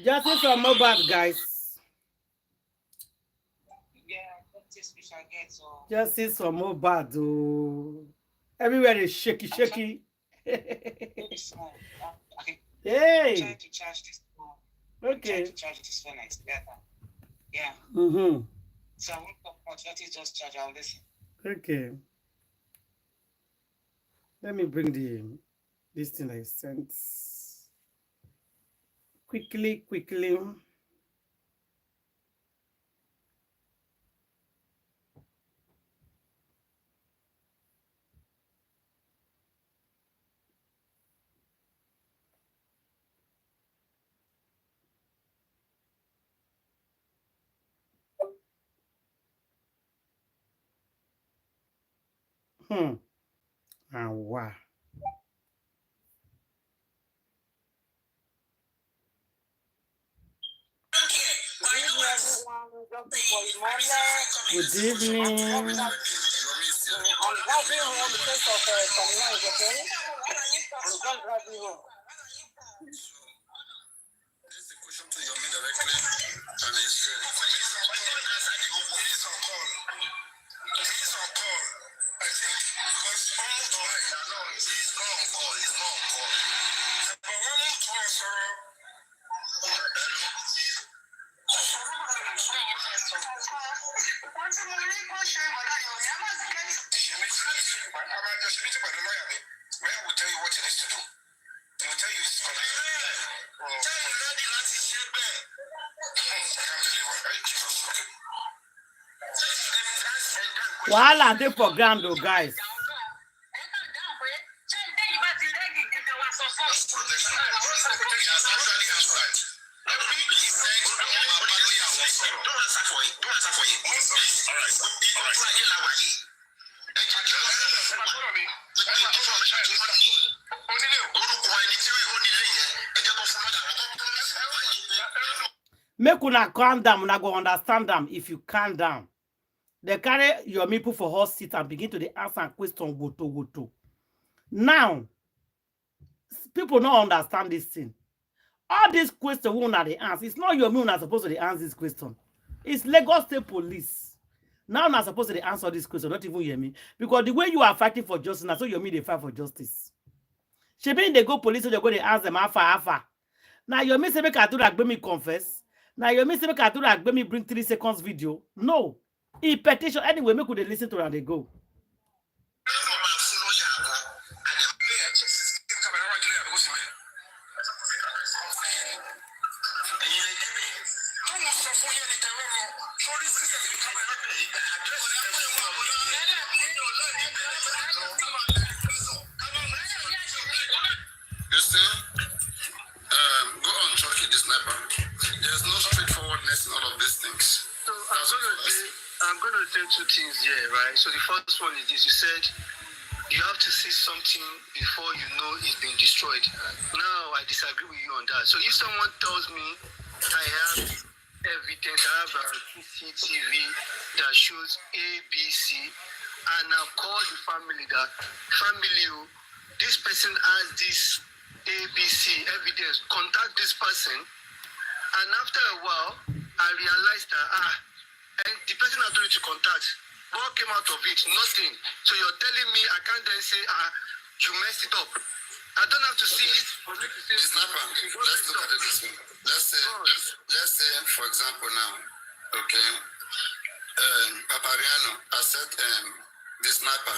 Justice for Mohbad, guys. Yeah, justice we shall get. So Justice for Mohbad. Oh. Everywhere is shaky, shaky. Hey. I'm trying to charge this phone. Okay. I'm trying to charge this phone. It's better. Yeah. So I won't talk much. That is just charge. I'll listen. Okay. Let me bring this thing I sent. Quickly. And wow. Good evening. I'm gathering home because of some noise, okay? I'm just gathering home. This is a question to Yomi directly, and he's he's on call, I think, because all the way now, he's not on call, he's not on call. But one to us, Mayor will tell you what he needs to do. He will tell you his condition. Voila, they program though, guys. Make una calm down, una go understand them if you calm down. They carry your people for horse seat and begin to the answer question goto. Now, people don't understand this thing. All these questions who are the answer. It's not your people supposed to answer this question. It's Lagos State Police. Now not supposed to answer this question, not even hear me. Because the way you are fighting for justice, that's what you mean they fight for justice. She mean they go police, so they go they ask them alpha. Now you mean say make I do that, me confess. Now you mean say make I do that, me bring 3 seconds video. No. In petition, anyway, me could listen to it and they go. So the first one is this: you said you have to see something before you know it's been destroyed. Now I disagree with you on that. So if someone tells me I have evidence, I have a CCTV that shows ABC, and I call the family this person has this ABC evidence, contact this person, and after a while I realized that and the person I don't need to contact. What came out of it? Nothing. So you're telling me I can't then say, you messed it up. I don't have to see it for me to say. It's not wrong. Let's look at it this way. Let's say, for example, now, okay, Papariano, I said the sniper.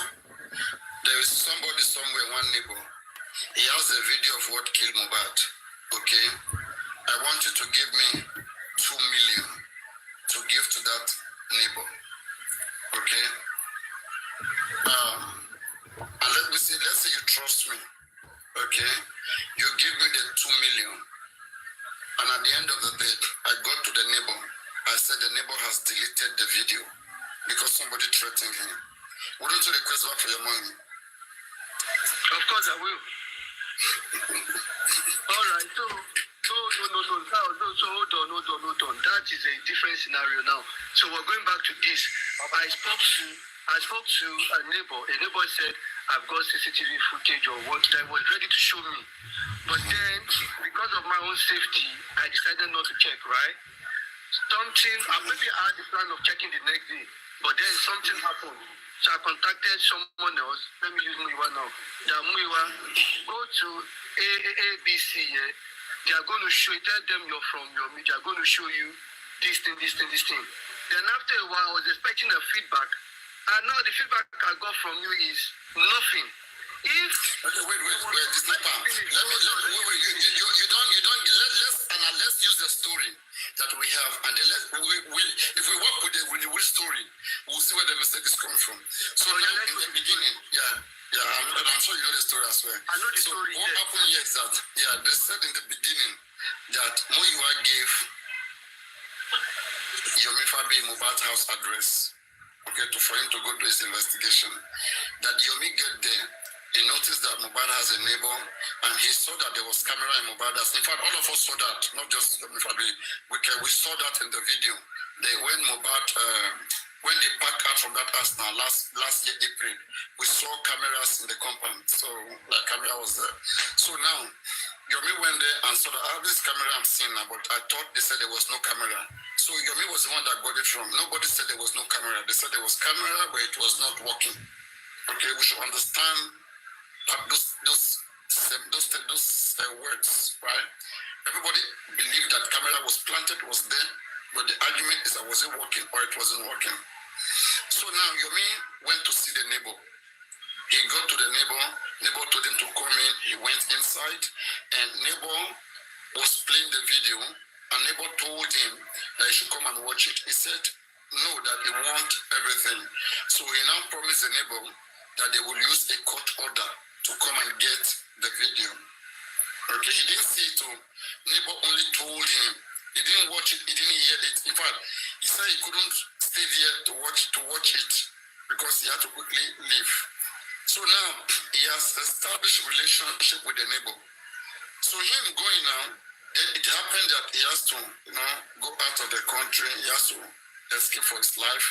There is somebody somewhere, one neighbor. He has a video of what killed Mohbad. Okay, I want you to give me 2 million to promised me, okay, you give me the 2 million. And at the end of the day, I got to the neighbor. I said the neighbor has deleted the video because somebody threatened him. Wouldn't you request back for your money? Of course I will. All right, so hold on. That is a different scenario now. So we're going back to this. I spoke to a neighbor. A neighbor said, I've got CCTV footage or what that was ready to show me. But then, because of my own safety, I decided not to check, right? Maybe I had the plan of checking the next day, but then something happened. So I contacted someone else. Let me use Muiwa now. Muiwa, go to ABC. Yeah? They are going to show you, tell them you're from your media. They are going to show you this thing. Then after a while, I was expecting a feedback. And now the feedback I got from you is nothing. If okay, wait, this is let's use the story that we have, and then if we work with the real story, we'll see where the mistake is coming from. So now, in the beginning, I'm sure you know the story as well. I know the story. What happened here is that, they said in the beginning that Muiwa gave Yomi Fabi Mohbad's house address, okay, for him to go do his investigation. That Yomi get there, he noticed that Mohbad has a neighbor, and he saw that there was camera in Mohbad's. In fact, all of us saw that, not just Yomi Fabi. We saw that in the video. When Mohbad, when they packed out from that house now, last year April, we saw cameras in the compound. So the camera was there. So now, Yomi went there and saw that this camera I'm seeing now, but I thought they said there was no camera. So Yomi was the one that got it from. Nobody said there was no camera. They said there was camera, but it was not working. Okay, we should understand those words, right? Everybody believed that camera was planted, was there, but the argument is that was it working or it wasn't working. So now Yomi went to see the neighbor. He got to the neighbor told him to come in, he went inside, and neighbor was playing the video, and neighbor told him that he should come and watch it. He said no, that he want everything. So he now promised the neighbor that they will use a court order to come and get the video. Okay, he didn't see it. Neighbor only told him. He didn't watch it. He didn't hear it. In fact, he said he couldn't stay there to watch it because he had to quickly leave. So now he has established relationship with the neighbor. So him going now, then it happened that he has to, go out of the country. He has to escape for his life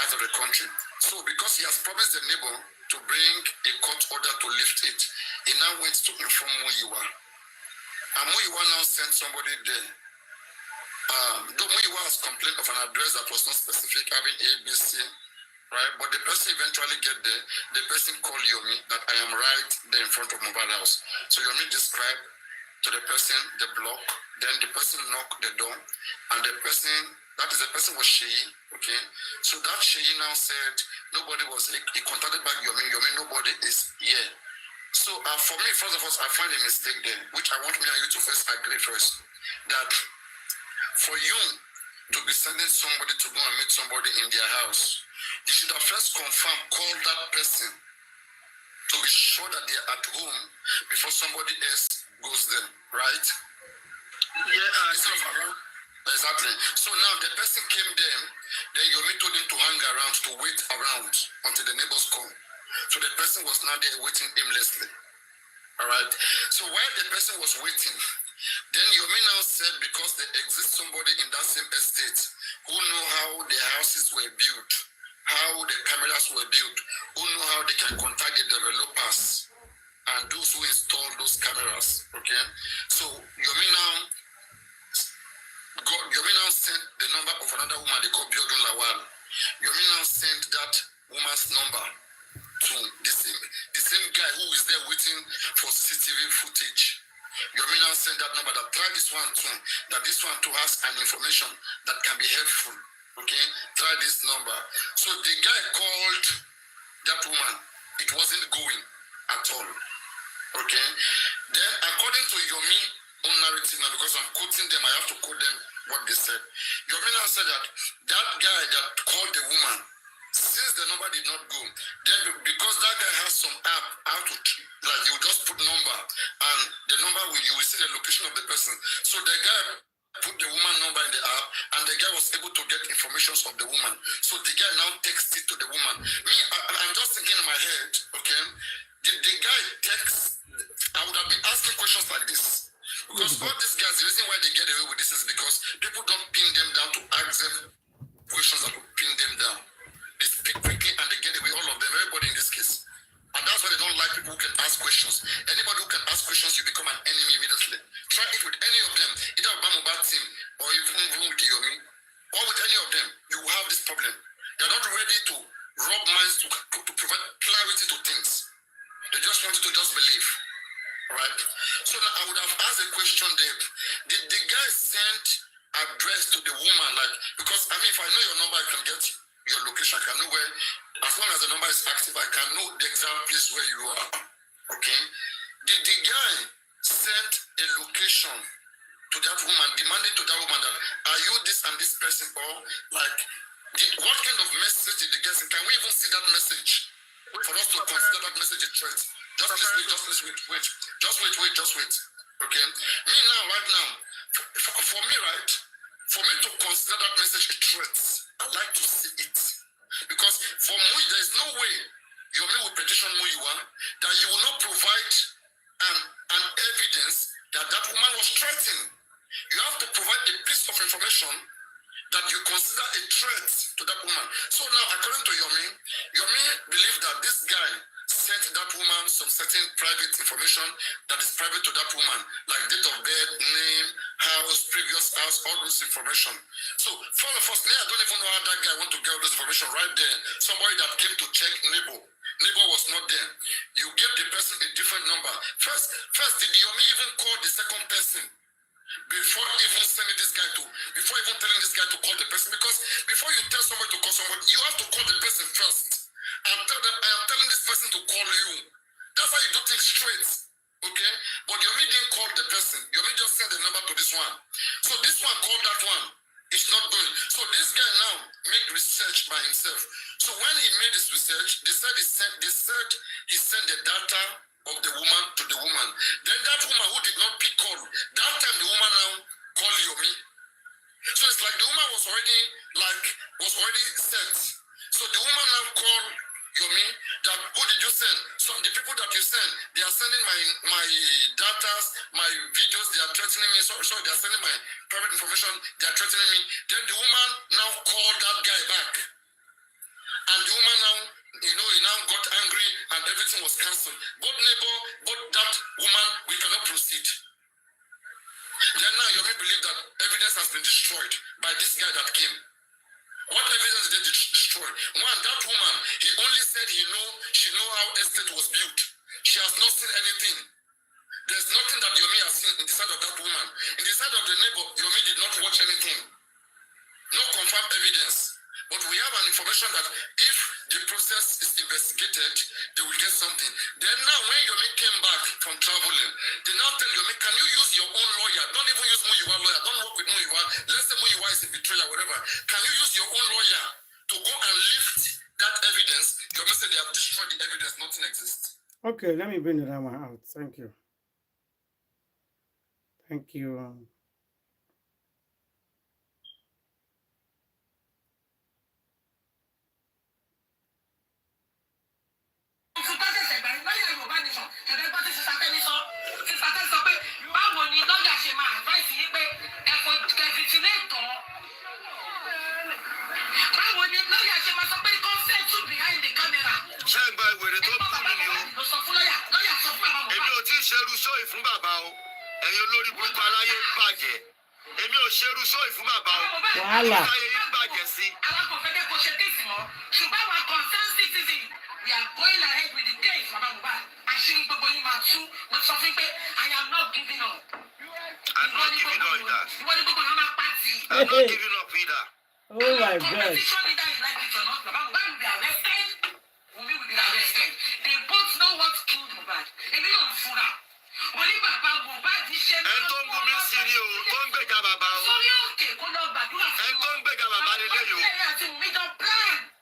out of the country. So because he has promised the neighbor to bring a court order to lift it, he now went to inform Muiwa. And Muiwa now sent somebody there. Though Muiwa has complained of an address that was not specific, having ABC, right? But the person eventually get there. The person called Yomi that I am right there in front of Mohbad house. So Yomi described to the person the block. Then the person knocked the door, and the person was Sheyi, okay? So that Sheyi now said nobody was. He contacted back Yomi. Nobody is here. So for me, first of all, I find a mistake there, which I want me and you to first agree first. That for you to be sending somebody to go and meet somebody in their house, you should have first call that person to be sure that they're at home before somebody else goes there, right? Yeah, exactly. So now the person came there, then Yomi told him to hang around, to wait around until the neighbors come. So the person was now there waiting aimlessly. All right. So while the person was waiting, then Yomi now said because there exists somebody in that same estate who know how the houses were built, how the cameras were built, who know how they can contact the developers and those who install those cameras. Okay. So Yomi now sent the number of another woman they call Biodun Lawal. Yomi now sent that woman's number to the same guy who is there waiting for CCTV footage. Yomi now sent that number that try this one too, that this one too has an information that can be helpful. Okay, try this number. So the guy called that woman. It wasn't going at all. Okay. Then according to Yomi own narrative now, because I'm quoting them, I have to quote them what they said. Yomi now said that guy that called the woman since the number did not go, then because that guy has some app how to like you just put number and the number you will see the location of the person. So the guy put the woman number in the app and the guy was able to get information of the woman. So the guy now texts it to the woman. I'm just thinking in my head, okay, did the guy text? I would have been asking questions like this. Because all these guys, the reason why they get away with this is because people don't pin them down to ask them questions that will pin them down. They speak quickly and they get away, all of them, everybody in this case. And that's why they don't like people who can ask questions. Anybody who can ask questions, you become an enemy immediately. Try it with any of them, either with Mohbad team or even with Yomi, or with any of them, you will have this problem. They're not ready to rub minds to provide clarity to things. They just want you to just believe. Right? So now I would have asked a question there. Did the guy send address to the woman? Like, because I mean, if I know your number, I can get your location. I can know where, as long as the number is active, I can know the exact place where you are. Okay? Did the guy send a location to that woman, demanding to that woman that, are you this and this person? Or like, what kind of message did the guy send? Can we even see that message? For us to consider that message a threat. Just wait. Okay? Me now, right now, for me, right? For me to consider that message a threat, I like to see it. Because for me, there is no way you will petition who you are, that you will not provide an evidence that that woman was threatened. You have to provide a piece of information that you consider a threat to that woman. So now, according to Yomi believed that this guy sent that woman some certain private information that is private to that woman, like date of birth, name, house, previous house, all this information. So, for the first, I don't even know how that guy want to get all this information right there. Somebody that came to check neighbor was not there. You gave the person a different number. First, did Yomi even call the second person? Before even telling this guy to call the person, because before you tell somebody to call somebody, you have to call the person first and tell them, I am telling this person to call you. That's how you do things straight, okay? But Yomi didn't call the person. Yomi just sent the number to this one. So this one called that one. It's not going. So this guy now made research by himself. So when he made his research, they said he sent the data of the woman to the woman. Then that woman who did not pick call, that time the woman now called Yomi. So it's like the woman was already set. So the woman now called Yomi that, who did you send? So the people that you send, they are sending my data, my videos, they are threatening me. Sorry, they are sending my private information, they are threatening me. Then the woman now called that guy back. And the woman now, he now got angry and everything was cancelled. Both neighbor, both that woman, we cannot proceed. Then now Yomi believe that evidence has been destroyed by this guy that came. What evidence did they destroy? One, that woman, he only said she know how estate was built. She has not seen anything. There's nothing that Yomi has seen in the side of that woman. In the side of the neighbor, Yomi did not watch anything. No confirmed evidence. But we have an information that if the process is investigated, they will get something. Then now when Yomi came back from traveling, they now tell Yomi, can you use your own lawyer? Don't even use Muyiwa lawyer. Don't work with Muyiwa. Let's say Muyiwa is a betrayer, whatever. Can you use your own lawyer to go and lift that evidence? Yomi said they have destroyed the evidence. Nothing exists. Okay, let me bring the drama out. Thank you. Thank you. Wàhálà. We are going ahead with the case, Mohbad. Actually, I am not giving up. I'm not giving up either. I'm not giving up either. Oh my God. Competition leader is like it or not. Mohbad will be arrested. Wunmi will be arrested. They both know what killed Mohbad. If you don't fool out. Only Baba Mohbad is sharing. And don't go missing you. Don't beg Baba. Sorry, okay. Go love Baba. And don't beg Baba. We don't plan.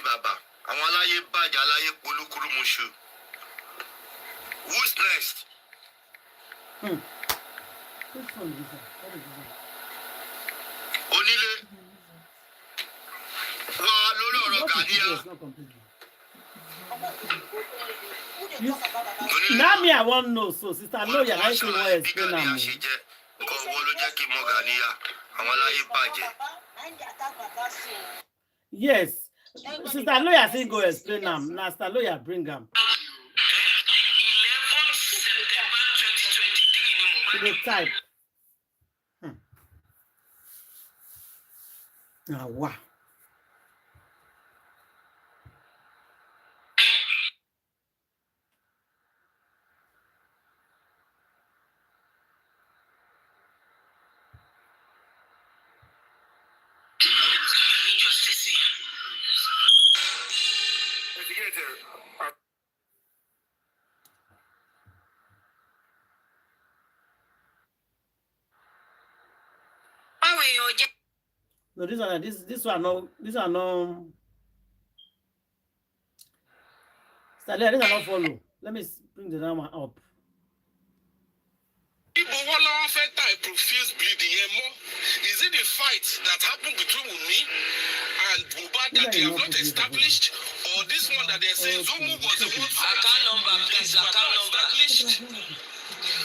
bàbá. Àwọn aláyé bàjẹ́ aláyé polúkúrú muṣu. Who's next? Onílé. Wà lórí ọ̀rọ̀ Gàníyà. Now me I want know, so sister lawyer, I say why explain am. Nǹkan wo ló jẹ́ kí n mọ Gàníyà? Àwọn aláyé bàjẹ́. Yes. Sister lawyer say go explain am. Now sister lawyer bring am. 11 September 2023 The type. Ah, wow. No, this one no. This one no. Sister lawyer, this one not follow. Let me bring the number up. Profuse bleeding more. Is it a fight that happened between Wunmi and Mohbad that they have not established, or this one that they're saying Zomo was the one account number, please, account number established?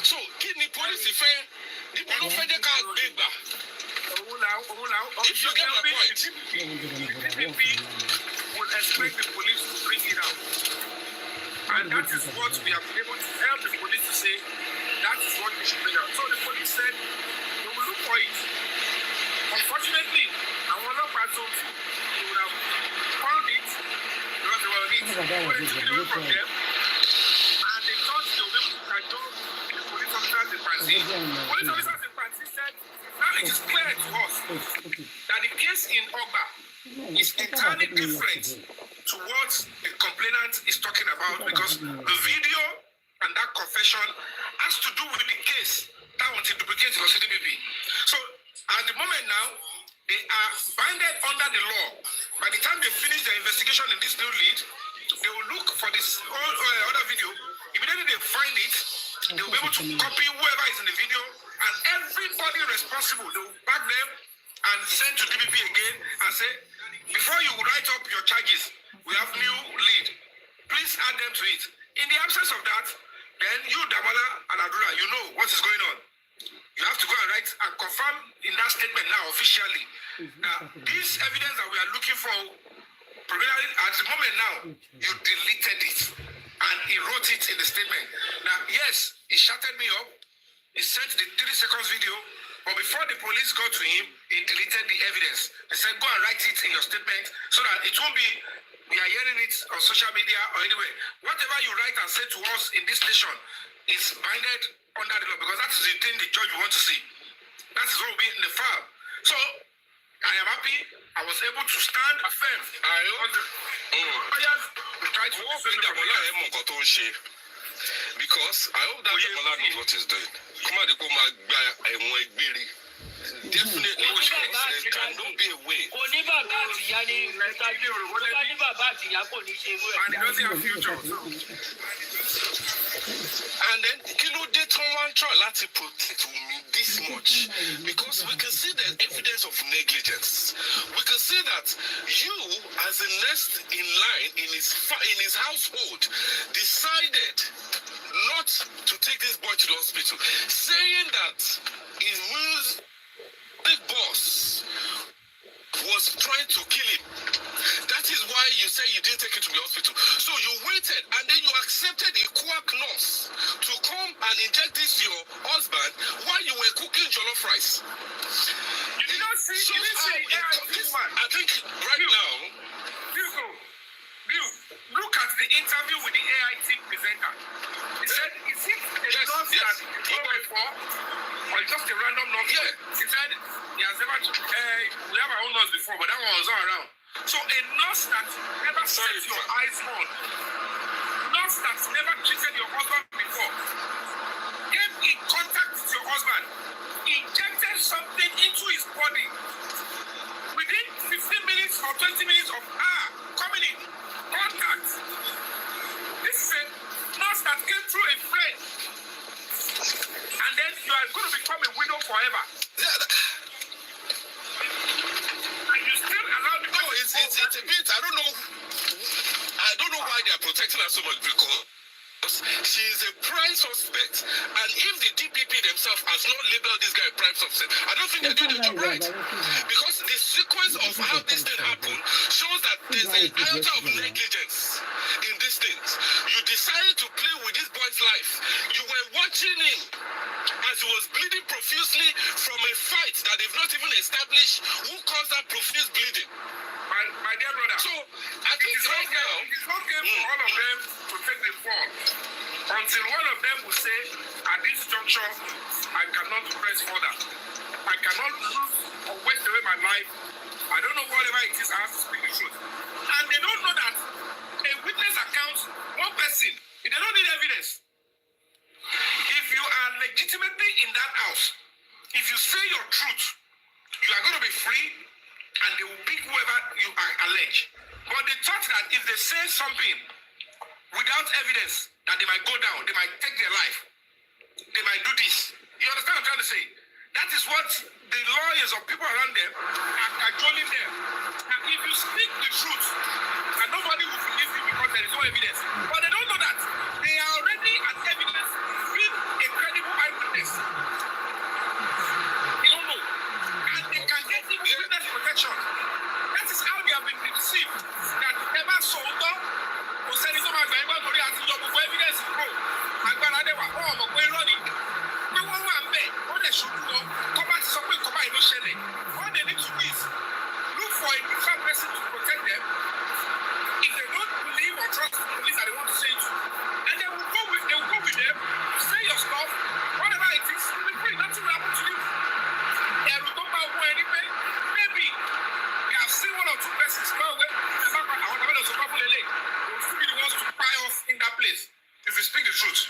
So, kidney police if if you get my point, will expect the police to bring it out, and that is what we have been able to help the police to say. That is what we should bring out. So the police said they will look for it. Unfortunately, I will not pass on. They would have found it because they were on it. But they took it away from them, and they thought they were able to control the police officers in Pansi. Police officers in Pansi said, now it is clear to us that the case in Ogba is entirely different to what the complainant is talking about, because the video and that confession has to do with the case that was duplicated in the CDBB. So at the moment now, they are binded under the law. By the time they finish their investigation in this new lead, they will look for this other video. Immediately they find it, they will be able to copy whoever is in the video, and everybody responsible, they will back them and send to DBP again and say, before you write up your charges, we have new lead. Please add them to it. In the absence of that, then you, Damola and Adura, you know what is going on. You have to go and write and confirm in that statement now officially. Now, this evidence that we are looking for, at the moment now, you deleted it and he wrote it in the statement. Now, yes, he shouted me up. He sent the 3 seconds video, but before the police got to him, he deleted the evidence. They said, go and write it in your statement so that it won't be, we are hearing it on social media or anywhere. Whatever you write and say to us in this nation is binded under the law, because that is the thing the judge wants to see. That is what will be in the file. So, I am happy I was able to stand firm. Try to because I hope that Damola knows what he's doing. Definitely, there cannot be a way. And he doesn't have future. And then, they don't try to protect me this much, because we can see the evidence of negligence. We can see that you, as the next in line in his household, decided not to take this boy to the hospital, saying that his big boss was trying to kill him. That is why you say you didn't take him to the hospital. So you waited, and then you accepted a quack nurse to come and inject this to your husband while you were cooking jollof rice. You did not see, So you didn't say, I think right now, look at the interview with the AIT presenter. He said, is it a nurse that came before, or just a random nurse? Yeah. He said, he has never, we have our own nurse before, but that one was not around. So a nurse that never set your eyes on, nurse that's never treated your husband before, came in contact with your husband, injected something into his body. Within 15 minutes or 20 minutes of her coming in, you are going to become a widow forever. Yeah, and you still allow the... No, it's a bit, I don't know why they are protecting her so much, because she is a prime suspect, and if the DPP themselves has not labeled this guy a prime suspect, I don't think they're doing the job right. Because the sequence of how this thing happened shows that there's an iota of negligence in these things. You decided to play with this boy's life. You were watching him as he was bleeding profusely from a fight that they've not even established who caused that profuse bleeding. My dear brother, so I think it's okay for all of them to take the fall until one of them will say, at this juncture, I cannot press further. I cannot lose or waste away my life. I don't know whatever it is, I have to speak the truth. And they don't know that a witness accounts one person. They don't need evidence. If you are legitimately in that house, if you say your truth, you are going to be free, and they will pick whoever you allege. But they thought that if they say something without evidence, that they might go down, they might take their life, they might do this. You understand what I'm trying to say? That is what the lawyers or people around them are cajoling them. And if you speak the truth, and nobody will believe you because there is no evidence. But they don't know that. They are already at evidence with a credible eyewitness. They don't know. And they can get the witness protection. That is how they have been deceived. That never sold up. Who said it's not my Bible, but as your evidence is wrong. I'm going to have a way running. No one will be. What they should do, come back to something, come back initially. All they need to do is look for a different person to protect them. If they don't believe or trust the police that they want to say it to, and they will go with them, say your stuff, whatever it is, you'll be free. Nothing will happen to you. They will come back with anything. Maybe they have seen one or two persons go away. They will still be the ones to cry off in that place if they speak the truth.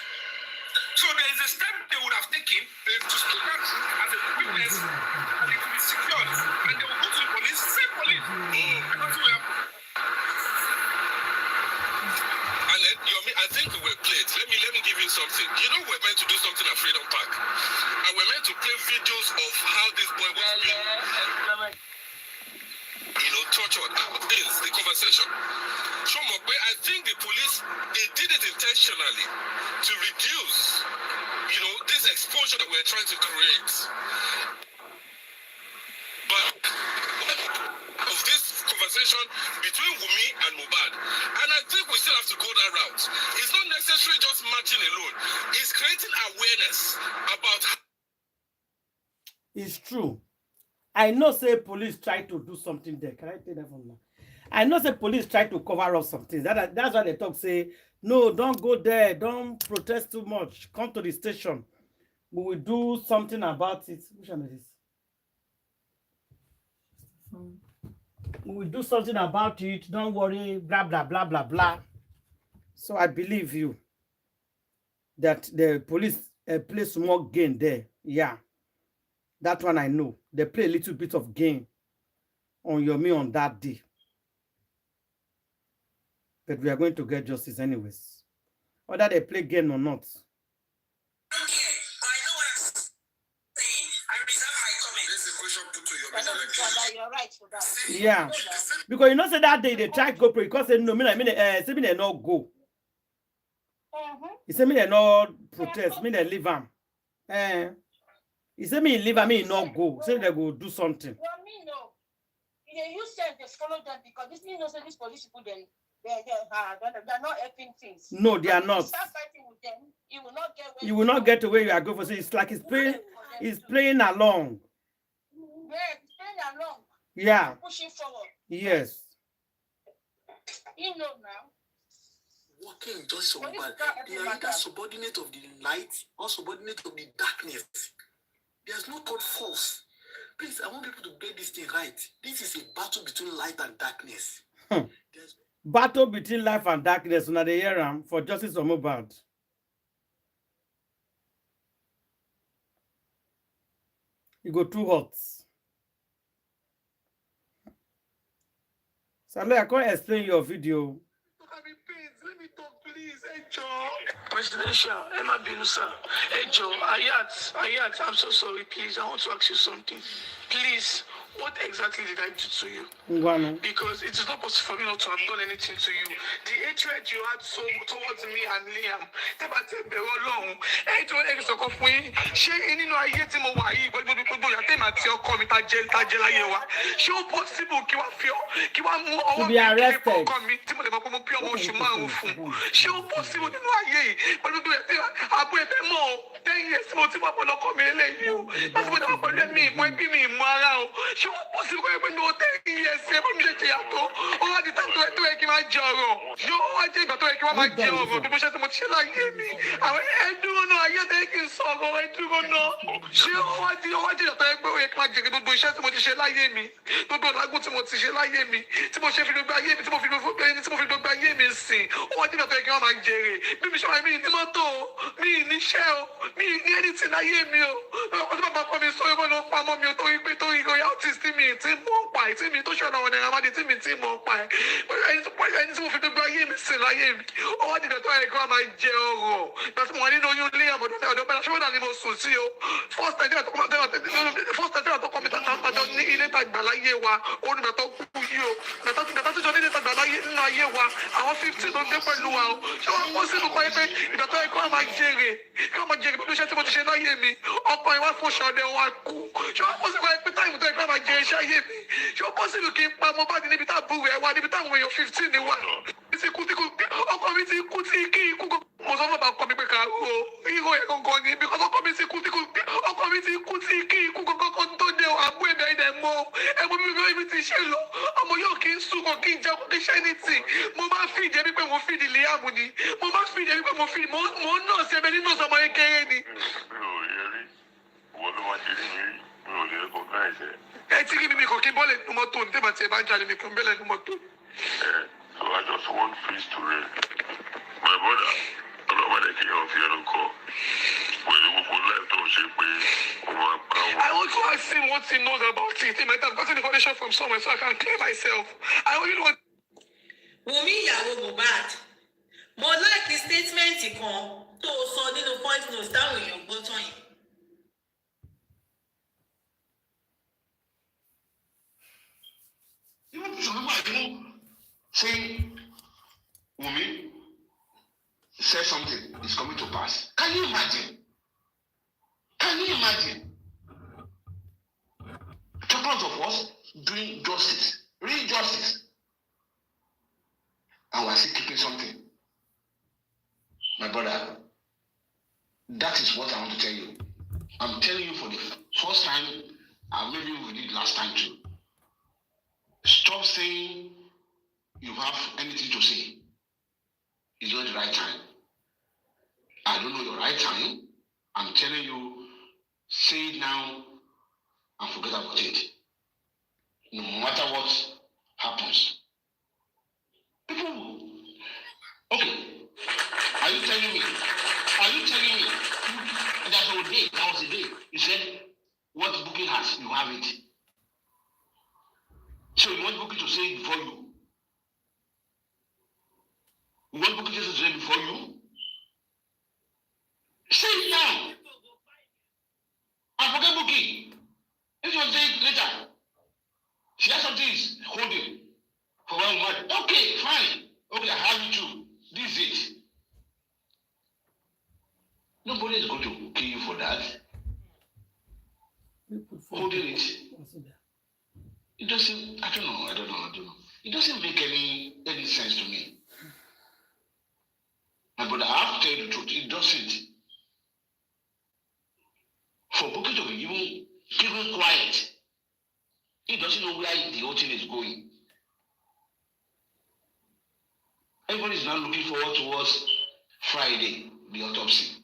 So there is a step they would have taken to speak that truth as a witness, and it will be secured. And they will go to the police, say police, and nothing will happen. And then, I think we were played. Let me give you something. You know we're meant to do something at Freedom Park, and we're meant to play videos of how this boy was being, tortured. This the conversation. I think the police, they did it intentionally to reduce, this exposure that we're trying to create. But of this conversation between Wunmi and Mohbad, and I think we still have to go that route. It's not necessarily just matching alone. It's creating awareness about how... It's true. I know say police try to do something there. Can I take that from now? I know say police try to cover up something. That's why they talk say, no, don't go there. Don't protest too much. Come to the station. We will do something about it. Which one is this? We will do something about it. Don't worry. Blah, blah, blah, blah, blah. So I believe you that the police play some more game there. Yeah. That one I know. They play a little bit of game on Yomi on that day. But we are going to get justice anyways. Whether they play game or not. I know what I'm saying. I reserve my comment. This is a question put to your You're right for that. Yeah. Because you know say that day they try to go pray because they no say me they not go. He said me they not protest, me they leave him. He said me leave him, me not go. Say they go do something. Well, me no. You said they follow them because this means these police people they're not helping things. No, they are not. Start fighting with them, you will not get where you will not get to where you are going for. So it's like it's playing along. Yeah, it's playing along. Yeah. Pushing forward. Yes. You know now. Working in justice of Mohbad, they are either subordinate of the light or subordinate of the darkness. There's no third force. Please, I want people to get this thing right. This is a battle between light and darkness. Battle between life and darkness. Una dey hear am for justice of Mohbad. You go too hot. Salo, I can't explain your video. Let me talk, please. Presidential, Emma Binusa. Hey Joe, Ayat, I'm so sorry, please. I want to ask you something. Please, what exactly did I do to you? Because it is not possible for me not to have done anything to you. The hatred you had towards me and Liam, to be arrested. So I just want peace to reign. My brother, I don't want to get off here and call. I want to ask him what he knows about it. He might have gotten information from somewhere so I can clear myself. I really want. Wunmi ìyàwó Mohbad. Mo like the statement kan tó sọ nínú point notes táwọn èèyàn gbọ́ tán yìí. Say, Wunmi said something is coming to pass. Can you imagine? Can you imagine? Couples of us doing justice, real justice, and we're still keeping something. My brother, that is what I want to tell you. I'm telling you for the first time, and maybe we did last time too. Stop saying you have anything to say. It's not the right time. I don't know your right time. I'm telling you, say it now and forget about it. No matter what happens. People, okay. Are you telling me that was the day you said what booking has, you have it? So you want booking to say it before you? You want booking to say it before you? Say it now. And forget booking. If you say it later, she has something is holding for 1 month. Okay, fine. Okay, I have it too. This is it. Nobody is going to kill you for that. Holding it. It doesn't, I don't know. It doesn't make any sense to me. My brother, I have to tell you the truth. It doesn't. For Bookie to be even keeping quiet, he doesn't know where the whole thing is going. Everybody is now looking forward towards Friday, the autopsy.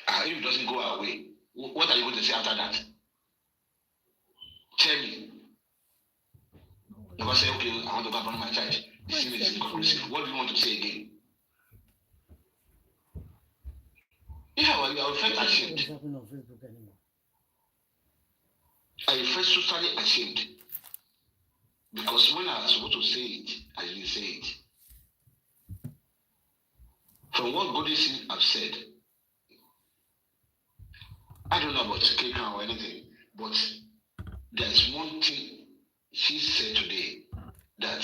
If it doesn't go our way, what are you going to say after that? Tell me. Never say, okay, I want to go from my child. The scene is inconclusive. What do you want to say again? Yeah, well, I felt ashamed. I felt totally ashamed. Because when I was supposed to say it, I didn't say it. from what Godisi have said, I don't know about Keka or anything, but there's one thing she said today, that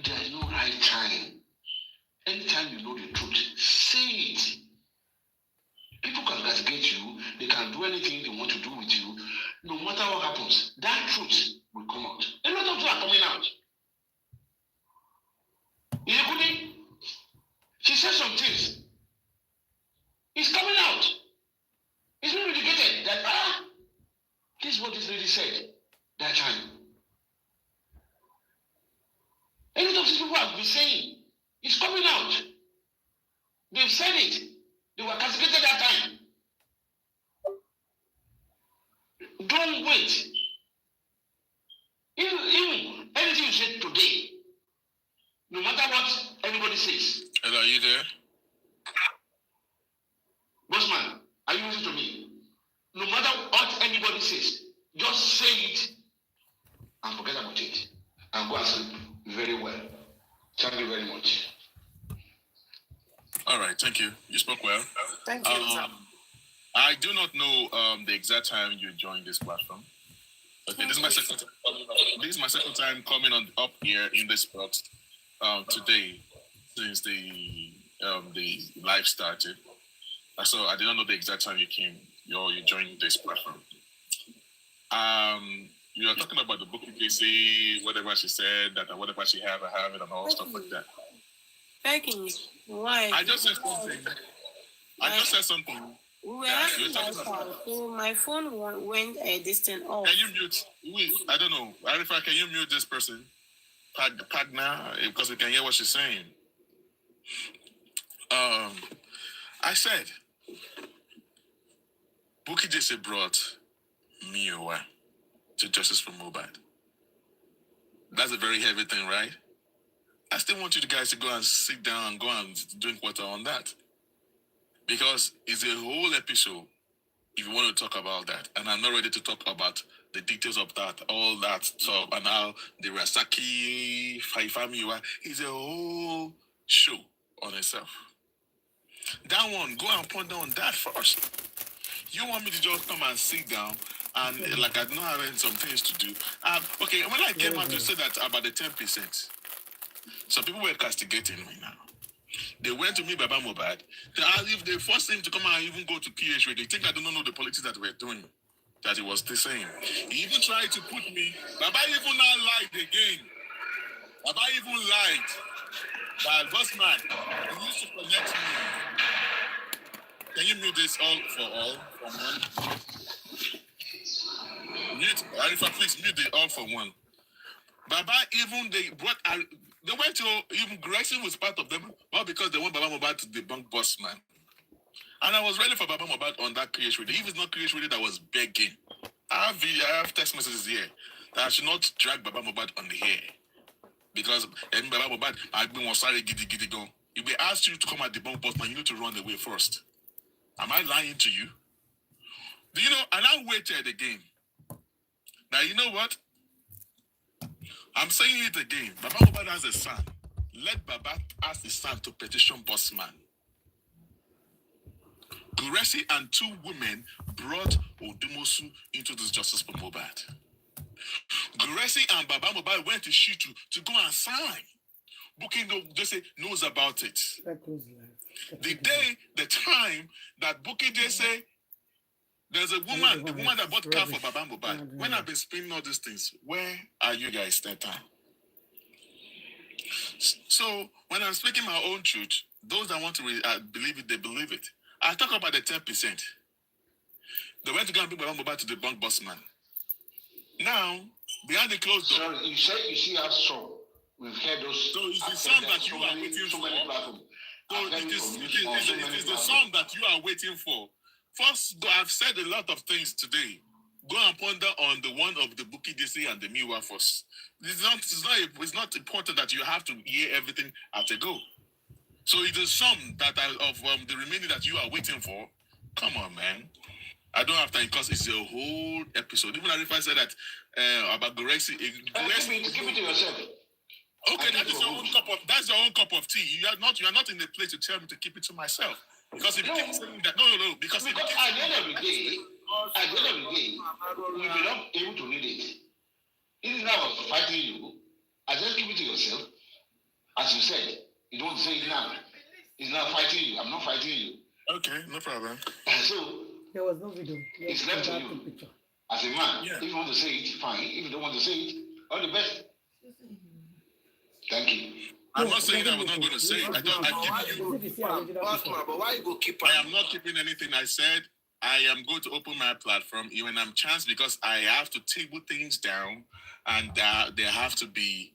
there is no right time. Anytime you know the truth, say it. People can castigate you, they can do anything they want to do with you. No matter what happens, that truth will come out. A lot of people are coming out. She said some things. It's coming out. It's been indicated that, this is what this lady said that time. A lot of these people have been saying, it's coming out. They've said it. They were castigated that time. Don't wait. Even anything you said today, no matter what anybody says. Hello, are you there? Bossman, are you listening to me? No matter what anybody says, just say it and forget about it. And go and sleep very well. Thank you very much. All right, thank you. You spoke well. Thank you, sir. I do not know the exact time you joined this platform. Okay, this is my second time. This is my second time coming on up here in this spot today, since the live started. So I didn't know the exact time you came. You joined this platform. You are talking about the booking DC, whatever she said, that whatever she have, I have it, and all stuff like that. Begging, why? I just said something. I just said something. We were having my phone, so my phone went a distance off. Can you mute? I don't know. Arifa, can you mute this person? Pagna, because we can hear what she's saying. I said, Bukky Jesse brought Miowa to justice for Mohbad. That's a very heavy thing, right? I still want you guys to go and sit down and go and drink water on that. Because it's a whole episode if you want to talk about that. And I'm not ready to talk about the details of that, all that stuff, and how the Rasaki, Faifamiwa is a whole show on itself. That one, go and ponder on that first. You want me to just come and sit down and like I don't have some things to do. Okay, when I came out to say that about the 10%, some people were castigating me now. They went to me, Baba Mohbad. If they forced him to come and even go to PH, they think I don't know the politics that we're doing. That he was the same. He even tried to put me. Baba even now lied again. Baba even lied. But Bossman, he used to connect me. Can you mute this all for all? For one? Mute. Arifa, please mute the all for one. Baba even they brought. They went to even Grayson was part of them, all because they want Baba Mohbad to debunk Bossman. And I was ready for Baba Mohbad on that creation. If it's not creation, that was begging. I have text messages here that I should not drag Baba Mohbad on the hair. Because Baba Mohbad, I've been sorry, giddy go. If they ask you to come and debunk Bossman, you need to run away first. Am I lying to you? Do you know? And I waited again. Now, you know what? I'm saying it again. Baba Mohbad has a son. Let Baba ask his son to petition Bossman. Guresi and two women brought Odumosu into this justice for Mohbad. Guresi and Baba Mohbad went to Shitu to go and sign. Bukky Jesse knows about it. The day, the time that Bukky Jesse, there's a woman, the woman that bought car for Baba Mohbad. When I've been spinning all these things, where are you guys that time? So when I'm speaking my own truth, those that want to believe it, they believe it. I talk about the 10%. They went to go and bring Baba Mohbad to debunk Bossman. Now, behind the closed door. Sorry, you said you see us so. We've heard those. So it's the song that you are waiting for. So it is the song that you are waiting for. First, I've said a lot of things today. Go and ponder on the one of the Bukky DC and the Miwa first. It's not important that you have to hear everything at a go. So it's a sum that of the remaining that you are waiting for. Come on, man. I don't have time because it's a whole episode. Even if I said that about Guresi, keep it to yourself. Okay, that's your own cup of tea. You are not in a place to tell me to keep it to myself. Because if you keep saying that, no, because at the end of the day, we will not able to read it. It is not fighting you. I just give it to yourself. As you said, you don't say it now. It's not fighting you. I'm not fighting you. Okay, no problem. So there was no video. It's left to you. As a man, if you want to say it, fine. If you don't want to say it, all the best. Thank you. I'm not saying I was not going to say it. I'm giving you. But why you go keep? I am not keeping anything I said. I am going to open my platform when I'm chance because I have to table things down, and there have to be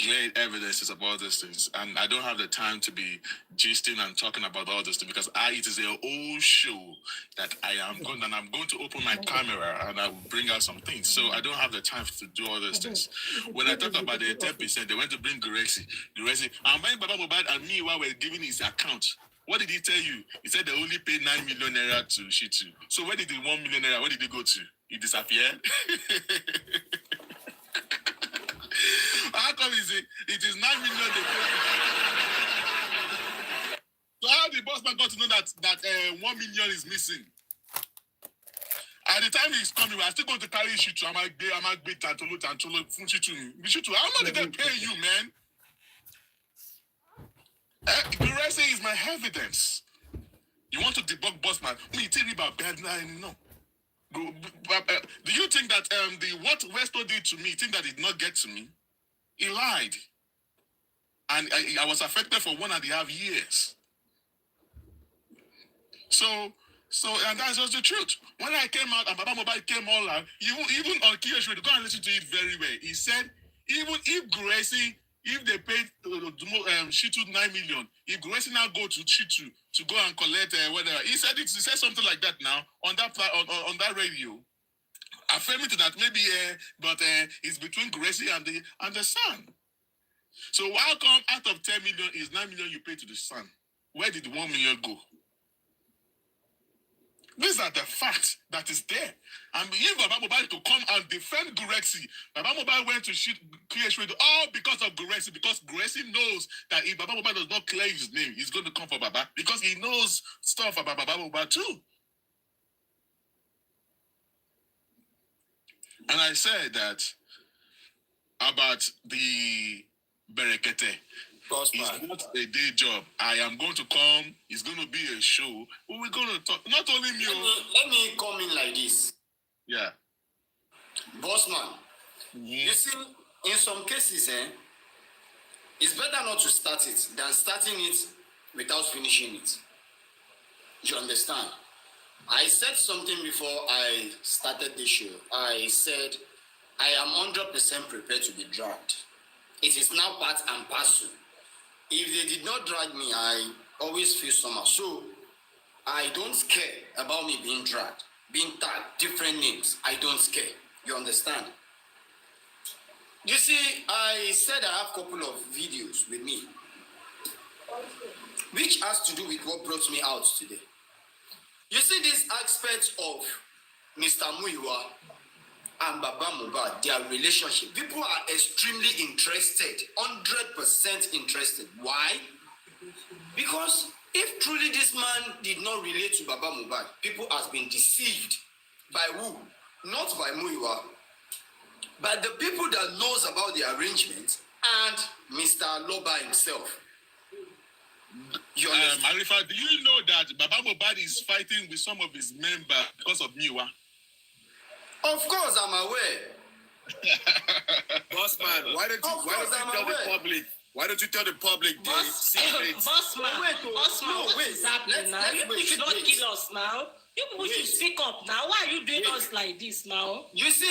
clear evidences of all these things, and I don't have the time to be gisting and talking about all this things because it is a whole show that I'm going to open my camera and I will bring out some things. So I don't have the time to do all these things. When I talk about the 10%, they went to bring Gurexi. And when Baba Mohbad and me were giving his account, what did he tell you? He said they only paid 9 million naira to Shitu. So where did the 1 million naira? Where did it go to? It disappeared. How come it is 9 million they pay? So how the boss man got to know that 1 million is missing? At the time he's coming, we are still going to carry Shitu. I might be Tantolo, Shitu. How much did they pay you, man? Divroce is my evidence. You want to debug boss man? Me tell you about bad line, no. Do you think that what Westo did to me, think that it did not get to me? He lied. And I was affected for 1.5 years. So, and that's just the truth. When I came out and Baba Mohbad came all out, even on KpãiMoh, go and listen to it very well. He said, even if Gurexi, if they paid Shitu 9 million, if Gurexi now go to Shitu to go and collect whatever, he said something like that now on that radio. Affirming to that maybe, but it's between Gurexi and the son. So how come out of 10 million is 9 million you pay to the son? Where did the 1 million go? These are the facts that is there. And if Baba Mohbad to come and defend Gurexi, Baba Mohbad went to shoot KpãiMoh all because of Gurexi, because Gurexi knows that if Baba Mohbad does not clear his name, he's going to come for Baba, because he knows stuff about Baba Mohbad too. And I said that about the Berekete. It's not a day job. I am going to come. It's going to be a show. We're going to talk. Not only me. Let me come in like this. Yeah. Bossman, you see, in some cases, it's better not to start it than starting it without finishing it. You understand? I said something before I started the show. I said, I am 100% prepared to be dragged. It is now part and parcel. If they did not drag me, I always feel somehow. So, I don't care about me being dragged, being tagged, different names. I don't care. You understand? You see, I said I have a couple of videos with me, which has to do with what brought me out today. You see this aspect of Mr. Muiwa and Baba Mohbad, their relationship. People are extremely interested, 100% interested. Why? Because if truly this man did not relate to Baba Mohbad, people has been deceived by who? Not by Muiwa, but the people that knows about the arrangement and Mr. Loba himself. Marifa, do you know that Baba Mohbad is fighting with some of his members because of Muiwa? Of course, I'm aware. Bossman, why don't you tell the public? Why don't you tell the public the secrets? Bossman, what is happening now? You should not kill us now. You people should speak up now. Why are you doing us like this now? You see,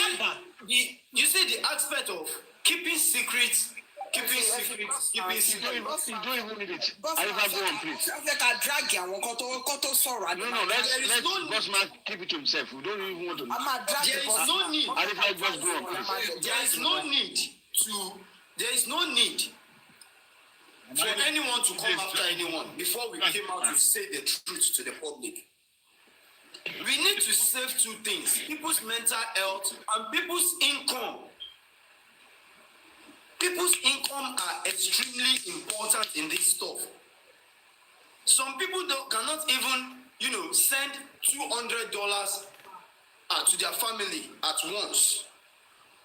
the aspect of keeping secrets. You don't even need it. I have go on, please. No, let's not keep it to himself. We don't even want to. There is no need. I just go on, please. There is no need for anyone to come after anyone before we came out to say the truth to the public. We need to save two things: people's mental health and people's income. people's income are extremely important in this stuff. Some people cannot even, send $200 to their family at once.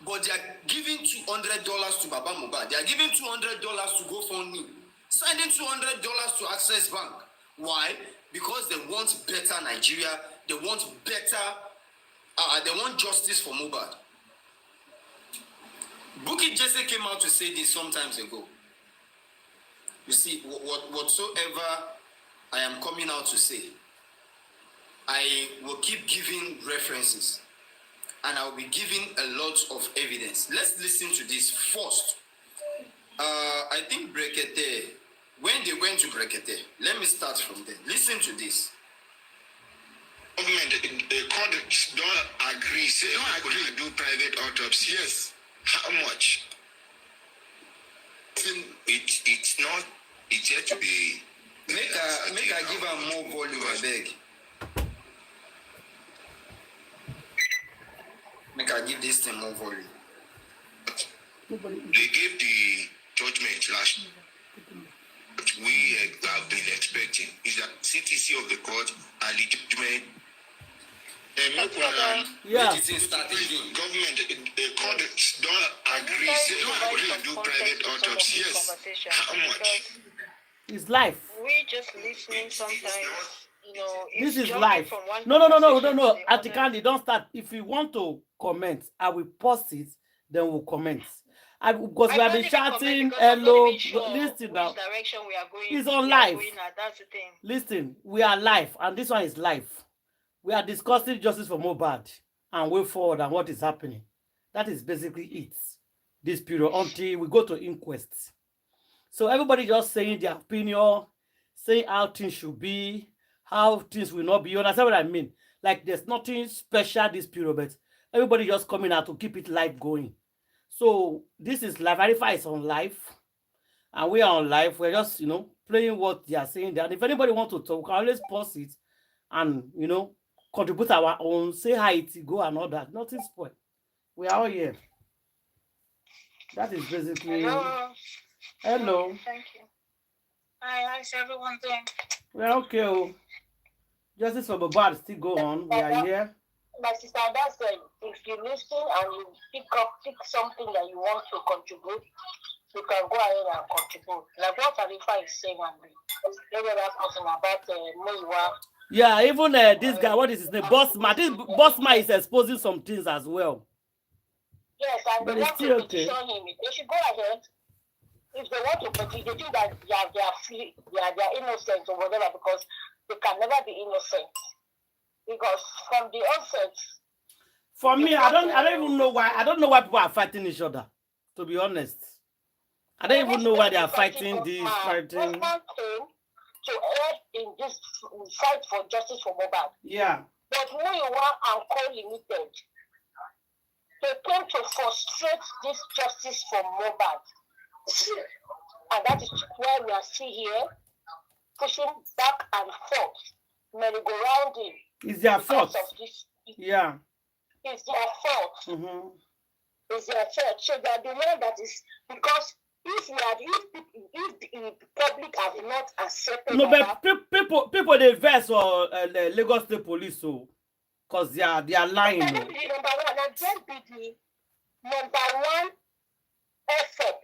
But they are giving $200 to Baba Mohbad. They are giving $200 to GoFundMe. Sending $200 to Access Bank. Why? Because they want better Nigeria. They want they want justice for Mohbad. Bukky Jesse came out to say this some times ago. You see, whatsoever I am coming out to say, I will keep giving references. And I will be giving a lot of evidence. Let's listen to this first. I think Brekete, when they went to Brekete, let me start from there. Listen to this. Government, the court don't agree. Say, don't agree to do private autopsy. Yes. How much? It's not. It's yet to be. Make I give her more volume, I beg. Make I give this thing more volume. They gave the judgment last. What we have been expecting is that CTC of the court and the judgment. Yeah. Government, the court don't agree. Say, don't agree to do private autopsy. Yes. How much? It's life. We just listening sometimes. This is life. No. Atikandi, don't start. If you want to comment, I will post it, then we'll comment. Because we have been chatting, hello, listen now. It's on live. That's the thing. Listen, we are live, and this one is live. We are discussing justice for Mohbad and way forward and what is happening. That is basically it. This period until we go to inquest. So everybody just saying their opinion, saying how things should be, how things will not be. You understand what I mean? Like there's nothing special this period, but everybody just coming out to keep it live going. So this is live. Verify is on live, and we are on live. We're just playing what they are saying there. And if anybody wants to talk, we can always pause it and contribute our own. Say hi, Etiko and all that. Nothing spoil. We are all here. That is basically. Hello. Thank you. Hi, how's everyone doing? We're okay. Justice for Mohbad still go on. We are here. My sister, that's if you listen and you pick something that you want to contribute, you can go ahead and contribute. Like what Arifa is saying, maybe that person about Moiwa. Yeah, even this guy, what is his name? Bossman. This Bossman is exposing some things as well. Yes, and but they it's want still to okay. petition him. They should go ahead. If they want to petition, they think that they are innocent or whatever, because they can never be innocent. Because from the onset, for me, I don't even know why. I don't know why people are fighting each other. To be honest, I don't even know why they are fighting this. Fighting. To help in this fight for justice for Mohbad. Yeah. But Moiwa and Co Limited, they came to frustrate this justice for Mohbad. And that is why we are still here, pushing back and forth, merry-go-rounding. It's their fault. Yeah. It's their fault. Mm-hmm. It's their fault. So they are the one that is, because if the public have not accepted. No, but people they vex or the Lagos State Police, so because they are lying. That will be the number one, and then be the number one effort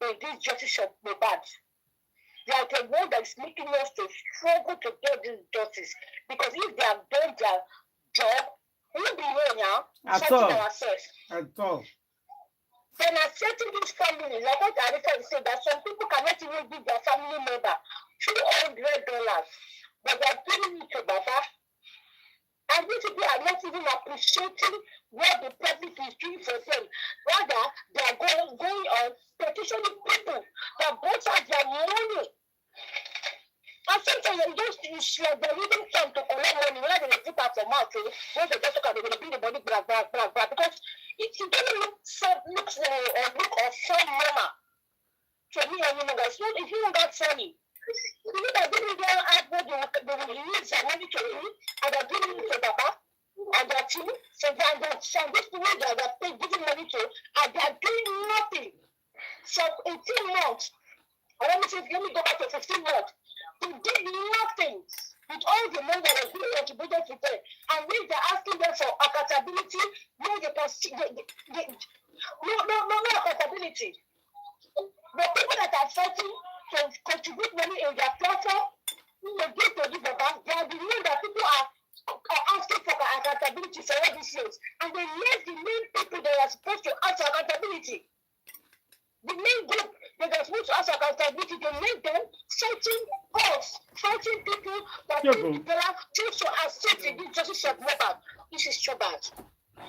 in this justice of Mohbad. They are the one that is making us to struggle to get this justice, because if they have done their job, we'll be here now fighting ourselves. At all. Then accepting this family, like what Arifa said, that some people cannot even give their family member $200, but they are giving it to Baba. And these people are not even appreciating what the public is doing for them. Rather, they are going on petitioning people that both have their money. And sometimes it's like they're using time to collect money. When they zip out their mouth, once they just look at it, they're going to bring the money back. Because it doesn't look so normal. To me, it's not, if you don't got funny, you know that they will use their money to me, and they're giving it to Baba, and their team, so these people that they're giving money to, and they're doing nothing. They did nothing with all the money that was being contributed to them. And when they're asking them for accountability, no, they can see, no accountability. The people that are fighting to contribute money in their platform, they give to give about, they are the ones that people are asking for accountability for all these years. And they left the main people that are supposed to ask for accountability. The main group that are supposed to ask for accountability, they made them fighting us, fighting people that think they are just to assist in this justice of Mohbad. This is so bad.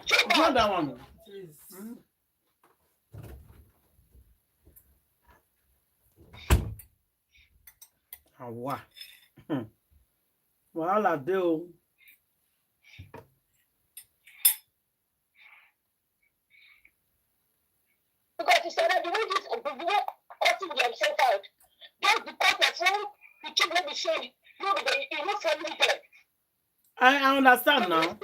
So bad. Not that one. Awa. Wahala dey o. Because it's already the way this cutting themselves out. Just because of who the children be saying, no, it's not family there. I understand now. They're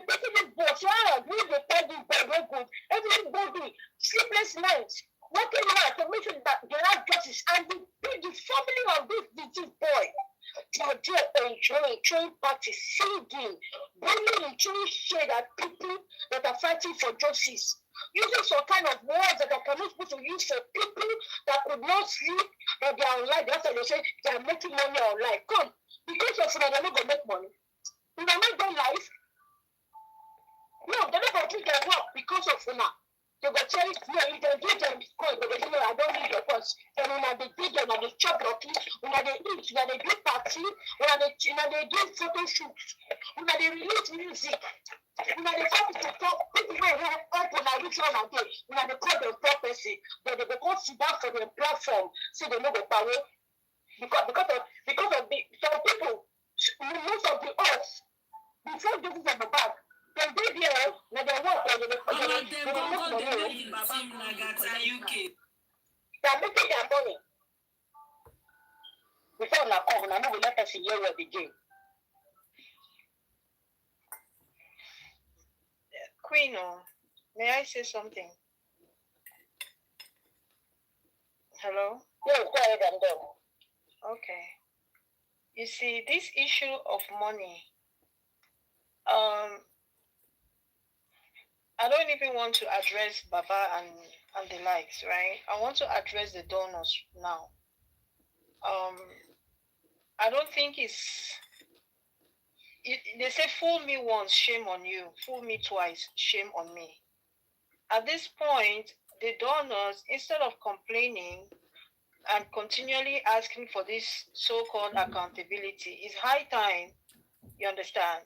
taking this boy, so who they tell this boy no good. Everybody, sleepless nights, working hard to make sure that they have justice. And the family of this boy, they are there enjoying parties, singing, bringing enjoying shade at people that are fighting for justice. Using some kind of words that are not supposed to use for people that could not sleep, that they are online. That's why they say they are making money online. Come, because of that, they're not going to make money. They are not going life. No, they're not going to do their work because of that. They will tell you, no, if they do them, they will say, no, I don't need your funds. And when they do them, when they chop lucky, when they eat, when they do party, when they do photo shoots, when they release music, when they come to talk, people will have up on a which one again, when they call them prophecy, but they go sit down for their platform, so they know the power. Because of the some people, most of the earth, before this is at the back, they did here, when they work, they are making their money. Before now, come, I know we let us hear what they do. Queen, may I say something? Hello? No, go ahead and go. Okay. You see, this issue of money, I don't even want to address Baba and the likes, right? I want to address the donors now. I don't think they say, fool me once, shame on you. Fool me twice, shame on me. At this point, the donors, instead of complaining and continually asking for this so-called accountability, it's high time, you understand,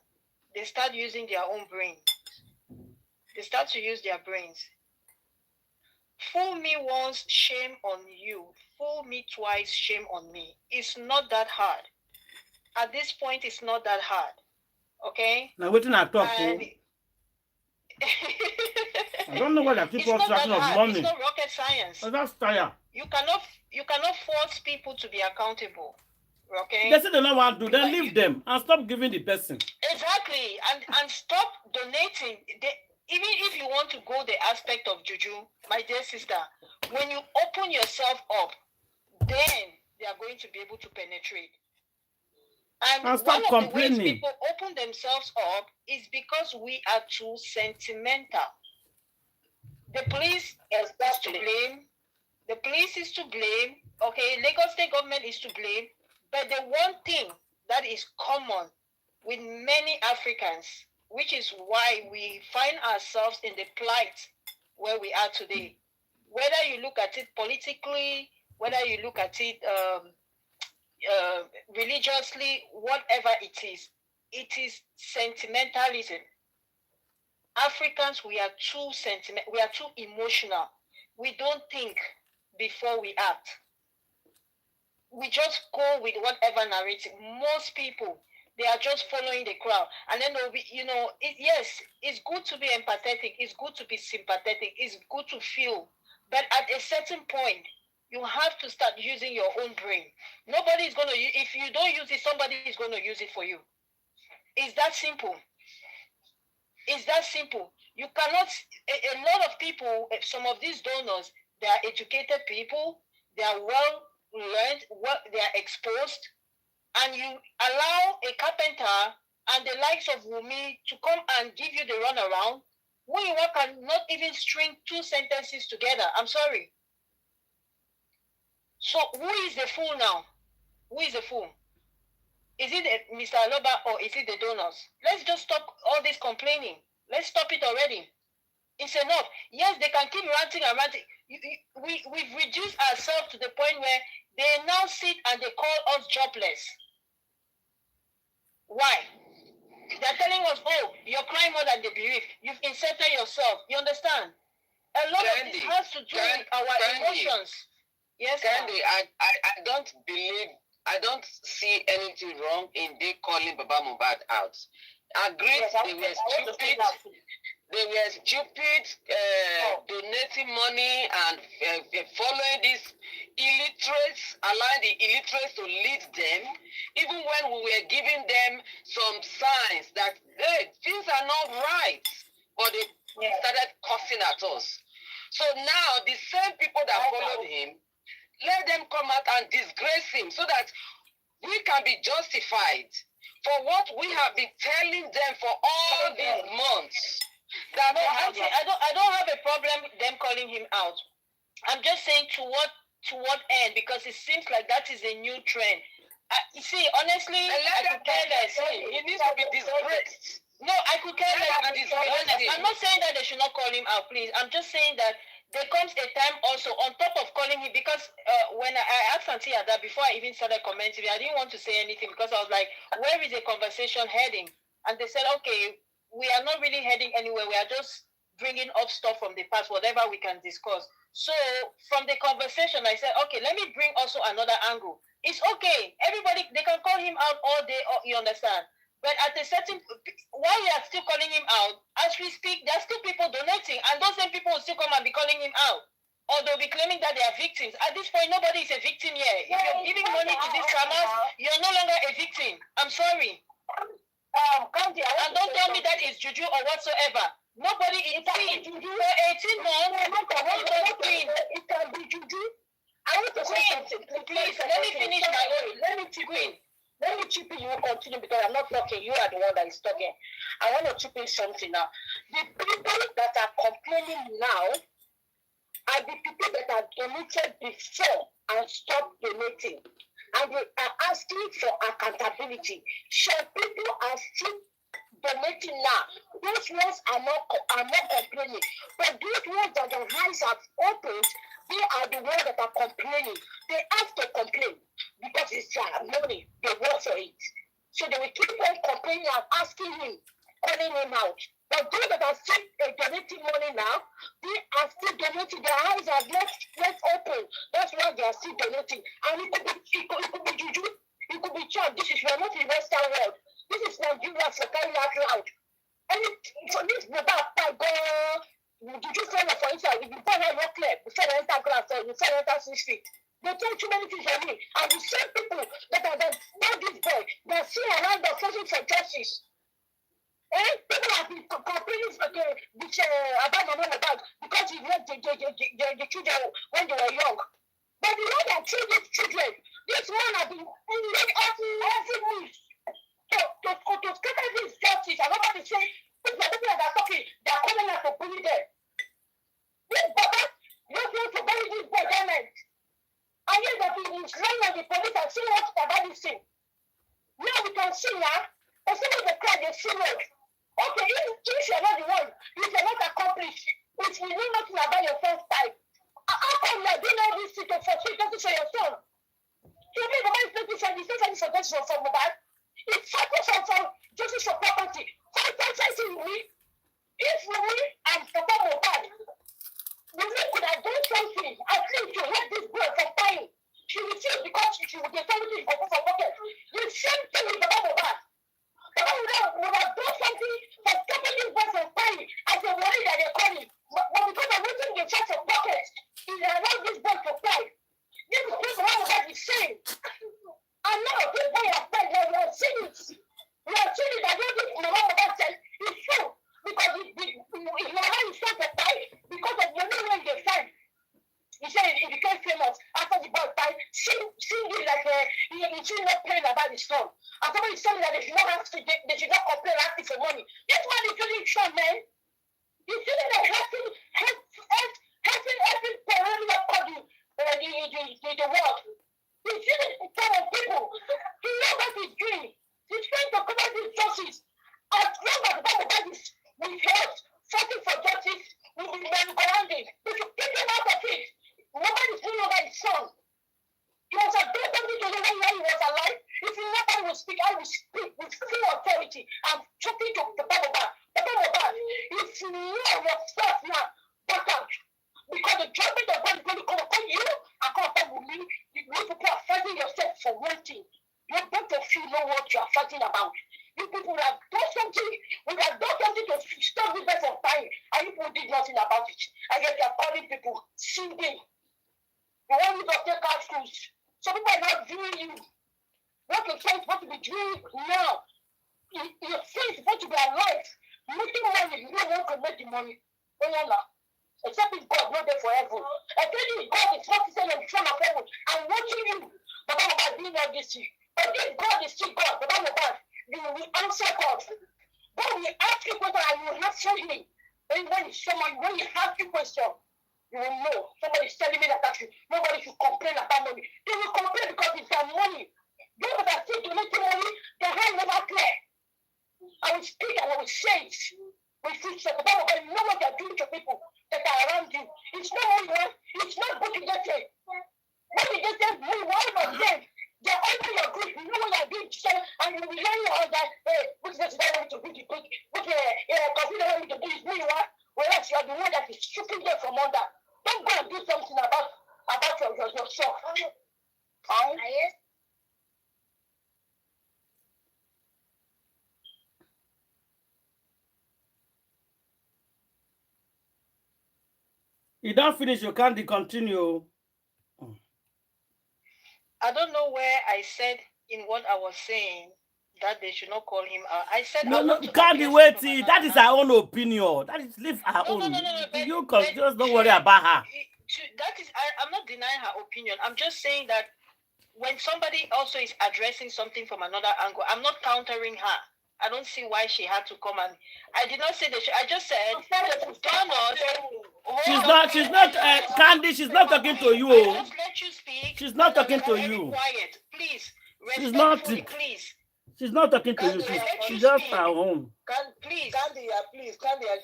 they start using their own brain. They start to use their brains. Fool me once, shame on you. Fool me twice, shame on me. It's not that hard. At this point, it's not that hard. Okay? Now, what I talk And I don't know why they keep on talking of money. It's not rocket science. Oh, that's tired. You cannot force people to be accountable. Okay? They say they don't want to do. Then leave them and stop giving the person. Exactly. And stop donating. Even if you want to go the aspect of juju, my dear sister, when you open yourself up, then they are going to be able to penetrate. And stop one of complaining. the ways people open themselves up is because we are too sentimental. The police is to blame. The police is to blame. Okay, Lagos State government is to blame. But the one thing that is common with many Africans, which is why we find ourselves in the plight where we are today. Whether you look at it politically, whether you look at it religiously, whatever it is sentimentalism. Africans, we are too emotional. We don't think before we act. We just go with whatever narrative. Most people, they are just following the crowd. And then they'll be, yes, it's good to be empathetic. It's good to be sympathetic. It's good to feel. But at a certain point, you have to start using your own brain. Nobody is going to, if you don't use it, somebody is going to use it for you. It's that simple. It's that simple. You cannot, a lot of people, some of these donors, they are educated people. They are well learned, what they are exposed, and you allow a carpenter and the likes of Wunmi to come and give you the runaround, when you cannot even string two sentences together. I'm sorry. So who is the fool now? Who is the fool? Is it Mr. Aloba or is it the donors? Let's just stop all this complaining. Let's stop it already. It's enough. Yes, they can keep ranting and ranting. We've reduced ourselves to the point where they now sit and they call us jobless. Why? They're telling us, oh, you're crying more than the bereaved. You've inserted yourself. You understand? A lot of this has to do with our emotions. Yes, Candy, I don't see anything wrong in they calling Baba Mohbad out. Agreed, yes, they were stupid. They were stupid, donating money and following these illiterates, allowing the illiterates to lead them, even when we were giving them some signs that, hey, things are not right, but they started cussing at us. So now the same people that followed him, let them come out and disgrace him so that we can be justified for what we have been telling them for all these months. That no, I don't have a problem them calling him out. I'm just saying to what end, because it seems like that is a new trend. You see, honestly, I could care less. He needs to be disgraced. No, I could care less. I'm not saying that they should not call him out, please. I'm just saying that there comes a time also on top of calling him, because when I asked Auntie Ada before I even started commenting, I didn't want to say anything because I was like, where is the conversation heading? And they said, okay, we are not really heading anywhere. We are just bringing up stuff from the past, whatever we can discuss. So from the conversation, I said, okay, let me bring also another angle. It's okay. Everybody, they can call him out all day, you understand? But at a certain, while you are still calling him out, as we speak, there are still people donating, and those same people will still come and be calling him out. Or they'll be claiming that they are victims. At this point, nobody is a victim here. If you're giving money to these scammers, you're no longer a victim. I'm sorry. And don't tell me that it's juju or whatsoever. Nobody is juju. For 18 months, it can be juju. I want to say something. Please, let me finish my own. Let me chip in. Let me chip in. You will continue because I'm not talking. You are the one that is talking. I want to chip in something now. The people that are complaining now are the people that have donated before and stopped donating. And they are asking for accountability. Some people are still donating now. Those ones are not complaining. But those ones that their eyes have opened, they are the ones that are complaining. They have to complain because it's their money. They work for it. So they will keep on complaining and asking him, calling him out. But those that are still donating money now, they are still donating. Their eyes are left open. That's why they are still donating. And it could be juju. It could be charm. This is not in Western world. This is Nigeria for crying out loud. And for this, juju friend for instance, if you buy a rock club, you sell enter class, you sell enter 6 feet. They tell too many things on me. And the same people that are not this boy, they are still around the fighting for justice. People have been complaining about Mohbad because he left the children when they were young. But the one that killed these children, this man has been made every move to scatter this justice. And nobody say, people that are talking, they are calling us to bully them. This Baba, you want to bury this boy government. And yet that he is lying on the police and saying what about this thing. Now we can see now, as soon as the crowd, they see it. Okay, if you're not the one, if you're not accomplished, if you know nothing about your first time, how come you're doing all this shit for justice for your son? So if Baba is looking for justice for Mohbad, it's focus on justice for property. Fight Wunmi. If Wunmi and Papa Mohbad, Wunmi could have done something, at least to let this girl from dying. She refused because she would get something for pocket. The same thing with Papa Mohbad. Papa would have done something for stopping this boy from dying as a worry that they're calling. But because of losing the chance of pocket, he allowed this boy to die. This is what Mohbad is saying. And now this boy has died. We have seen it. We have seen it. I don't think Mohbad said it's true. Because he allowed himself to die because of the only way they find. He said he became famous after the boy died. Same is still not paying about the son. And somebody is telling that they should not have to, they should not complain asking for money. This one is really short, man. You're feeling like helping every parent that called you the world. He's feeling the kind of people. He knows what he's doing. He's trying to cover these justice. As long as that is with health, fighting for justice, we will be grounded. We should take him out of it. Nobody is doing over his son. He was a better something to do when he was alive. If nobody will speak, I will speak with full authority. I'm talking to Papa Mohbad. Papa Mohbad, if you know yourself now, back out. Because the judgment of God is going to come upon you and come upon me. You people are fighting yourself for one thing. You both of you know what you are fighting about. You people have done something, we have done something to stop this person from dying, and you people did nothing about it. And yet you are calling people singing. You want you to take out schools. Some people are not viewing you. What you're supposed to be doing now, your faith is supposed to be alive. Making money, you don't want to make the money. Oh, yeah, no. Except if God not there forever. I tell you, God is not sitting in front of heaven and watching you. But I'm about doing all this. But this God is still God. But I'm about you will answer God. God will ask you question and you will answer him. When you ask you question, you will know. Somebody is telling me that actually nobody should complain about money. They will complain because it's their money. Those that still donating money, their hand never clear. I will speak and I will say it. We preach the Bible, but you know what they're doing to people that are around you. It's not only it's not good to get it. What you just said, we worry about them. They're under your group. You know what they're doing to them, and you will learn on that. Which is not want me to do the quick. Which because you don't want me to do this. Me, what? Whereas you are the one that is stripping them from under. Don't go and do something about yourself. You don't finish, you can't continue. I don't know where I said in what I was saying that they should not call him out. I said No, can't be waiting. That is our own opinion. That is leave her own. You just don't worry about her. That is, I'm not denying her opinion. I'm just saying that when somebody also is addressing something from another angle, I'm not countering her. I don't see why she had to come and. I did not say that. I just said, She's not, Candy. She's not talking to you. Just let you speak. She's not talking to you. Quiet, please. She's not. Please. She's not talking to you. She's just her own. Please, Candy,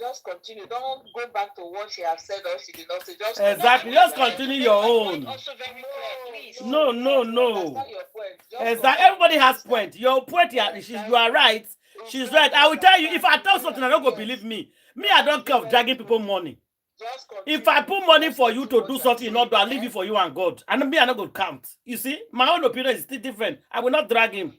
just continue. Don't go back to what she has said or she did not say. Just exactly. Just continue your own. Also very clear, please. No. Exactly. Everybody has point. Your point, you are right. She's right. I will tell you, if I tell something, I don't go believe me. Me, I don't care of dragging people money. If I put money for you to do something, not do, I leave it for you and God. And me, I not going to count. You see, my own opinion is still different. I will not drag him.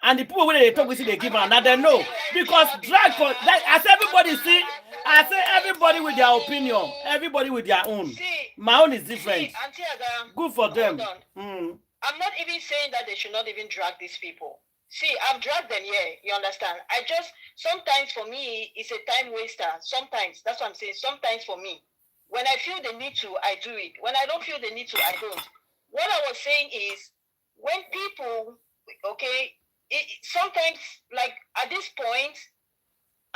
And the people when they talk, we see they give her, now they know. Because drag for, like, as everybody see, I say everybody with their opinion, everybody with their own. My own is different. Good for them. I'm not even saying that they should not even drag these people. See, I've dragged them, yeah, you understand? Sometimes for me, it's a time waster. Sometimes, that's what I'm saying, sometimes for me. When I feel the need to, I do it. When I don't feel the need to, I don't. What I was saying is, when people, okay, sometimes, like, at this point,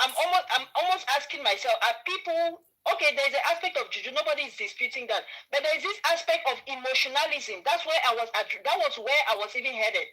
I'm almost asking myself, are people, okay, there's an aspect of juju, nobody is disputing that, but there's this aspect of emotionalism. That was where I was even headed.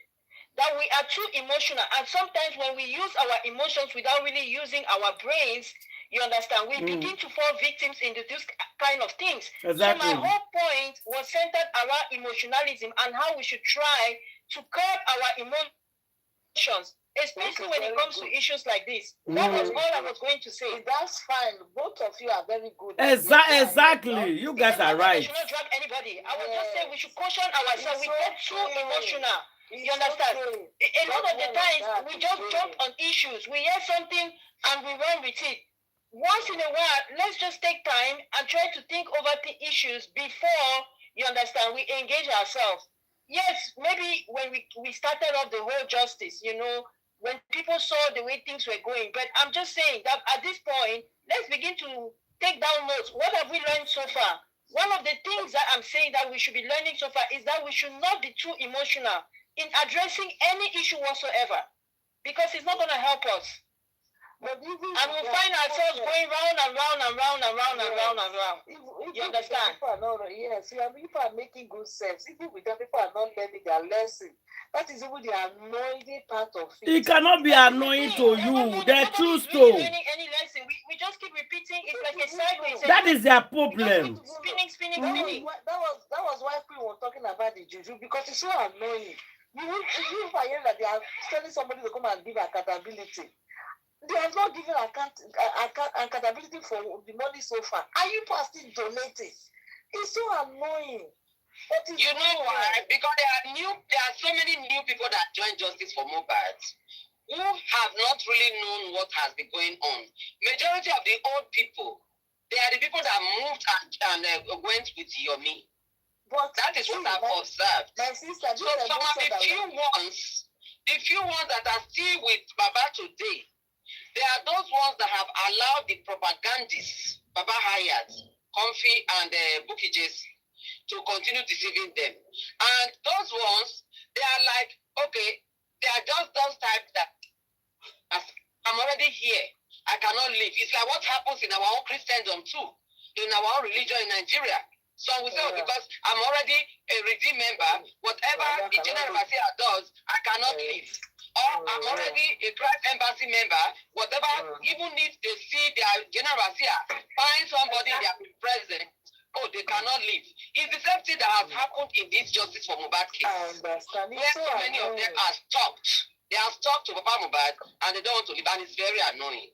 That we are too emotional, and sometimes when we use our emotions without really using our brains, you understand, we begin to fall victims into this kind of things. Exactly. So my whole point was centered around emotionalism and how we should try to curb our emotions, especially when it comes to issues like this. That was all I was going to say. That's fine. Both of you are very good. Exactly. You guys are right. We should not drag anybody. I was just saying we should caution ourselves. We get too emotional. You understand? A lot of the times we just jump on issues. We hear something and we run with it. Once in a while, let's just take time and try to think over the issues before, you understand, we engage ourselves. Yes, maybe when we started off the whole justice, you know, when people saw the way things were going. But I'm just saying that at this point, let's begin to take down notes. What have we learned so far? One of the things that I'm saying that we should be learning so far is that we should not be too emotional. in addressing any issue whatsoever, because it's not going to help us. And we'll find ourselves going round and round and round and round and round and round. You understand? Yes, people are making good sense. Even with them, people are not learning their lesson. That is even the annoying part of it. It cannot be annoying to you. They choose to. Any lesson. We just keep repeating. It's like a cycle. That is their problem. Spinning. That was why people were talking about the juju, because it's so annoying. You hear that they are telling somebody to come and give accountability. They have not given accountability for the money so far. Are you still donating? It's so annoying. You know why? Because there are so many new people that join Justice for Mohbad who have not really known what has been going on. Majority of the old people, they are the people that moved and went with Yomi. But that is what I've observed. My sister, so some of the few ones that are still with Baba today, they are those ones that have allowed the propagandists, Baba hired, Comfy and Bookies, to continue deceiving them. And those ones, they are like, okay, they are just those types that I'm already here. I cannot leave. It's like what happens in our own Christendom too, in our own religion in Nigeria. So we say, because I'm already a redeemed member, whatever the General Overseer does, I cannot leave. Or I'm already a Christ Embassy member, whatever, even if they see their General Overseer find somebody in their presence, oh, they cannot leave. It's the same thing that has happened in this Justice for Mohbad case. I understand. Where so many of them are stuck. They are stuck to Papa Mohbad and they don't want to leave, and it's very annoying.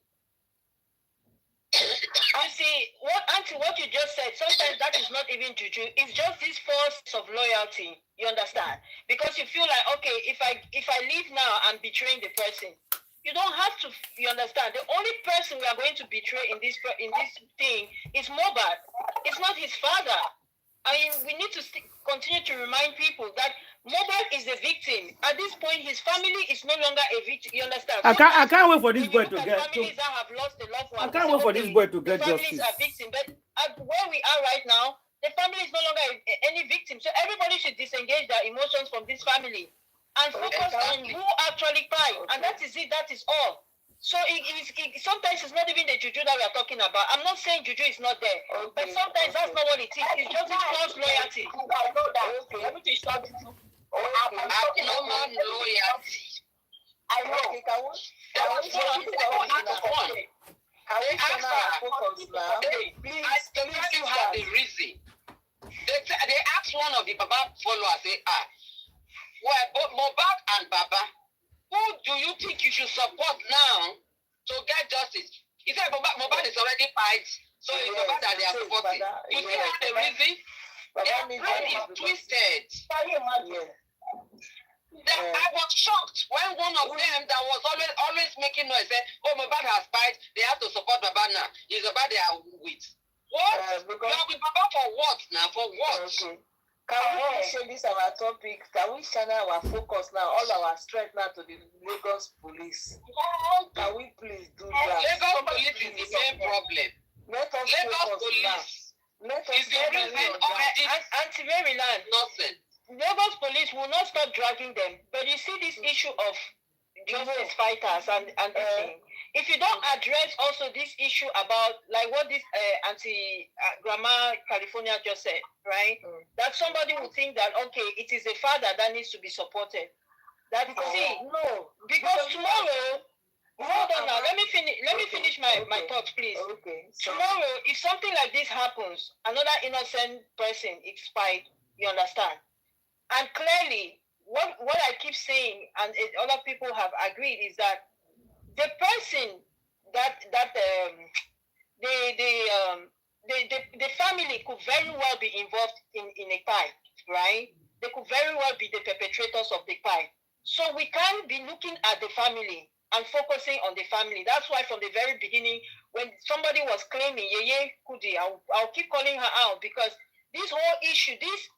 You see, what you just said, sometimes that is not even juju. It's just this force of loyalty. You understand? Because you feel like, okay, if I leave now, I'm betraying the person. You don't have to. You understand? The only person we are going to betray in this thing is Mohbad. It's not his father. I mean, we need to continue to remind people that Mohbad is a victim. At this point, his family is no longer a victim. You understand? I can't wait for this boy to get. Families that have lost a loved one. I can't wait for this boy to get justice. Families are victims, but where we are right now, the family is no longer any victim. So everybody should disengage their emotions from this family and focus on who actually cried. And that is it. That is all. So sometimes it's not even the juju that we are talking about. I'm not saying juju is not there, but sometimes that's not what it is. It's just this false loyalty. I know that. Okay, let me just start with you. I'm no more loyalty. I know. Okay, can we focus now? Please, you have the reason. They asked one of the Baba followers, say, well, both Mohbad and Baba, who do you think you should support now to get justice? He said Mohbad is already fight, so it's Mohbad that they are supporting. You see how the reason? Their brain is twisted. I was shocked when one of them that was always making noise said, oh, Mohbad has fight, they have to support Baba now. It's Baba they are with. What? You are with Baba for what now? For what? Okay. Can we show this our topic? Can we channel our focus now, all our strength now to the Lagos police? Can we please do that? Lagos police is the main problem. Let us Lagos focus police is the reason of this Anti-Maryland. nonsense. Lagos police will not stop dragging them. But you see this issue of justice fighters and this thing. If you don't address also this issue about like what this grandma California just said, right? That somebody would think that okay, it is a father that needs to be supported. That because tomorrow, hold on now, let me finish my thoughts, please. Okay. Tomorrow, if something like this happens, another innocent person is spied, you understand? And clearly, what I keep saying, and other people have agreed, is that the person that the family could very well be involved in a crime, right? They could very well be the perpetrators of the crime. So we can't be looking at the family and focusing on the family. That's why from the very beginning, when somebody was claiming Yeye Kudi, I'll keep calling her out, because this whole issue, this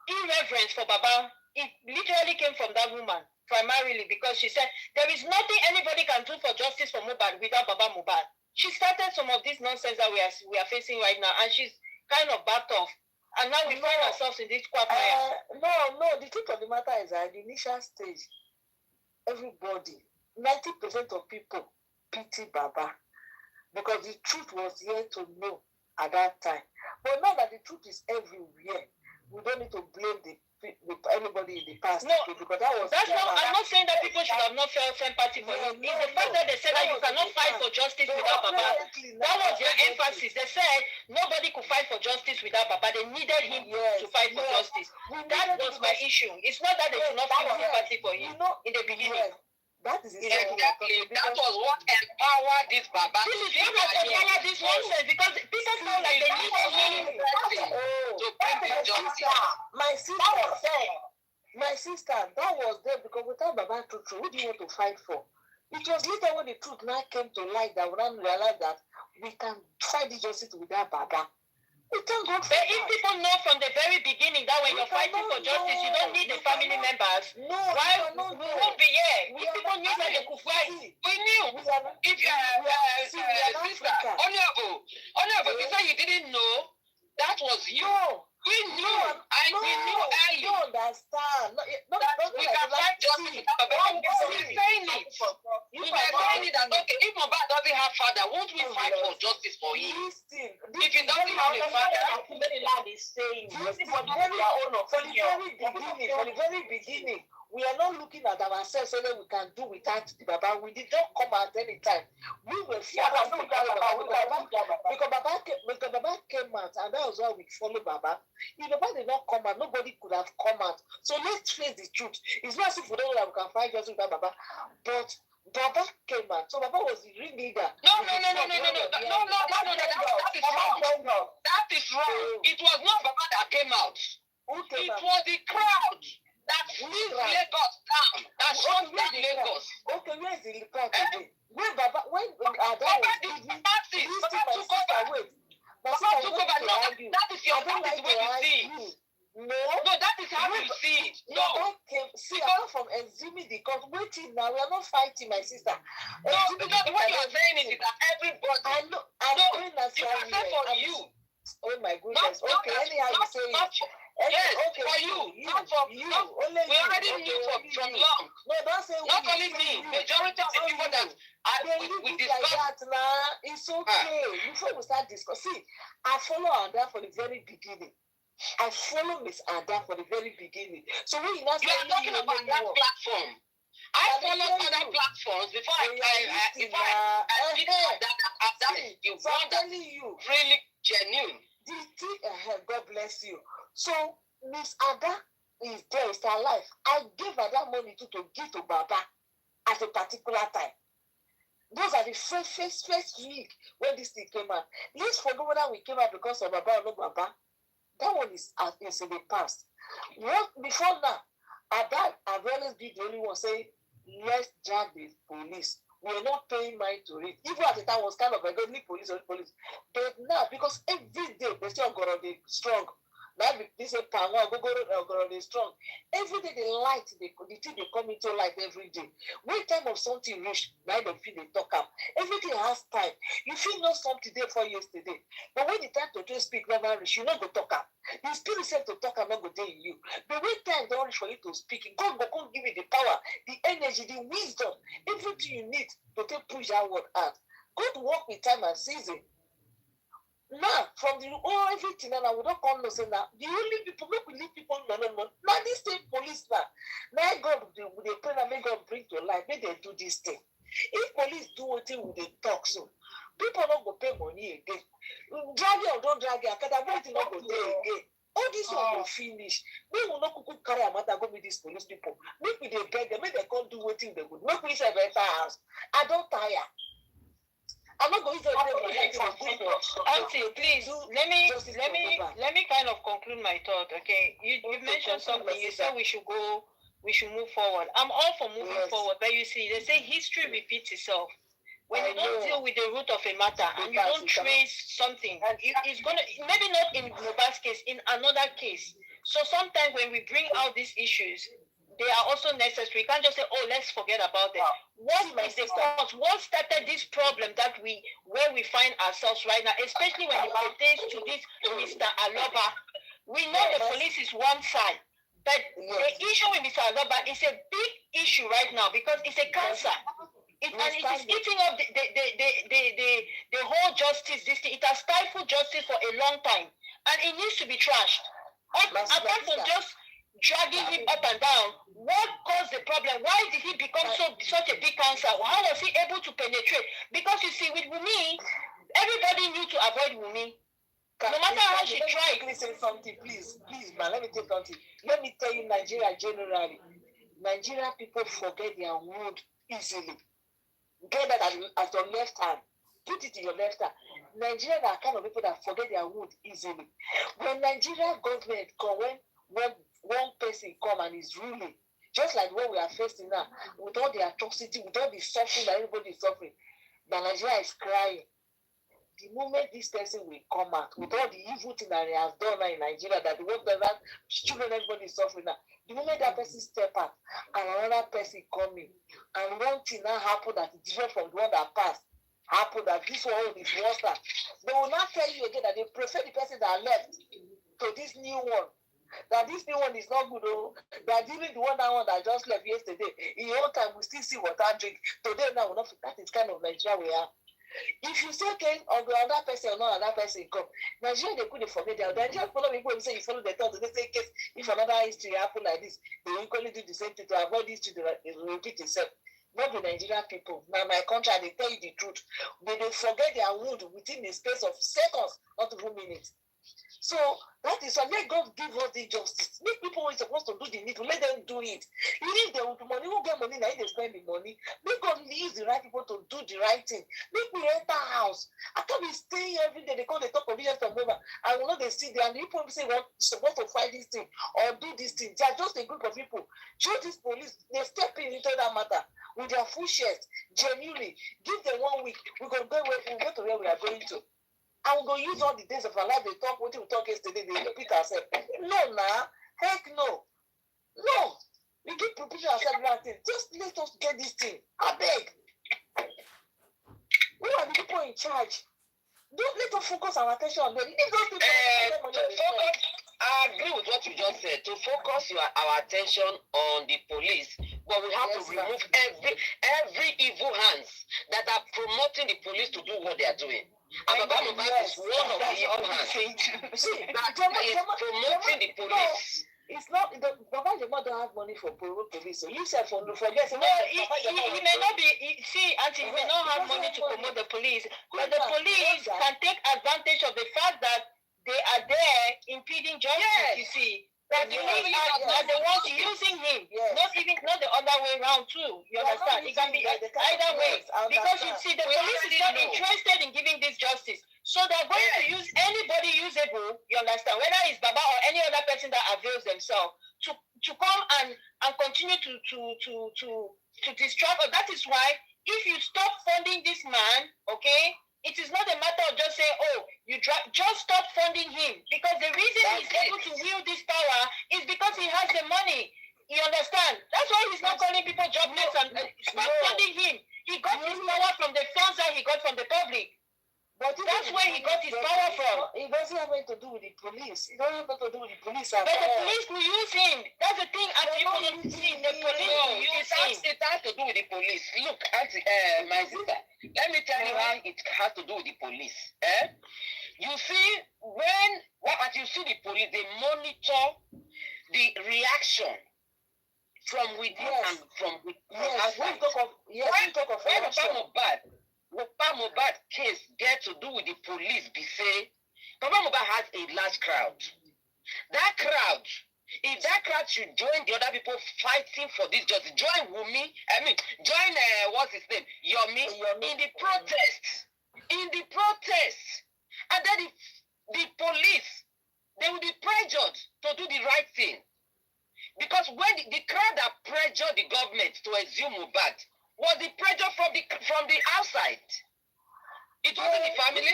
irreverence for Baba, it literally came from that woman, primarily because she said there is nothing anybody can do for justice for Mohbad without Baba Mohbad. She started some of this nonsense that we are facing right now, and she's kind of backed off. And now we find ourselves in this quagmire. No, the truth of the matter is that at the initial stage, everybody, 90% of people pity Baba because the truth was here to know at that time. But now that the truth is everywhere, we don't need to blame anybody in the past. No, because that was. I'm not saying that people should have not felt sympathy for him. It's the fact that they said that you cannot fight for justice without Baba. That was their emphasis. They said nobody could fight for justice without Baba. They needed him to fight for justice. That was my issue. It's not that they should not feel sympathy for him in the beginning. That is exactly. That was what empowered this Baba. This is what empowered this nonsense because people feel like they need to bring the justice. My sister, that was there because without Baba Tutu, who do you want to fight for? It was later when the truth now came to light that we now realized that we can fight the justice without Baba. We thank God for But if people know from the very beginning that when you're fighting for justice, you don't need the family members. Why we won't be here? If people knew that they could fight, we knew. If sister, honorable, you said you didn't know, that was you. We knew, and we knew early. You don't understand. We can fight justice without Baba. We were saying it. We were saying it that okay, if Mohbad doesn't have father, won't we fight for justice for him? If he doesn't have a father, for the very beginning, we are not looking at ourselves so that we can do without the Baba. We did not come at any time. We were following Baba because Baba came out, and that was why we follow Baba. If Baba did not come out, nobody could have come out. So let's face the truth. It's not as if we don't know that we can fight just without Baba, but Baba came out. So Baba was the real leader. No. That is wrong. It was not Baba that came out. It was the crowd that seized Lagos down. That shut down Lagos. Okay, where's the crowd today? When Baba took over. That is your way you see it. No, that is how you see it. No. Apart from exhuming the court, waiting now, we are not fighting, my sister. No, because what you are saying is that everybody. I'm doing that for you. Oh my goodness. Okay, anyhow you say it. Yes, okay, for you. Not for you. Only we already knew from long. No, don't say not only me. Majority of the people that we discuss. Like that now, it's okay. Before we start discussing, see, I follow Ada for the very beginning. I follow Miss Ada for the very beginning. So when you are talking about that platform. I follow other platforms before I speak of that is the one that really genuine. God bless you. So Miss Ada is there, is her life. I gave her that money to give to Baba at a particular time. Those are the first week when this thing came out. Let's forget whether we came out because of Baba or no Baba. That one is in the past. Before now, I've always been the only one saying, let's drag the police. We're not paying mind to it. Even at the time was kind of like, only police. But now, because every day they still got on the strong. Now this is KpãiMoh, go on the strong. Every day the light, the thing they come into light every day. When time of something reach, now they feel they talk up. Everything has time. You feel know something there for yesterday. But when the time to just speak never reach, you not go talk up. The spirit said to talk and not go there in you. But when time don't reach for you to speak, God go give you the power, the energy, the wisdom, everything you need to take push that word out. God work with time and season. Now, from the everything, and I would not come to say that the only people, make we leave people, no. Now, this state police now God, they pray that may God bring to life, may they do this thing. If police do what they talk, so people don't go pay money again. Drag it or don't drag it, accountability not go there again. All this one will finish. We will not carry a matter go with these police people. Make we they beg them, make they can't do what they would. Make we say better house. I don't tire. I'm not going to Auntie, please, let me kind of conclude my thought, okay? You mentioned something, you said we should move forward. I'm all for moving forward, but you see, they say history repeats itself. When you don't deal with the root of a matter and you don't trace something, it's going to, maybe not in Mohbad's case, in another case. So sometimes when we bring out these issues, they are also necessary. You can't just say, oh, let's forget about them. What is the cause? What started this problem where we find ourselves right now, especially when it pertains to this Mr. Aloba? We know the police is one side, but the issue with Mr. Agoba is a big issue right now because it's a cancer. And it is eating up the whole justice. It has stifled justice for a long time, and it needs to be trashed. Apart from just dragging him up and down, what caused the problem? Why did he become such a big cancer? How was he able to penetrate? Because you see, with Wunmi, everybody knew to avoid Wunmi. No matter how she tried. Let me say something, please, man. Let me tell you something. Let me tell you, Nigeria generally, Nigerian people forget their wound easily. Get that at your left hand. Put it in your left hand. Nigerians are kind of people that forget their wound easily. When Nigerian government come, when one person come and is ruling, just like what we are facing now, with all the atrocity, with all the suffering that everybody is suffering, the Nigeria is crying. The moment this person will come out with all the evil thing that he has done now in Nigeria, that the work that children, everybody is suffering now, the moment that person step out and another person coming, and one thing now happen that is different from the one that passed, happen that this one is worse than, they will not tell you again that they prefer the person that left to this new one. That this new one is not good, oh, that even the one that just left yesterday, in your time we still see water drink. Today now, we're not, that is kind of Nigeria we are. If you say, okay, or another person or not another person come, Nigeria, they couldn't forget that. Nigeria follow people and say you follow the thought. They say, case if another history happen like this, they will equally do the same thing to avoid history to repeat itself. Not the Nigerian people. Now, my country, they tell you the truth. They forget their wound within the space of seconds, not even minutes. So that is why let God give us the justice. Make people who are supposed to do the need, let them do it. Even if they will do money, who get money, now they spend the money. Make God leave the right people to do the right thing. Make me enter house. I can't be staying every day. They call the top provisions from over. I will not they see there and the people say well supposed to fight this thing or do this thing. They are just a group of people. Show this police, they step into that matter with their full chest, genuinely. Give them 1 week. We'll go to where we are going to. I'm going to use all the days of our life. They talk what we talked yesterday. They repeat ourselves. No, nah. Heck no. No. We keep repeating ourselves right thing. Just let us get this thing. I beg. Who are the people in charge? Don't let us focus our attention on them. I agree with what you just said. To focus our attention on the police, but we have to remove every evil hands that are promoting the police to do what they are doing. And Mohbad is one of the evil hands that is promoting the police. It's not the Baba Jema don't have money for police. So you said for forget. No, he may not be. See, Auntie, he may not have money to promote the police, but the police can take advantage of the fact that they are there impeding justice. You see. That the police are the ones using him, not the other way around too. You understand? It can be either way. Because you see, the police is not interested in giving this justice. So they're going to use anybody usable, you understand, whether it's Baba or any other person that avails themselves to come and continue to distract. That is why if you stop funding this man, okay, it is not a matter of just saying, oh, just stop funding him. Because the reason he's able to wield this power is because he has the money. You understand? That's why he's not calling people jobless and stop funding him. He got his power from the funds that he got from the public. But that's where he got his power from. It doesn't have anything to do with the police. It doesn't have anything to do with the police. But the police will use him. That's the thing. And people don't see the police will use him. It has to do with the police. Look, Auntie, my sister, let me tell you how it has to do with the police. You see, as you see the police, they monitor the reaction from within and from outside. When Mohbad case get to do with the police, be say, Mohbad has a large crowd. That crowd, if that crowd should join the other people fighting for this justice, join Wunmi, join what's his name, Yomi, in the protest, and then the police, they will be pressured to do the right thing, because when the crowd that pressured the government to exhume Mohbad was the pressure from the outside. It wasn't the family.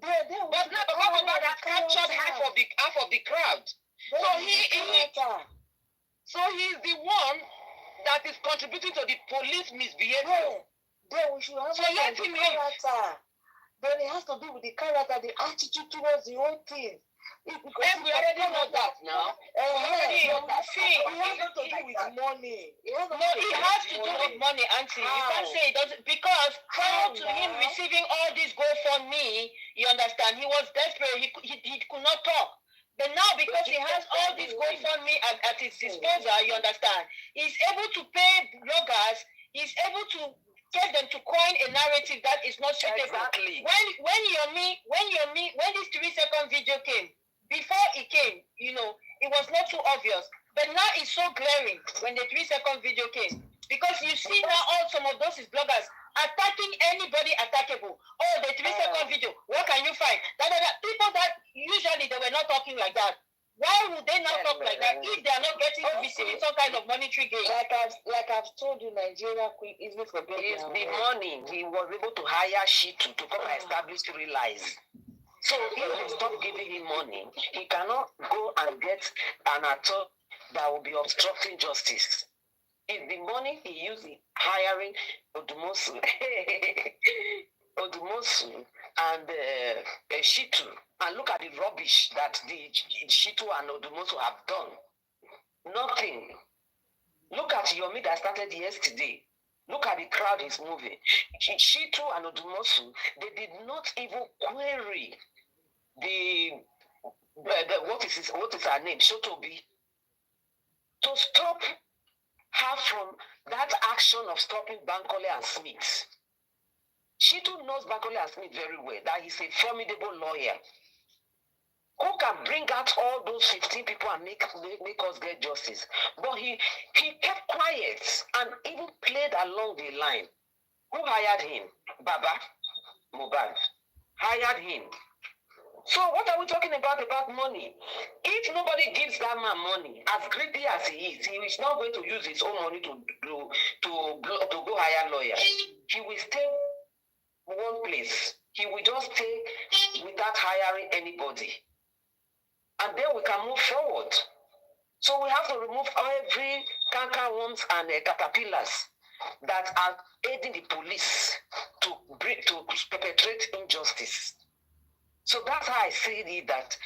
But now Mohbad has captured half of the crowd. So he is the one that is contributing to the police misbehavior. So let him in. Then it has to do with the character, the attitude towards the whole thing. We already know that now. See, it has not to do with money. It has to do with money, Auntie. You can't say it doesn't, because prior to him receiving all this GoFundMe, you understand, he was desperate. He could not talk. But now, because he has all this GoFundMe at his disposal, you understand, he's able to pay bloggers. He's able to get them to coin a narrative that is not suitable. Exactly. When this 3-second video came, before it came, it was not too obvious. But now it's so glaring when the 3-second video came. Because you see now some of those bloggers attacking anybody attackable. Oh, the 3-second video, what can you find? People that usually they were not talking like that. Why would they not talk like that if they are not receiving some kind of monetary gain? Like I've told you, Nigeria queen easily forget. It's the money. He was able to hire Shitu to come and establish 3 lies. So if they stop giving him money, he cannot go and get an attorney that will be obstructing justice. It's the money he used in hiring Odumosu and Shitu. And look at the rubbish that the Shitu and Odumosu have done. Nothing. Look at Yomi that started yesterday. Look at the crowd he's moving. Shitu and Odumosu, they did not even query what is her name, Shotobi, to stop her from that action of stopping Bankole and Smith. Shitu knows Bankole and Smith very well, that he's a formidable lawyer who can bring out all those 15 people and make us get justice. But he kept quiet and even played along the line. Who hired him? Baba Mohbad hired him. So what are we talking about money? If nobody gives that man money, as greedy as he is not going to use his own money to go hire lawyers. He will stay one place. He will just stay without hiring anybody. And then we can move forward. So we have to remove every cankerworms and caterpillars that are aiding the police to perpetrate injustice. So that's how I see it, that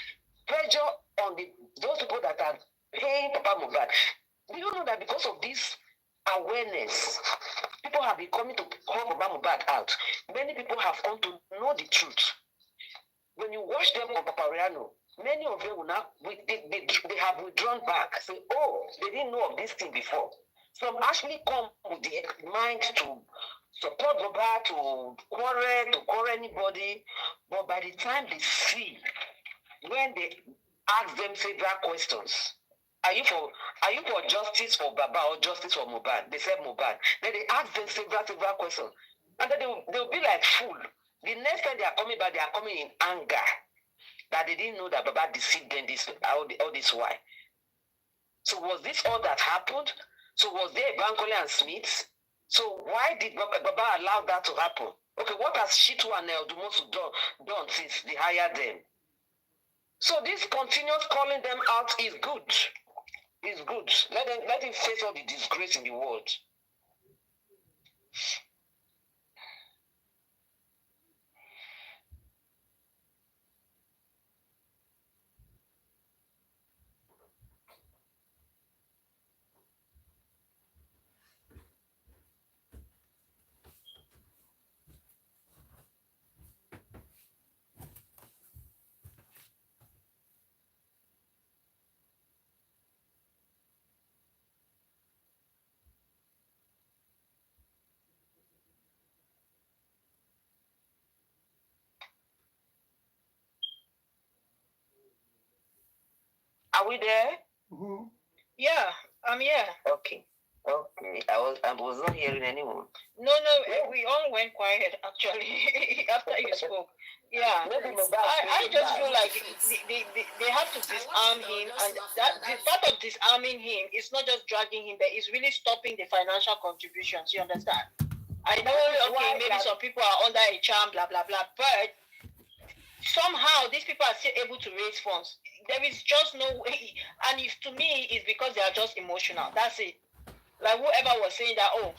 pressure on those people that are paying Papa Mohbad. Do you know that because of this awareness, people have been coming to call Papa Mohbad out. Many people have come to know the truth. When you watch them on Papariano, many of them will now they have withdrawn back. Say, oh, they didn't know of this thing before. Some actually come with the mind to support Mohbad, to quarrel anybody, but by the time they see, when they ask them several questions, are you for justice for Baba or justice for Mohbad? They said Mohbad. Then they ask them several questions, and then they'll be like fool. The next time they are coming back, they are coming in anger that they didn't know that Baba deceived them all this while. So was this all that happened? So was there Bankole and Smith? So why did Baba allow that to happen? Okay, what has Shitu and Odumosu done since they hired them? So this continuous calling them out is good. It's good. Let him face all the disgrace in the world. Are we there? Mm-hmm. Yeah, I'm here. Okay. I was not hearing anyone. No, we all went quiet actually after you spoke. Yeah, I just feel like they have to disarm him, and that the part of disarming him is not just dragging him, but it's really stopping the financial contributions. You understand? I know, okay, maybe some people are under a charm, blah blah blah, but somehow these people are still able to raise funds. There is just no way, and to me, it's because they are just emotional. That's it. Like whoever was saying that, oh,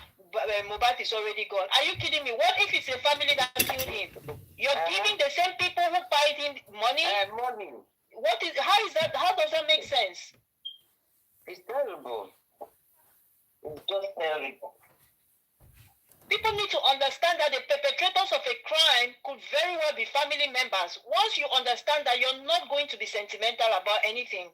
Mohbad is already gone. Are you kidding me? What if it's a family that killed him? You're giving the same people who paid him money? Money. How does that make sense? It's terrible. It's just terrible. People need to understand that the perpetrators of a crime could very well be family members. Once you understand that you're not going to be sentimental about anything,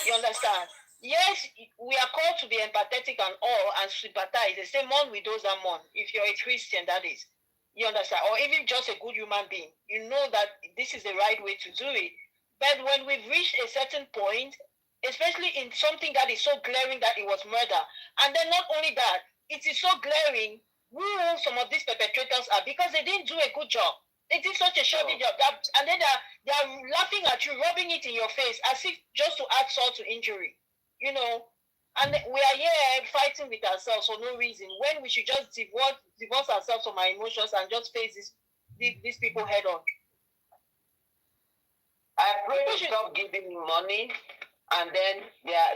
you understand? Yes, we are called to be empathetic and all and sympathize. They say mourn with those that mourn. If you're a Christian, that is. You understand? Or even just a good human being. You know that this is the right way to do it. But when we've reached a certain point, especially in something that is so glaring that it was murder, and then not only that, it is so glaring who some of these perpetrators are because they didn't do a good job. They did such a shoddy job and then they're laughing at you, rubbing it in your face as if just to add salt to injury, you know. And we are here fighting with ourselves for no reason when we should just divorce ourselves from our emotions and just face these people head on. I pray they stop giving money and then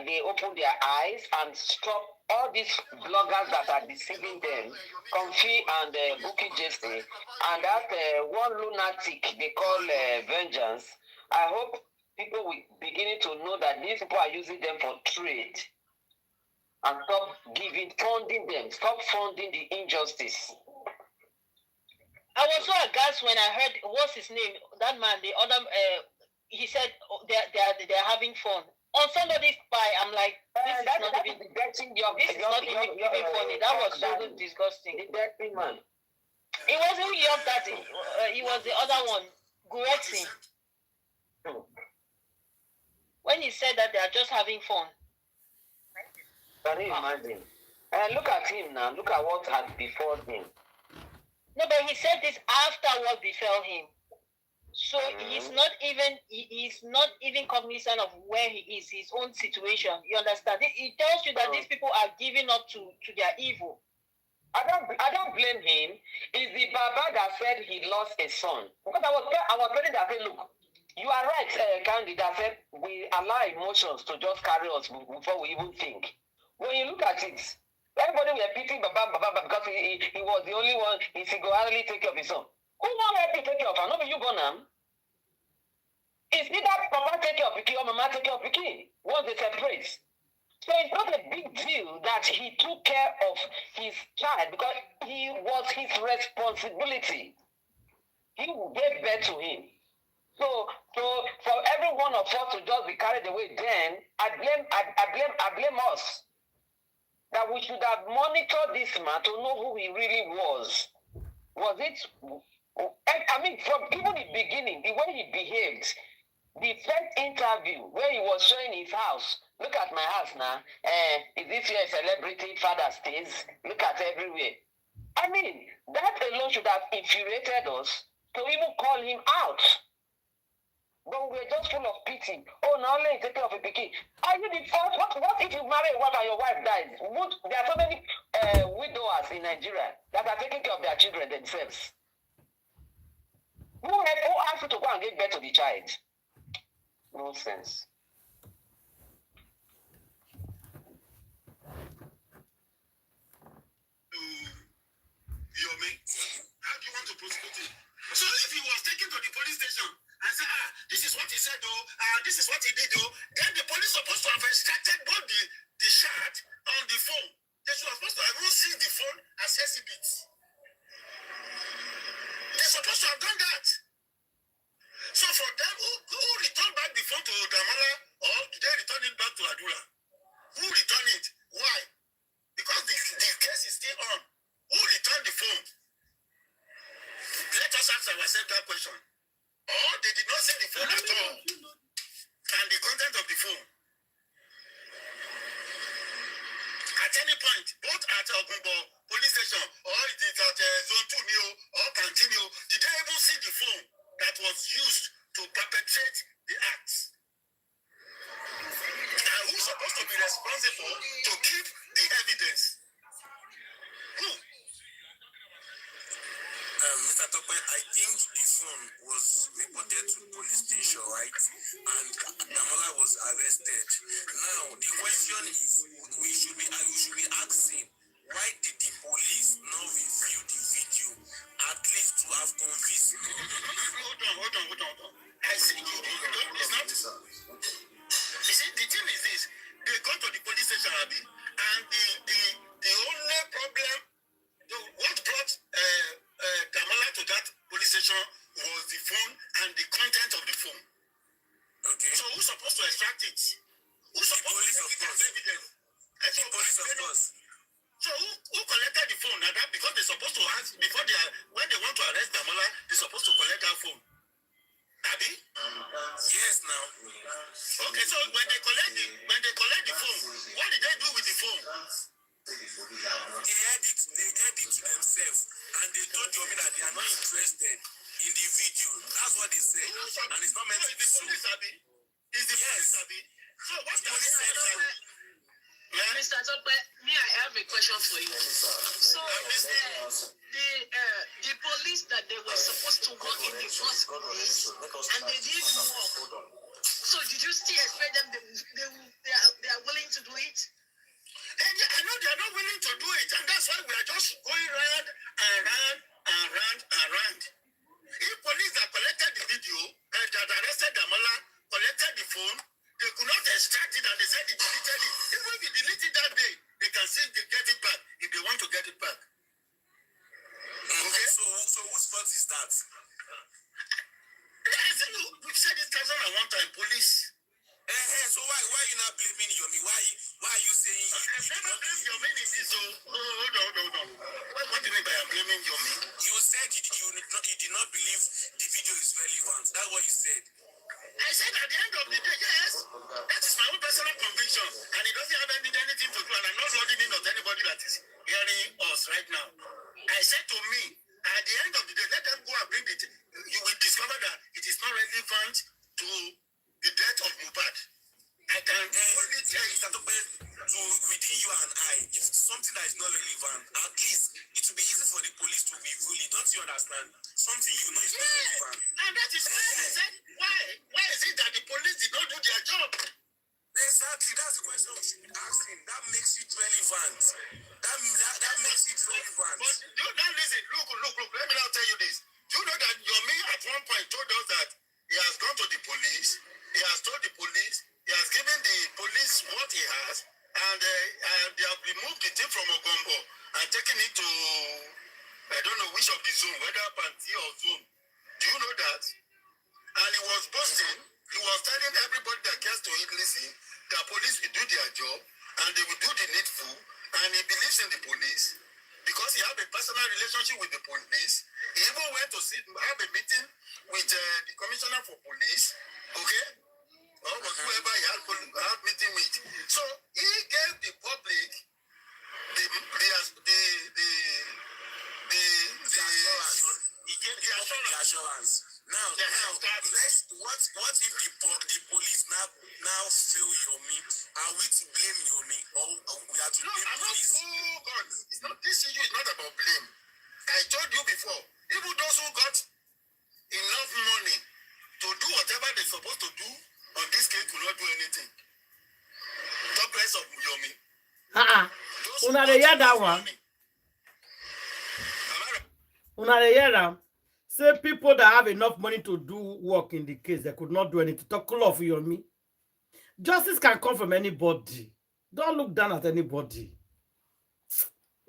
they open their eyes and stop all these bloggers that are deceiving them, Comfy and Bookie Jesse, and that one lunatic they call Vengeance. I hope people will beginning to know that these people are using them for trade and stop funding them, stop funding the injustice. I was so aghast when I heard, what's his name, that man, the other, he said they're having fun. On somebody's spy, I'm like, this is not even funny. That was so disgusting. The dirty man. It wasn't York Daddy. It was the other one, Guretti. When he said that they are just having fun. Can you imagine? Look at him now. Look at what had befallen him. No, but he said this after what befell him. So he's not even cognizant of where he is, his own situation. You understand? It tells you that these people are giving up to their evil. I don't blame him. It's the Baba that said he lost a son. Because I was telling that, hey, look, you are right, Candy, that said we allow emotions to just carry us before we even think. When you look at it, everybody were pitying Baba because he was the only one he single-handedly take care of his son. Who won't help you take care of her? Not you born him. It's either Papa take care of Piki or Mama take care of Piki once they separate. So it's not a big deal that he took care of his child because he was his responsibility. He gave birth to him. So for every one of us to just be carried away, then I blame us. That we should have monitored this man to know who he really was. Was it? I mean, from even the beginning, the way he behaved, the first interview where he was showing his house. Look at my house now. Is this here a celebrity father stays? Look at everywhere. I mean, that alone should have infuriated us to even call him out. But we're just full of pity. Oh, now let me take care of a pikin. Are you the first? What if you marry a wife and your wife dies? There are so many widowers in Nigeria that are taking care of their children themselves. Who asked you to go and give birth to the child? Nonsense. Yomi, how do you want to prosecute him? So if he was taken to the police station and said, this is what he said, this is what he did, then the police are supposed to have extracted both the shard on the phone. They should have supposed to have even seen the phone as exhibits. They're supposed to have done that. So for them, who returned back the phone to Damala, or did they return it back to Adula? Who returned it? Why? Because the case is still on. Who returned the phone? Let us ask ourselves that question. Or they did not see the phone at all. And the content of the phone. At any point, both at Ogumbo police station, or it is at Zone 2 Neo, or Pantino, did they even see the phone that was used to perpetrate the acts? And who's supposed to be responsible to keep the evidence? Who? Mr. Tope, I think the phone was reported to the police station, right? And Damola was arrested. Now, the question is, we should be asking, why did the police not review the video, at least to have convinced? Hold on. I see you. It's not ask before when they want to arrest Damola, they're supposed to collect that phone. Abi? Yes, now. Okay, so when they collect the phone, what did they do with the phone? They edit themselves, and they told Yomi that they are not interested in the video. That's what they said, and it's not meant to be so. Police, Abi? Is the police, Abi? So what's the police said that? Yeah? Mr. Tope, me, I have a question for you. So, the police that they were supposed to work in the first place, and they didn't work. So, did you still expect them? They are willing to do it? And I know they are not willing to do it, and that's why we are just going round and round and round and round. If police that collected the video and that arrested Damola collected the phone, they could not extract it and they said they deleted it. Even if you delete it that day, they can still get it back if they want to get it back. Okay, so whose fault is that? I think we've said it 1,001 times, police. So why are you not blaming Yomi? Why are you saying I've never blamed Yomi in this. Hold on. What do you mean by I'm blaming Yomi? You said you did not believe the video is relevant. That's what you said. I said at the end of the day, yes, that is my own personal conviction, and it doesn't have anything to do, and I'm not running in on anybody that is hearing us right now. I said to me, at the end of the day, let them go and bring it. You will discover that it is not relevant to the death of Mohbad. I can only tell you that to within you and I, if something that is not relevant, at least it will be easy for the police to review it. Don't you understand? Something you know is not relevant. And that is why I said, why is it that the police did not do their job? Exactly, that's the question we should be asking. That makes it relevant. That makes it relevant. But you don't listen. Look. Let me now tell you this. You know that Yomi at one point told us that he has gone to the police. He has told the police. He has given the police what he has, and they have removed the thing from Ogombo and taken it to I don't know which of the zone, whether Panti or zone. Do you know that? And he was boasting. He was telling everybody that cares to it, listen, the police will do their job and they will do the needful. And he believes in the police because he has a personal relationship with the police. He even went to have a meeting with the commissioner for police, okay? Or whoever he had meeting with. So he gave the public the assurance. Now, what if the police now fail Yomi? Are we to blame Yomi or we are to blame police? God, it's not, this issue is not about blame. I told you before, even those who got enough money to do whatever they're supposed to do on this case could not do anything. Talk less of Yomi. Una de hear that one. Una de hear that. Say people that have enough money to do work in the case, they could not do anything. Talk love Yomi. Justice can come from anybody. Don't look down at anybody.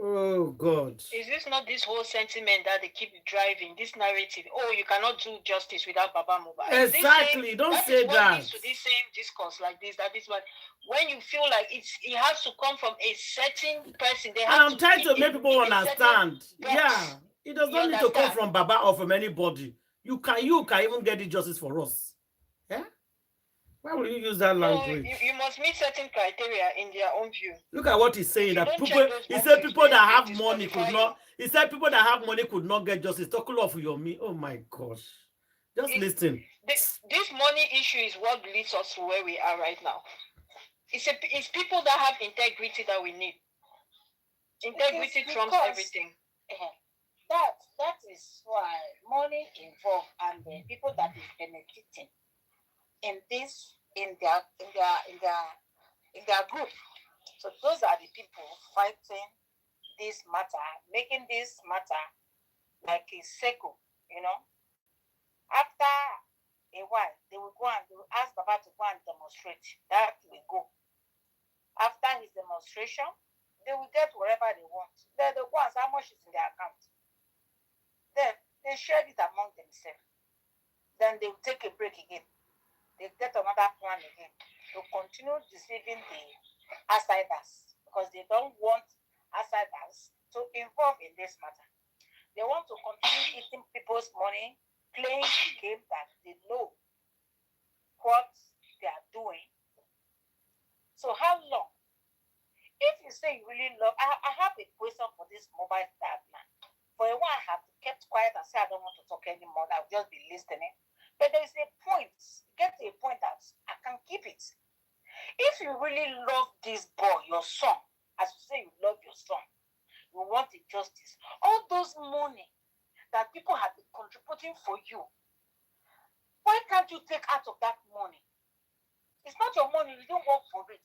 Oh God. Is this not this whole sentiment that they keep driving, this narrative? Oh, you cannot do justice without Baba Mohbad. Exactly. Don't say that. Leads to this same discourse like this, that is what when you feel like it has to come from a certain person. They have I'm trying to make people understand. Yeah. It does not need to come from Baba or from anybody. You can even get the justice for us. Yeah? Why would you use that language? You must meet certain criteria in their own view. Look at what he's saying. That people, he said people that have money could not. He said people that have money could not get justice. Talk love for Yomi. Oh my gosh. Just listen. This money issue is what leads us to where we are right now. It's people that have integrity that we need. Integrity trumps everything. That is why money involved and the people that is benefiting in their group. So those are the people fighting this matter, making this matter like a circle, you know. After a while, they will ask Baba to go and demonstrate. That will go. After his demonstration, they will get whatever they want. Then they'll go and say how much is in their account. Then they share it among themselves. Then they will take a break again. They get another plan again to continue deceiving the outsiders because they don't want outsiders to involve in this matter. They want to continue eating people's money, playing the game that they know what they are doing. So how long? If you say you really love, I have a question for this mobile dad man. For a while, I have kept quiet and say I don't want to talk anymore. I'll just be listening. But there is a point, get to a point that I can keep it. If you really love this boy, your son, as you say you love your son, you want the justice, all those money that people have been contributing for you, why can't you take out of that money? It's not your money, you don't work for it.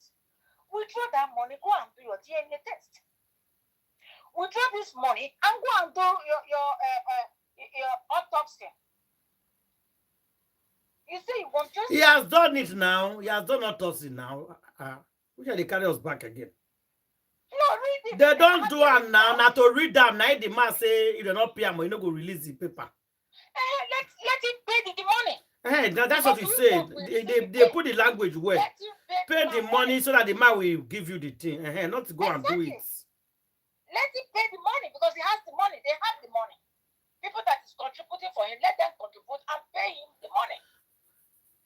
Withdraw that money, go and do your DNA test. Withdraw this money and go and do your autopsy. You say you want justice. He has done it now. He has done autopsy now. We shall they carry us back again. No, read it. They don't do it now. Now to read them, now the man say if they not pay him, you no go release the paper. Let him pay the money. Hey, that's what you said. They put the language well. Pay the money so that the man will give you the thing. Not to go and do it. Let him pay the money because he has the money. They have the money. People that is contributing for him, let them contribute and pay him the money.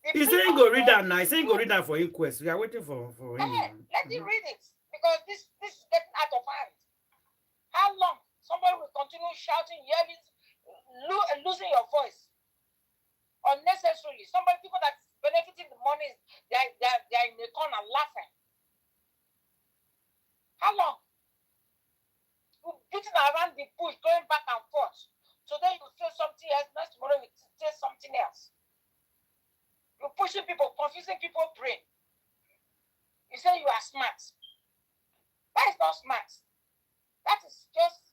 He's saying go read that now. He's saying go read that for inquest. We are waiting for him. Let him read it because this is getting out of hand. How long? Somebody will continue shouting, yelling, losing your voice unnecessarily. People that is benefiting the money, they are in the corner laughing. How long? You're beating around the bush, going back and forth. Today you say something else, next tomorrow you say something else. You're pushing people, confusing people's brain. You say you are smart. That is not smart. That is just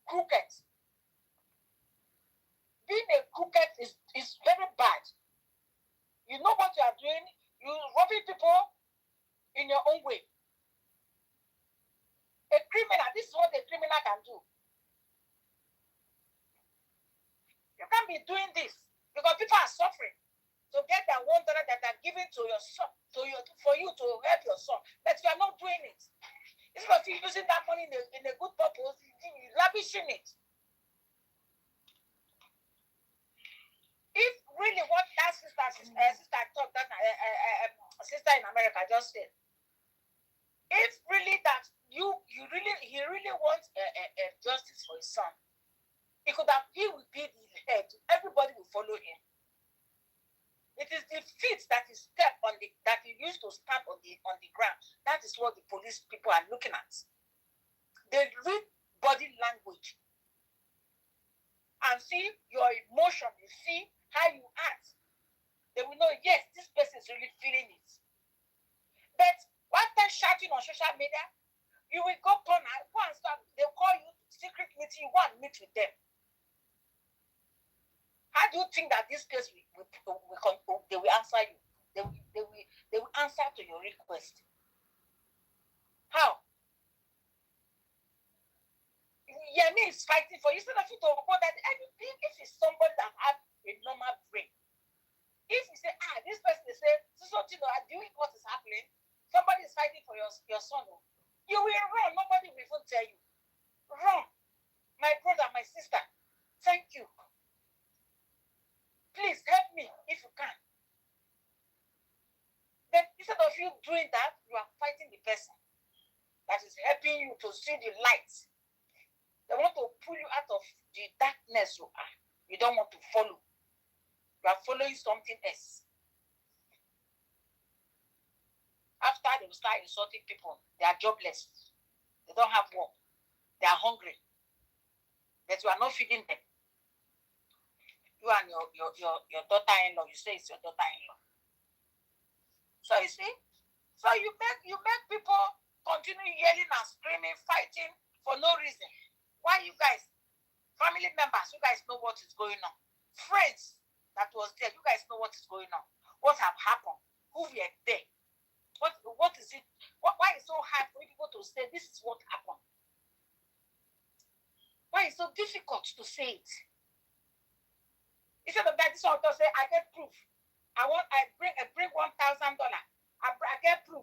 crooked. Being a crooked is very bad. You know what you are doing. You're robbing people in your own way. A criminal, this is what a criminal can do. You can't be doing this because people are suffering to get that $1 that are given to your son, for you to help your son, but you are not doing it. Instead of you using that money in a good purpose, you're lavishing it. If really what that sister talked, that sister in America just said, if really that he really wants a justice for his son, he will be the head. Everybody will follow him. It is the feet that he used to stamp on the ground. That is what the police people are looking at. They read body language and see your emotion. You see how you act. They will know, yes, this person is really feeling it. But after shouting on social media, you will go and start. They'll call you secret meeting. You go and meet with them. How do you think that this case they will answer you? They will answer to your request. How? Yemi is fighting for you. Instead of you to go that anything, if it's somebody that has a normal brain. If you say, this person they say, do you know what is happening? Somebody is fighting for your son. You will run. Nobody will even tell you. Run. My brother, my sister, thank you. Please help me if you can. Then instead of you doing that, you are fighting the person that is helping you to see the light. They want to pull you out of the darkness you are. You don't want to follow. You are following something else. After they will start insulting people, they are jobless. They don't have work. They are hungry. But you are not feeding them. You and your daughter-in-law, you say it's your daughter-in-law. So you see, you make people continue yelling and screaming, fighting for no reason. Why you guys, family members, you guys know what is going on. Friends that was there, you guys know what is going on. What have happened? Who were there? What is it? Why is it so hard for people to say this is what happened? Why is it so difficult to say it? Instead of that, this author say, I get proof. I bring $1,000. I get proof.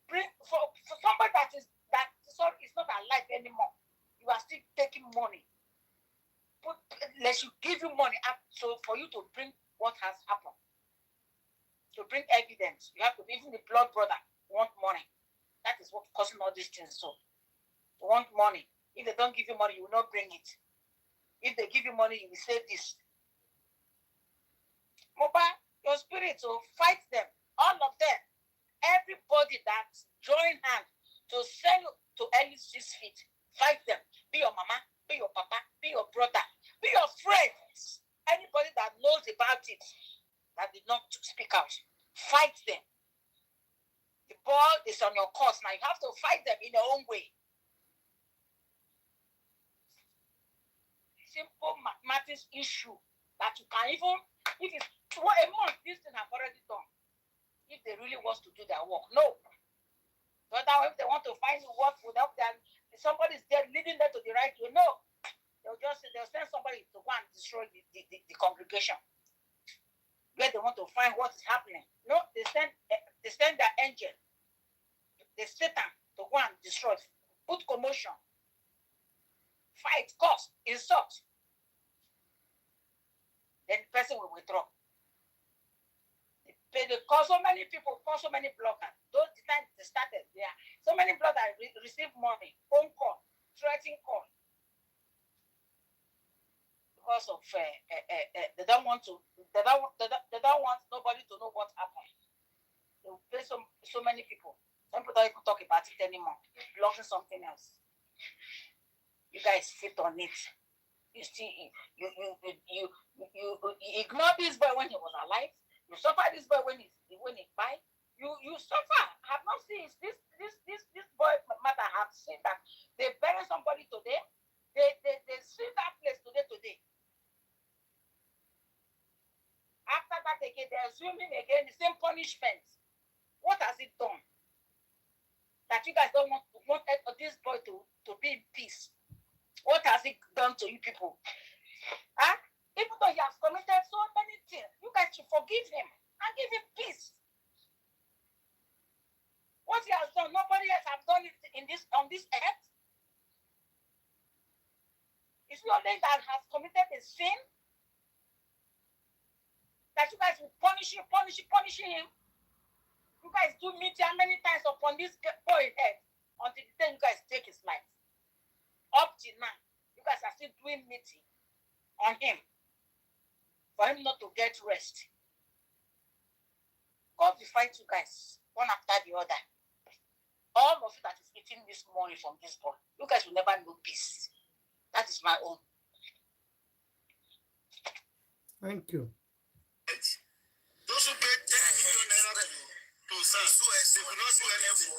Bring for somebody that is not alive anymore. You are still taking money. Let you give you money up so for you to bring what has happened. To bring evidence, you have to even the blood brother want money. That is what causing all these things. So you want money. If they don't give you money, you will not bring it. If they give you money, you will say this. Mohbad, your spirit, so fight them. All of them. Everybody that join hand to send you to Ellie's feet, fight them. Be your mama, be your papa, be your brother, be your friends. Anybody that knows about it, that did not speak out, fight them. The ball is on your course now. You have to fight them in your own way. Simple mathematics issue that you can even, if it's a month, this thing have already done. If they really want to do their work, no. But now if they want to find work without them, somebody's there leading them to the right way, no. They'll send somebody to go and destroy the congregation. Where they want to find what is happening. No, they send their angel, the Satan, to go and destroy, put commotion, fight, cause, insult. Then the person will withdraw. They call so many people, call so many bloggers. Those the time they started, yeah. So many bloggers receive money, phone call, threatening call. Because of they don't want nobody to know what happened. They will pay so many people. Some people don't even talk about it anymore. Blogging something else. You guys sit on it. You see, you ignore this boy when he was alive. You suffer this boy when he died. You suffer. I have not seen this boy matter. I have seen that they bury somebody today. They see that place today. After that again, they're assuming again the same punishment. What has it done? That you guys don't want this boy to be in peace. What has it done to you people? Huh? Even though he has committed so many things, you guys should forgive him and give him peace. What he has done, nobody else has done it on this earth. It's not only that has committed a sin that you guys will punishing him. You guys do meet how many times upon this boy's head until the day you guys take his life. Up till now, you guys are still doing meeting on him for him not to get rest. God will fight you guys one after the other. All of you that is eating this money from this boy, you guys will never know peace. That is my own. Thank you. Those who paid 10 million naira to SARS, they will not do anything.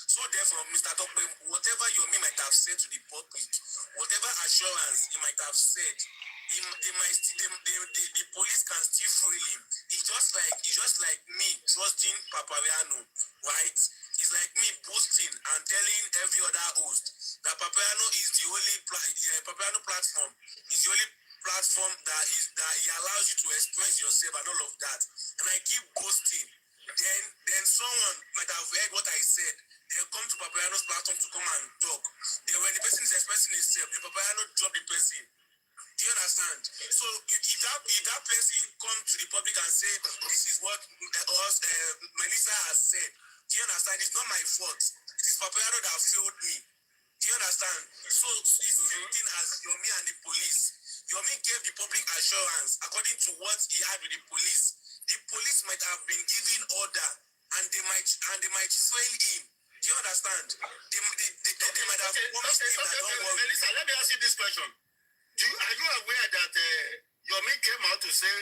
So therefore, Mr. Dokbe, whatever Yomi might have said to the public, whatever assurance he might have said, the police can still free him. It's just like me trusting Papariano, right? It's like me posting and telling every other host that Papariano is the only Papariano platform is the only platform that he allows you to express yourself and all of that. And I keep posting. Then someone might have heard what I said. They'll come to Papariano's platform to come and talk. Then when the person is expressing himself, the Papariano drop the person. Do you understand? So if that person come to the public and say, this is what Melissa has said, do you understand? It's not my fault. It is Papariano that failed me. Do you understand? So it's the same thing as Yomi and the police. Yomi gave the public assurance according to what he had with the police. The police might have been giving order and they might fail him. Do you understand? They might have promised him that don't worry. Melissa, let me ask you this question. Are you aware that Yomi came out to say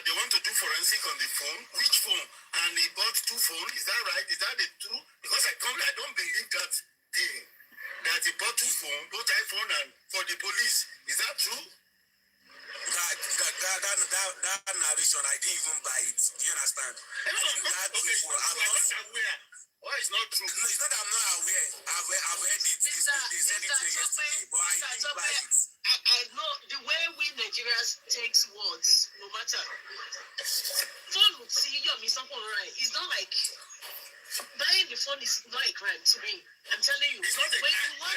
they want to do forensic on the phone? Which phone? And he bought 2 phones. Is that right? Is that the truth? Because I don't believe that thing. That he bought 2 phones, both iPhone and for the police. Is that true? That narration, I didn't even buy it. Do you understand? I'm not aware. Why it's not true? No, it's not that I'm not aware. I've heard it. They said it yesterday, but I didn't buy it. I know the way we Nigerians takes words, no matter. Phone would see you me something right. It's not like buying the phone is not a crime to me. I'm telling you. It's not a crime.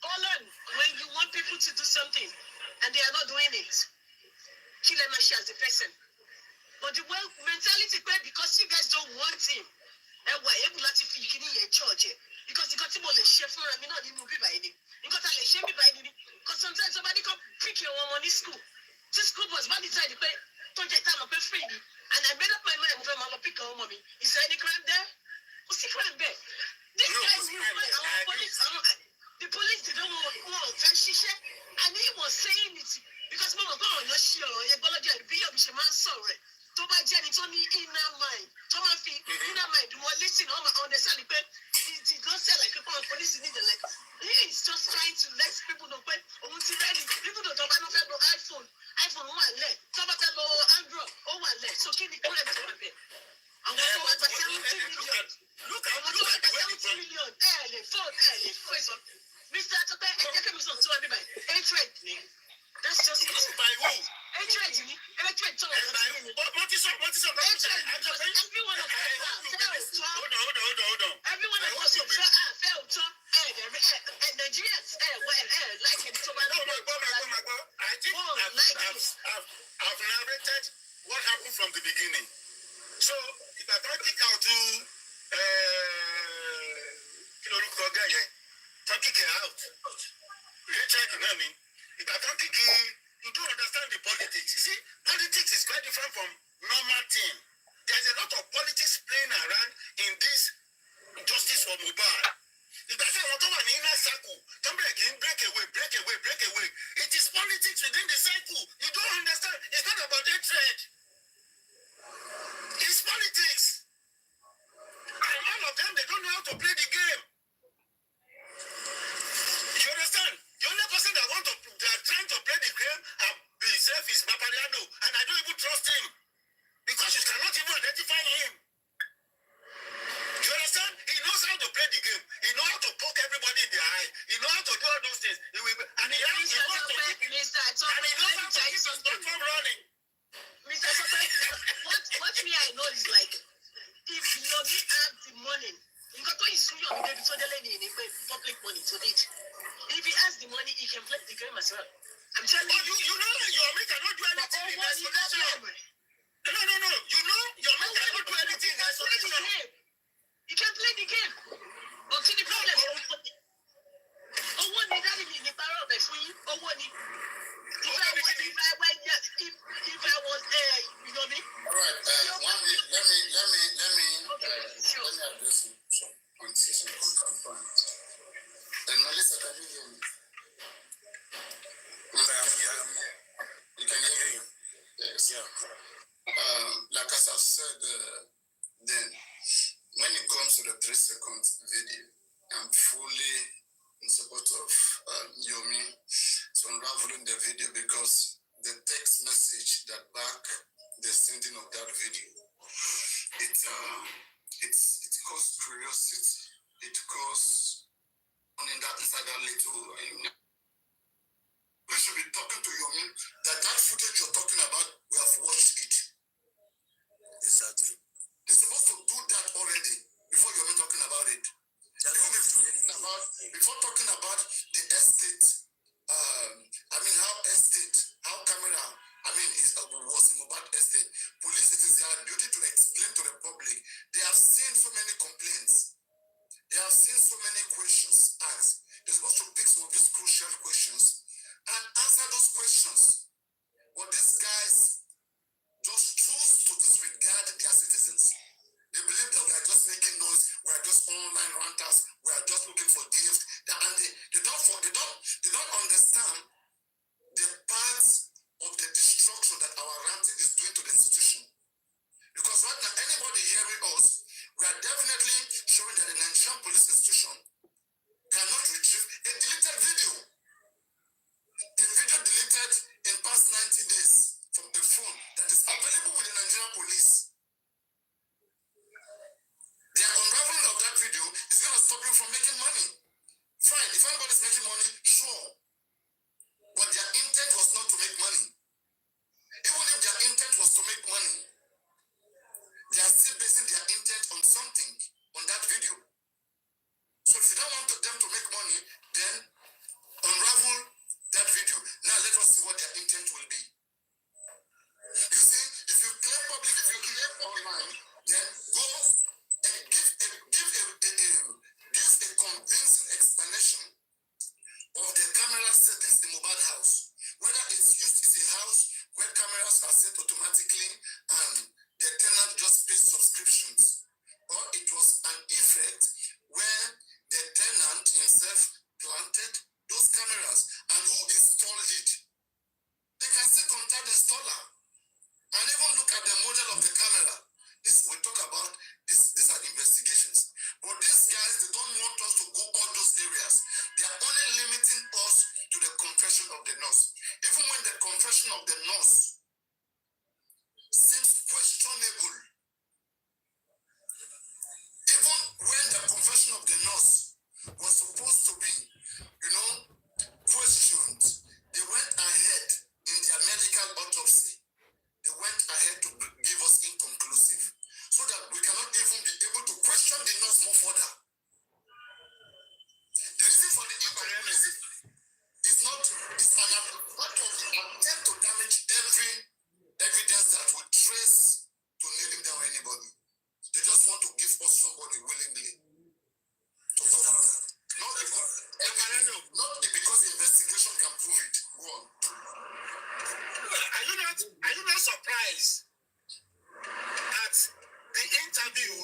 Hold on. When you want people to do something, are not doing it. Kill him as a person. But the way mentality, because you guys don't want him, and we're able to feel in church. Because you got him on the chef for me, not the movie by any. You got to shame me by any. Because sometimes somebody come pick your one money school. This school was one inside the pay, project time of free. And I made up my mind with my pick your mommy. Is there any crime there? What's the crime there? This guy knew our police. The police didn't want to shisha. And he was saying it. Because mama go on your show, you're going to be a man sorry. To my Jenny, Tony inner mind. To my feet, inner mind. You want listen on the side. It don't sound like people on police in it. Like, he is just trying to let people know. People don't have no iPhone. iPhone, one leg. Some of them Android, one leg. So, keep the crime to my bed. I'm going to want 70 million. Look, I'm going to want 70 million. Early, phone, early, first one. Mr. Atope, I take him some to everybody. Hatred. That's just it. By who? Hatred. Hatred. What is up? Everyone of us. Hold on. Everyone of us fell to Nigerians. Like it. I think I've narrated what happened from the beginning. So if I don't kick out to kick out. Check, you know what I mean? If I don't kick you don't understand the politics. You see, politics is quite different from normal thing. There's a lot of politics playing around in this justice for Mohbad. If I say what over the inner circle, don't break away. It is politics within the circle. You don't understand. It's not about hatred. It's politics. And all of them, they don't know how to play the game. You understand? The only person that they are trying to play the game and be safe is Papariano, and I don't even trust him because you cannot even identify him. You understand? He knows how to play the game. He knows how to poke everybody in the eye. He knows how to do all those things. He knows how to keep his platform running. Mr. Sope, what me I know is like, if you have the money, you got to issue your baby so they need public money to it. If he has the money, he can play the game as well. I'm telling you. You know your mate cannot do anything in isolation. No. You know your mate cannot do anything in isolation. He can play the game. But see the problem. What did that mean? The power of the free? If I was you know me? All right. Let me address some points. And Melissa, can you hear me? You can hear me? Yes. Yeah. Like as I've said, then when it comes to the 3 second video, I'm fully in support of Yomi to unraveling the video because the text message that back the sending of that video, it caused curiosity. It caused in that inside that little. We should be talking to Yomi that footage you're talking about, we have watched it. Exactly. They're supposed to do that already before Yomi talking about it. Before talking about the estate, how camera, was in Mohbad estate. Police, it is their duty to explain to the public. They have seen so many complaints. They have seen so many questions asked. They're supposed to pick some of these crucial questions and answer those questions. But these guys just choose to disregard their citizens. They believe that we are just making noise, we are just online ranters, we are just looking for gifts. And they don't understand the parts of the destruction that our ranting is doing to the institution. Because right now, anybody hearing us, we are definitely showing that the Nigerian police institution cannot retrieve a deleted video. A video deleted in past 90 days from a phone that is available with the Nigerian police. The unraveling of that video is going to stop you from making money. Fine, if anybody's making money, sure. and who installed it. They can still contact the installer and even look at the model of the camera. This we talk about. These are investigations. But these guys, they don't want us to go all those areas. They are only limiting us to the confession of the nurse. Even when the confession of the nurse seems questionable, even when the confession of the nurse was supposed to be, questioned, they went ahead in their medical autopsy. They went ahead to give us inconclusive, so that we cannot even be able to question the nurse more further. The reason for the inconclusive is not, it's an part of the attempt to damage every evidence that would trace to nailing down anybody. They just want to give us somebody willingly to cover up. Not because investigation can prove it. Go on. Are you not surprised at the interview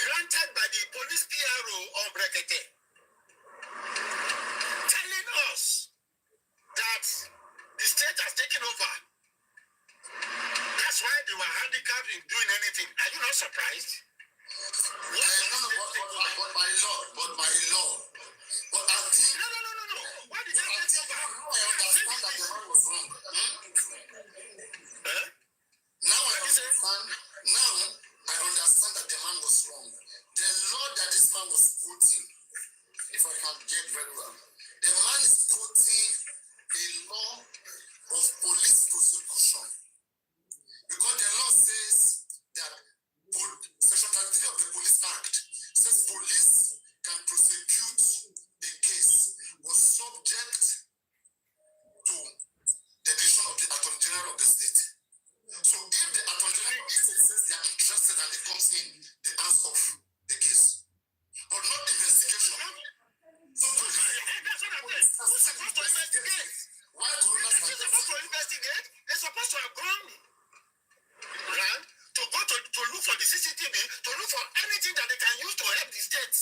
granted by the police PRO on Brekete, telling us that the state has taken over? That's why they were handicapped in doing anything. Are you not surprised? But by law. But I think... No. Why did they take over? I understand that the man was wrong. Now I understand that the man was wrong. The law that this man was quoting, if I can get very well, the man is quoting a law of police prosecution. Because the law says that Section 33 of the Police Act says police can prosecute a case was subject to the decision of the Attorney General of the state. So if the Attorney General of the state says they are interested and they comes in, they hands off the case. But not investigation. So that's what I'm saying. Who's supposed to investigate? Why Corona? Who's supposed to investigate? They're supposed to have gone around to go to look for the CCTV, to look for anything that they can use to help the state.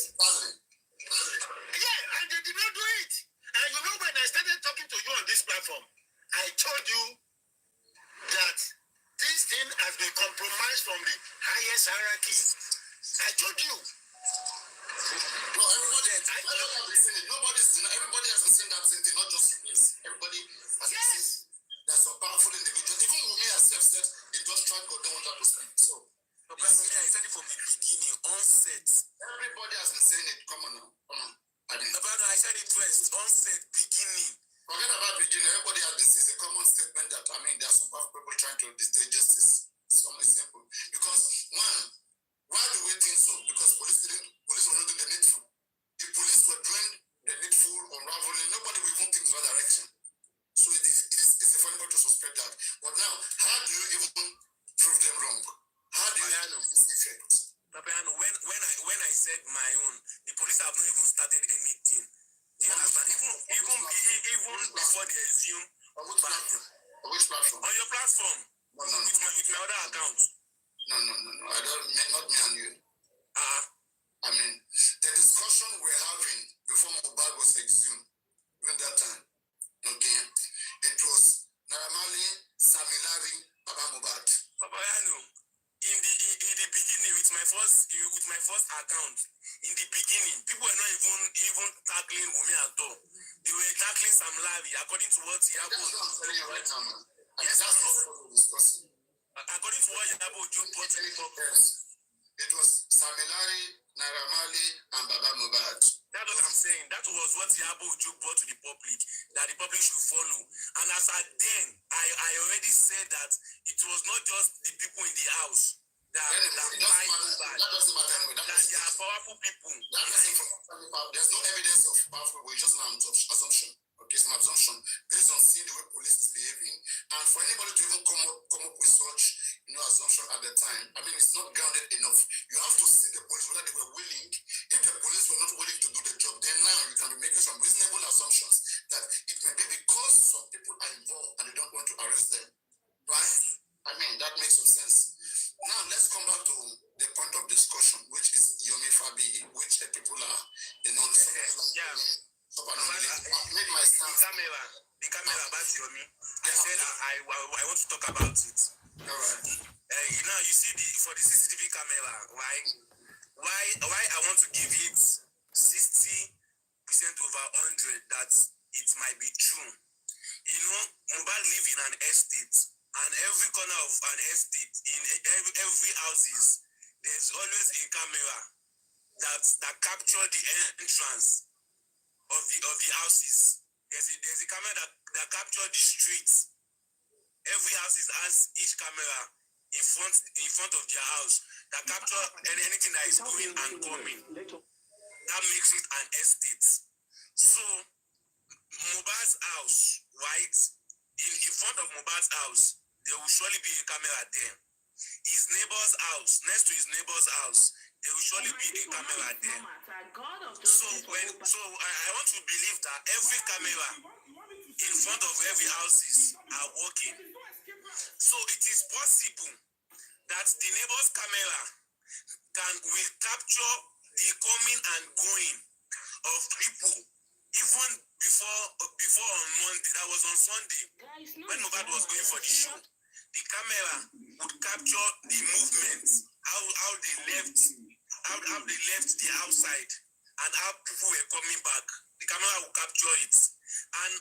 Yeah, and they did not do it. And when I started talking to you on this platform, I told you that this thing has been compromised from the highest hierarchy. I told you. No, everybody has been saying it. Everybody has been saying that same thing, not just you. Everybody has been saying that some powerful individuals. Even Wunmi herself said it just tried to don't want that to speak. So, I said it from the beginning, onset. Everybody has been saying it. Come on now. I said it first, onset, beginning. Forget about beginning. Everybody has been saying it's a common statement that, there are some powerful people trying to display justice. It's only simple. Because, one, why do we think so? Because police were not doing the needful. If police were doing the needful, unraveling, nobody will even think in that direction. So it is easy for anybody to suspect that. But now, how do you even prove them wrong? How do you know this effect? When I said my own, the police have not even started anything. Do you understand? Even before they assume. On which platform? On your platform. No. With my other account. No. I don't, not me and you. The discussion we're having before Mohbad was exhumed, during that time, okay, it was normally Samilari Baba Mohbad. Papa, I know. In the beginning, with my first account, in the beginning, people were not even tackling Wunmi at all. They were tackling Sam Larry, according to what Yabo That's what I'm telling you right now, man. Yes, that's what we're discussing. According to what Yabo brought to the public. It was Samilari, Naramali, and Baba Mohbad. That's what I'm saying. That was what Yabo brought to the public, that the public should follow. And as at then, I already said that it was not just the people in the house that fight Mohbad. That doesn't matter anyway. That they are powerful people. There's no evidence of powerful people. It's just an assumption. Okay, it's an assumption based on seeing the way police is behaving. And for anybody to even come up with such assumption at the time, it's not grounded enough. You have to see the police whether they were willing. If the police were not willing to do the job, then now you can be making some reasonable assumptions that it may be because some people are involved and they don't want to arrest them. Right? That makes some sense. Now let's come back to the point of discussion, which is Yomi Fabi, which people are, made my stance. The camera about Yomi. They said I want to talk about it. Alright. You see for the CCTV camera, why I want to give it 60% over 100 that it might be true. Mohbad live in an estate, and every corner of an estate, in every houses, there's always a camera that capture the entrance of the houses. There's a camera that capture the streets. Every house has each camera in front of their house that capture anything that is going and coming. That makes it an estate. So Mohbad's house, right? In front of Mohbad's house, there will surely be a camera there. His neighbor's house, next to his neighbor's house, there will surely be a camera there. So I want to believe that every camera in front of every houses are working. So it is possible that the neighbor's camera will capture the coming and going of people even before on Monday. That was on Sunday when Mohbad was going for the show. The camera would capture the movement, how they left the outside, and how people were coming back. The camera will capture it, and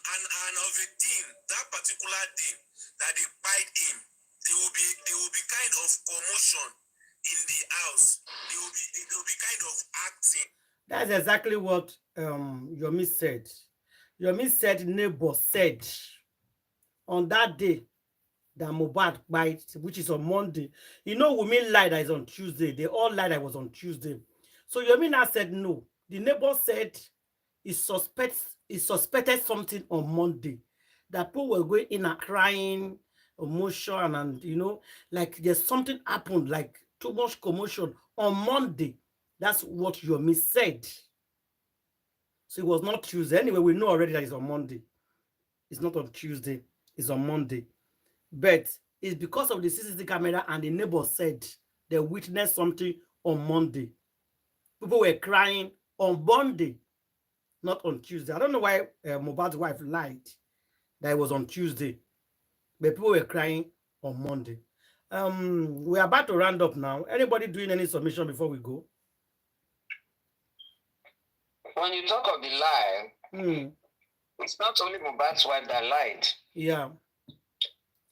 of a thing, that particular thing that they bite him, there will be kind of commotion in the house. There will be kind of acting. That's exactly what Yomi said. Yomi said neighbor said on that day that Mohbad bites, which is on Monday. Wunmi lied that it's on Tuesday. They all lied that it was on Tuesday. So Yomi now said no. The neighbor said he suspected something on Monday. That people were going in and crying, emotion, and like there's something happened, like too much commotion on Monday. That's what Yomi said. So it was not Tuesday. Anyway, we know already that it's on Monday. It's not on Tuesday. It's on Monday. But it's because of the CCTV camera, and the neighbor said they witnessed something on Monday. People were crying on Monday, not on Tuesday. I don't know why Mohbad's wife lied that it was on Tuesday, but people were crying on Monday. We're about to round up now. Anybody doing any submission before we go? When you talk of the lie, it's not only Mohbad's wife that lied. Yeah.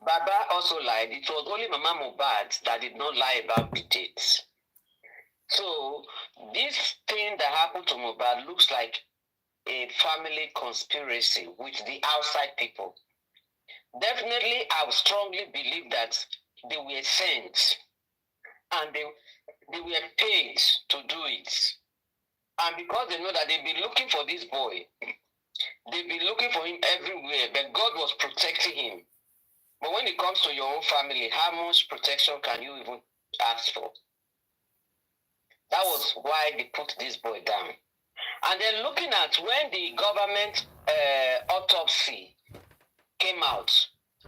Baba also lied. It was only Mama Mohbad that did not lie about the dates. So this thing that happened to Mohbad looks like a family conspiracy with the outside people. Definitely, I would strongly believe that they were sent and they were paid to do it. And because they know that they've been looking for this boy, they've been looking for him everywhere, but God was protecting him. But when it comes to your own family, how much protection can you even ask for? That was why they put this boy down. And then looking at when the government autopsy came out,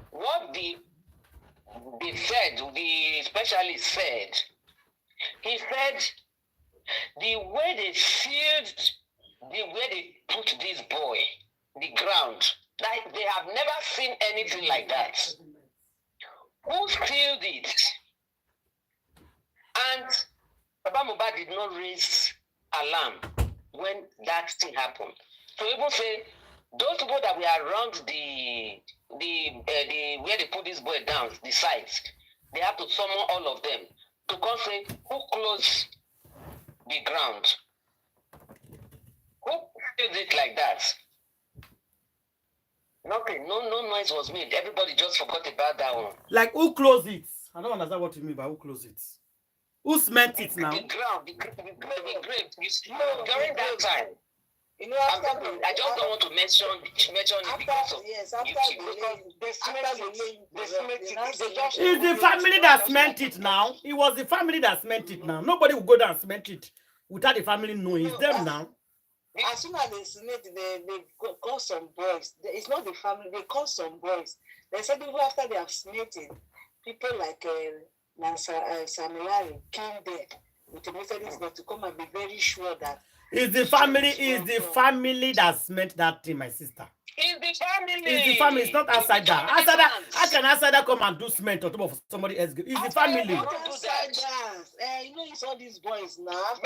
what they said, the specialist said, he said, the way they sealed, the way they put this boy, the ground, like they have never seen anything like that. Who sealed it? And Baba Mohbad did not raise alarm when that thing happened. So even say those people that were around the where they put this boy down, the sites, they have to summon all of them to come say who closed the ground, who did it like that. Nothing, no noise was made. Everybody just forgot about that one. Like who closed it? I don't understand what you mean by who closed it. Who cement it now? The ground, the grave. You see, during that time, I just don't want to mention it because of It's the family that cement it now. It was the family that cement it now. Nobody will go down and cement it without the family knowing. It's them now. As soon as they cement, they call some boys. It's not the family, they call some boys. They said people after they have cemented, people like Samuel came there with the Methodist God to come and be very sure that It's the family that's meant that thing, my sister. It's the family. It's the family. It's not outside that. Outside that, how can outside that come and do cement on top of somebody else? It's the family. You know, it's all these boys now.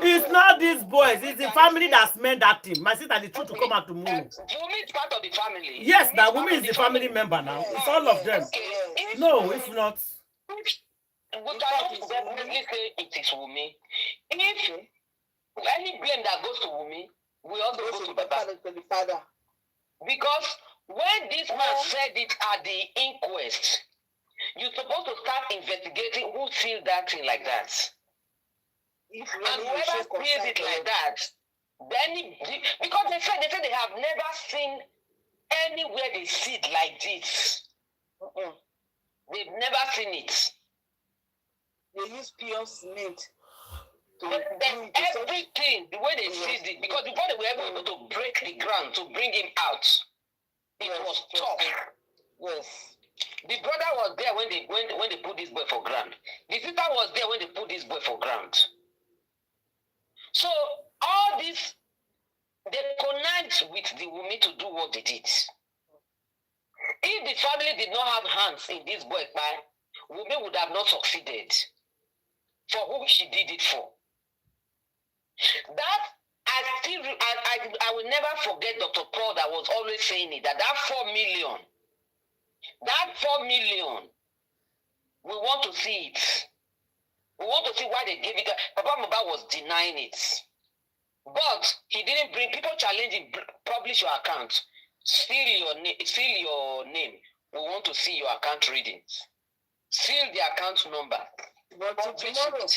It's not these boys. It's the family that's meant that thing. My sister, the truth to come out to move. Wunmi is part of the family. Yes, that Wunmi is the family member now. It's all of them. No, if not. We cannot definitely say it is Wunmi. If any blame that goes to Wunmi, we also go to the father. Because when this man said it at the inquest, you're supposed to start investigating who sealed that thing like that. And whoever sealed it like that, then because they said they have never seen anywhere they sit like this. They've never seen it. They use pure cement. Everything, the way they seized it, because before they were able to break the ground to bring him out, it was tough. Yes. The brother was there when they put this boy for ground. The sister was there when they put this boy for ground. So all this, they connived with the Wunmi to do what they did. If the family did not have hands in this boy, Wunmi would have not succeeded for who she did it for. That I will never forget Dr. Paul that was always saying it, that 4 million, we want to see it. We want to see why they gave it. Papa Mohbad was denying it. But he didn't bring, people challenging, publish your account, seal your name. We want to see your account readings. Seal the account number. But tomorrow,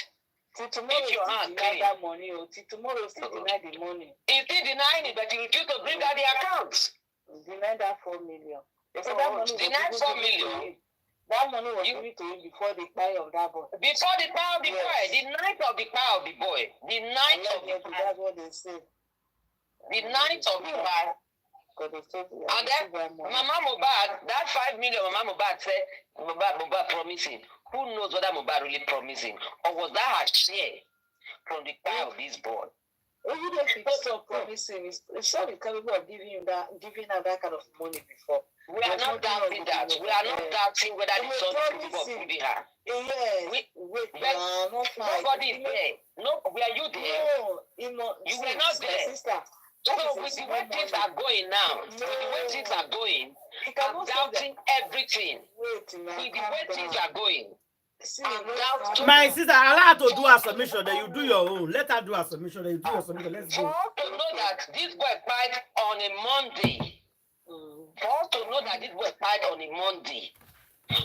he deny that money. Tomorrow, still deny the money. He still denying it, but he refused to bring out the accounts. Deny that 4 million. Deny 4 million. That money was given to him before the buy of that boy. Before the buy of the boy, the night of the buy of the boy, the night of the buy. That's what they say. The night of the buy. And then Mama Mohbad, that 5 million Mama Mohbad said, Mohbad promising. Who knows whether Mohbad really promising? Or was that her share from the buy of this boy? Even if it's so promising, it's so capable of giving her that kind of money before. We are not doubting that. We are not doubting whether the son is capable of giving her. Yes. Nobody is there. No, were you there? No, you were not there. Sister. So with the way things are going now, with the way things are going, I'm doubting everything. With the way things are going. My sister, allow her to do her submission, then you do your own. Let her do her submission, then you do your submission. Let's go. For us to know that this boy died on a Monday, for us to know that this boy died on a Monday,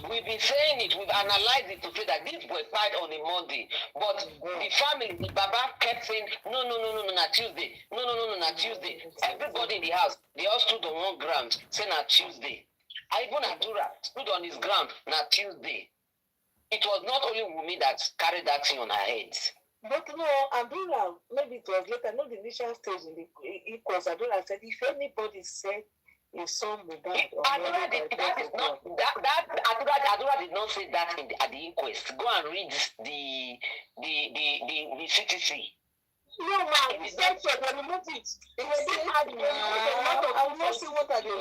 we've been saying it, we've analyzed it to say that this boy died on a Monday, but the family, the Baba kept saying, no, not Tuesday. No, not Tuesday. Everybody in the house, they all stood on one ground, saying not Tuesday. Even Adura stood on his ground, not Tuesday. It was not only Wunmi that carried that thing on her head. But no, Adura, maybe it was later, not the initial stage in the equals. Adura said, if anybody said his son would die, Adura did not say that at the inquest. Go and read the CTC. No, man, he said so, they removed it. I will not see what I do.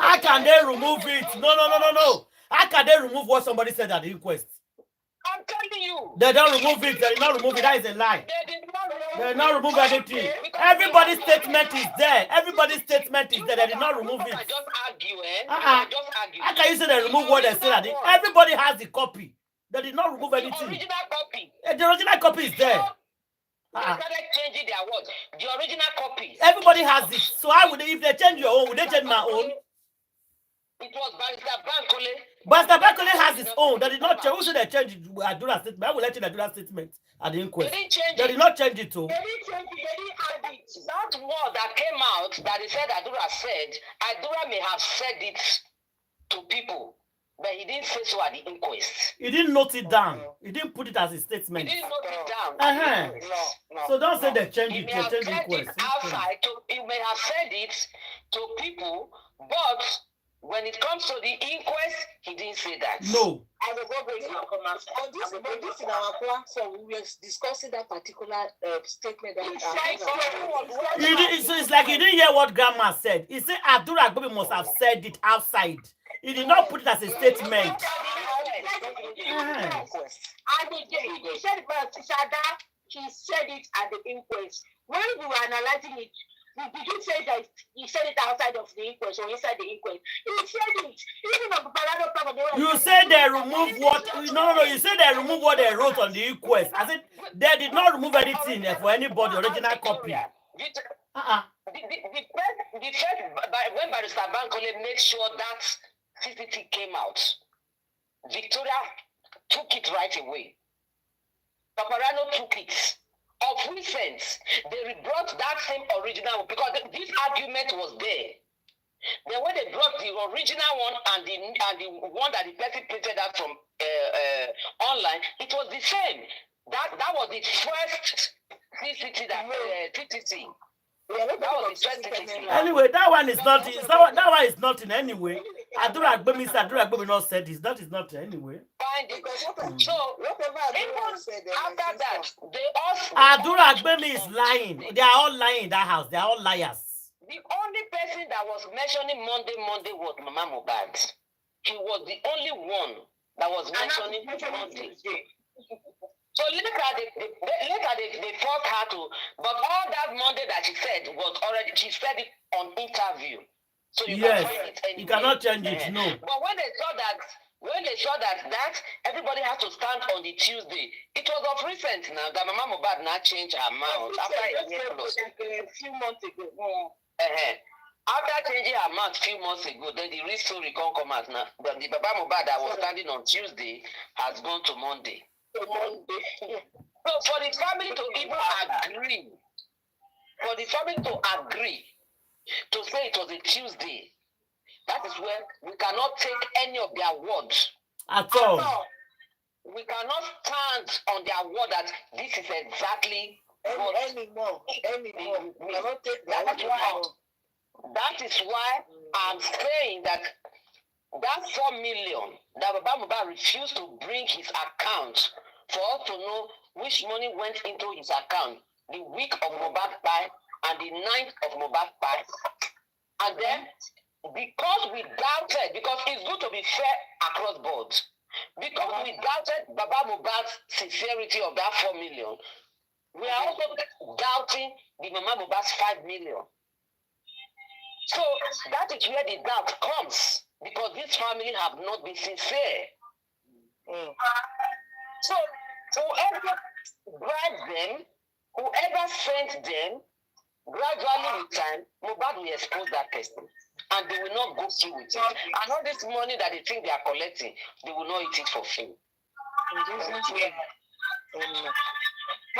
How can they remove it? No. How can they remove what somebody said at the inquest? I'm telling you. They don't remove it. They did not remove it. That is a lie. They did not remove anything. Everybody's statement is there. Everybody's statement is there. They did not remove it. I just argue, How can you say they remove what they said? Everybody has the copy. They did not remove anything. The original copy. The original copy is there. They started changing their words. The original copy. Everybody has it. So how would they, if they change your own, would they change my own? It was Barrister Bankole. Barrister Bankole has his own. They did not change. Who should they change it? Adura statement. I will let you do that statement at the inquest. They did not change it too. They didn't change it. They didn't add it. That word that came out that they said Adura said, Adura may have said it to people, but he didn't say so at the inquest. He didn't note it down. He didn't put it as a statement. He didn't note it down. No. So don't say they changed it. They changed the inquest. Outside, he may have said it to people, but When it comes to the inquest, he didn't say that. No. I will go bring your comments. On this in our platform, we were discussing that particular statement that It's like you didn't hear what grandma said. He said Adura Agbobi must have said it outside. He did not put it as a statement. And he said he said it at the inquest. When we were analyzing it, did you say that he said it outside of the inquest or inside the inquest? He said it. Even on the Palado Club, You said they removed what? No. You said they removed what they wrote on the inquest. I said they did not remove anything for anybody. Original copy. The first when Barrister Bankole made sure that CCT came out, Victoria took it right away. Paparano took it. Of recent, they brought that same original because this argument was there. Then when they brought the original one and the one that the person printed out from online, it was the same. That was the first CCT that TTC. Anyway, that one is not. That one is not in any way. Adura Agbobi not said this. That is not anyway. So after that, they also Adura Agbobi is lying. They are all lying in that house. They are all liars. The only person that was mentioning Monday was Mama Mohbad. He was the only one that was mentioning Monday. So later they forced her to, but all that Monday that she said was already, she said it on interview. So you can find it anyway. You cannot change it, no. But when they saw that everybody has to stand on the Tuesday, it was of recent now that Mama Mohbad now changed her mouth after a year plus. A few months ago. After changing her mouth a few months ago, then the real story can't come out now. But the Baba Mohbad that was standing on Tuesday has gone to Monday. So for the family to even agree, to say it was a Tuesday, that is where we cannot take any of their words. At all. We cannot stand on their word that this is exactly anymore. That is why I'm saying that 4 million that Baba Mohbad refused to bring his account for us to know which money went into his account the week of Mohbad pie and the 9th of Mohbad pie. And then, because we doubted, because it's good to be fair across boards, because we doubted Baba Mohbad's sincerity of that 4 million, we are also doubting the Mama Mohbad's 5 million. So that is where the doubt comes, because this family have not been sincere. So whoever bribed them, whoever sent them, gradually with time, Mohbad will expose that person. And they will not go through with it. And all this money that they think they are collecting, they will not eat it for free. But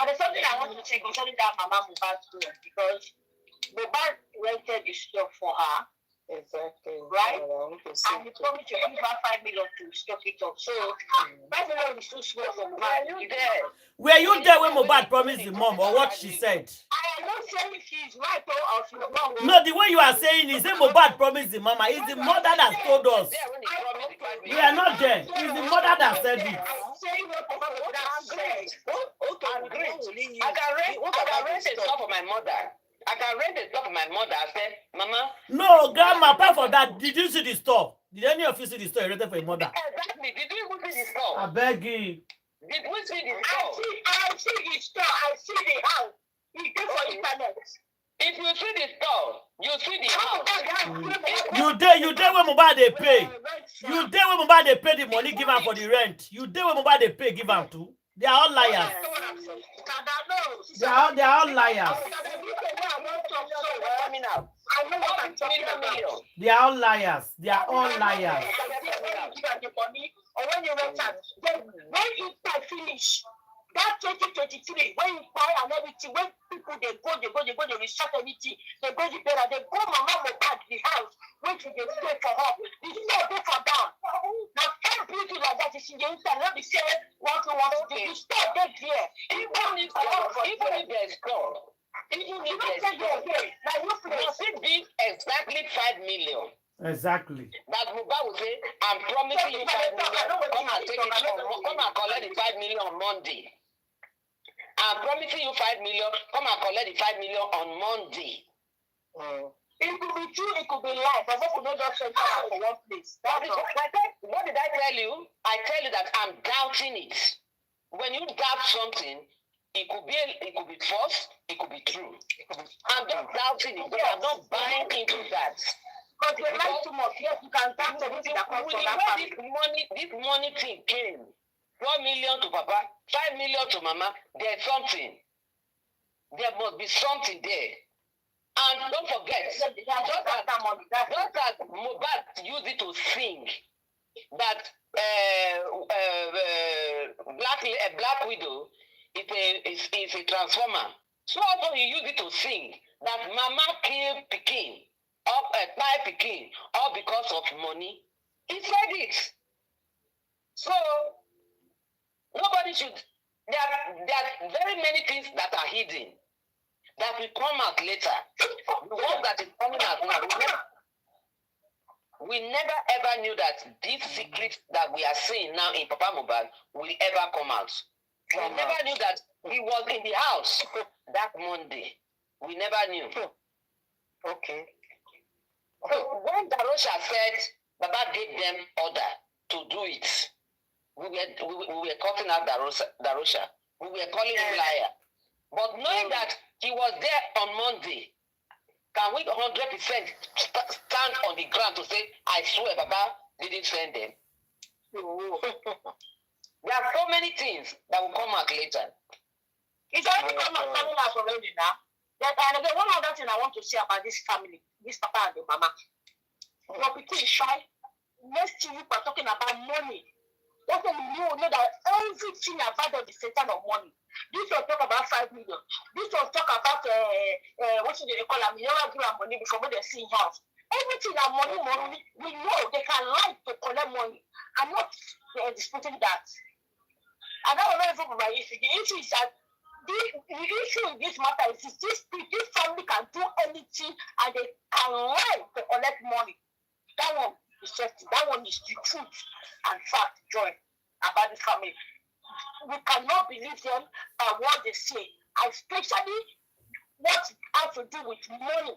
there's something I want to say concerning that Mama Mohbad story, because Mohbad rented the stuff for her. Exactly. Right? And he promised to give her 5 million to stock it up. So 5 million is too small for Mohbad. Were you there when Mohbad promised the mom or what she said? I am not saying she's right or she's wrong. No, the way you are saying is Mohbad promised the mama. It's the mother that told us. We are not there. It's the mother that said it. I'm saying what Mohbad said. Okay. I can rent a stuff for my mother. I can rent the stuff for my mother. I said, Mama. No, grandma, apart from that, did you see the store? Did any of you see the store you rented for your mother? Exactly. Did you even see the store? I beg you. Did we see the store? I see the store. I see the house. You go for internet. If you see the store, you see the house. You there when Mohbad they pay. You there when Mohbad they pay the money given for the rent. You there when Mohbad they pay given to. They are all liars. They are all liars. They are all liars. They are all liars. Or when you rent out, then when you finish, that 2023, when you buy and everything, when people they restart anything, they go to bed, they go Mama Mohbad the house, wait till they stay for her. The store go for down. Now, can't beauty like that is in the inside. Let me say what you want to do. The store get there. Even if there's store, you see big exactly 5 million. Exactly. That Mohbad will say, I'm promising you 5 million. Come and take it come and collect the 5 million on Monday. I'm promising you 5 million. Come and collect the 5 million on Monday. It could be true, it could be lie, but what could not just send out for one place? What did I tell you? I tell you that I'm doubting it. When you doubt something, it could be false, it could be true. I'm just doubting it, but I'm not buying into that. Because they like too much. Yes, you can doubt everything that comes from that family. This money thing came. 4 million to Papa, 5 million to Mama. There's something. There must be something there. And don't forget, just as Mohbad used it to sing that Black Widow is a transformer. So also he used it to sing that Mama killed Pekin, buy Pekin, all because of money. He said it. So nobody should. There are very many things that are hidden that will come out later. The one that is coming out now, we never ever knew that this secret that we are seeing now in Papa Mohbad will ever come out. We never knew that he was in the house that Monday. We never knew. Okay. So when Darosha said Baba gave them order to do it, we were cutting out Darosha. We were calling him liar. But knowing that he was there on Monday, can we 100% stand on the ground to say, I swear Baba didn't send them? There are so many things that will come out later. It's already coming out already now. And again, one other thing I want to say about this family, this Papa and the Mama. Your people is shy. Next thing you are talking about money. That's when you know that everything about the Satan of money. This will talk about 5 million. This will talk about what should they call them? You don't give them money before when they see house. Everything that money, we know they can lie to collect money. I'm not disputing that. And that was not even my issue. The issue is that the issue in this matter is this family can do anything and they can lie to collect money. That one is just that one is the truth and fact, Joy, about this family. We cannot believe them by what they say, especially what has to do with money.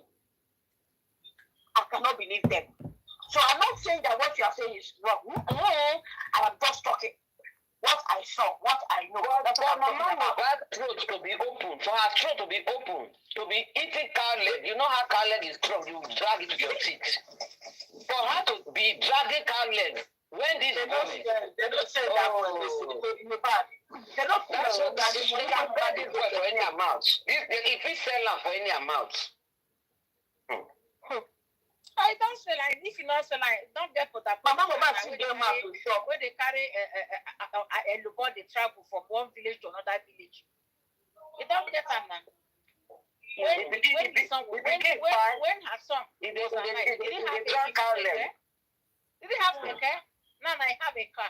I cannot believe them. So I'm not saying that what you are saying is wrong. I am just talking what I saw, what I know. For Mama Mohbad's throat to be open, for her throat to be open, to be eating cow leg. You know how cow leg is strong, you drag it to your teeth. For her to be dragging cow leg, when this they don't say that in the bad. They don't say that they can buy this boy for any amount. If he sell her for any amount. I don't sell like if you not sell like don't get for that. Mama Mohbad see them out to shop. Where they carry a lobo they travel from one village to another village. You don't get them now. When her son was alive, didn't have a car. Now I have a car.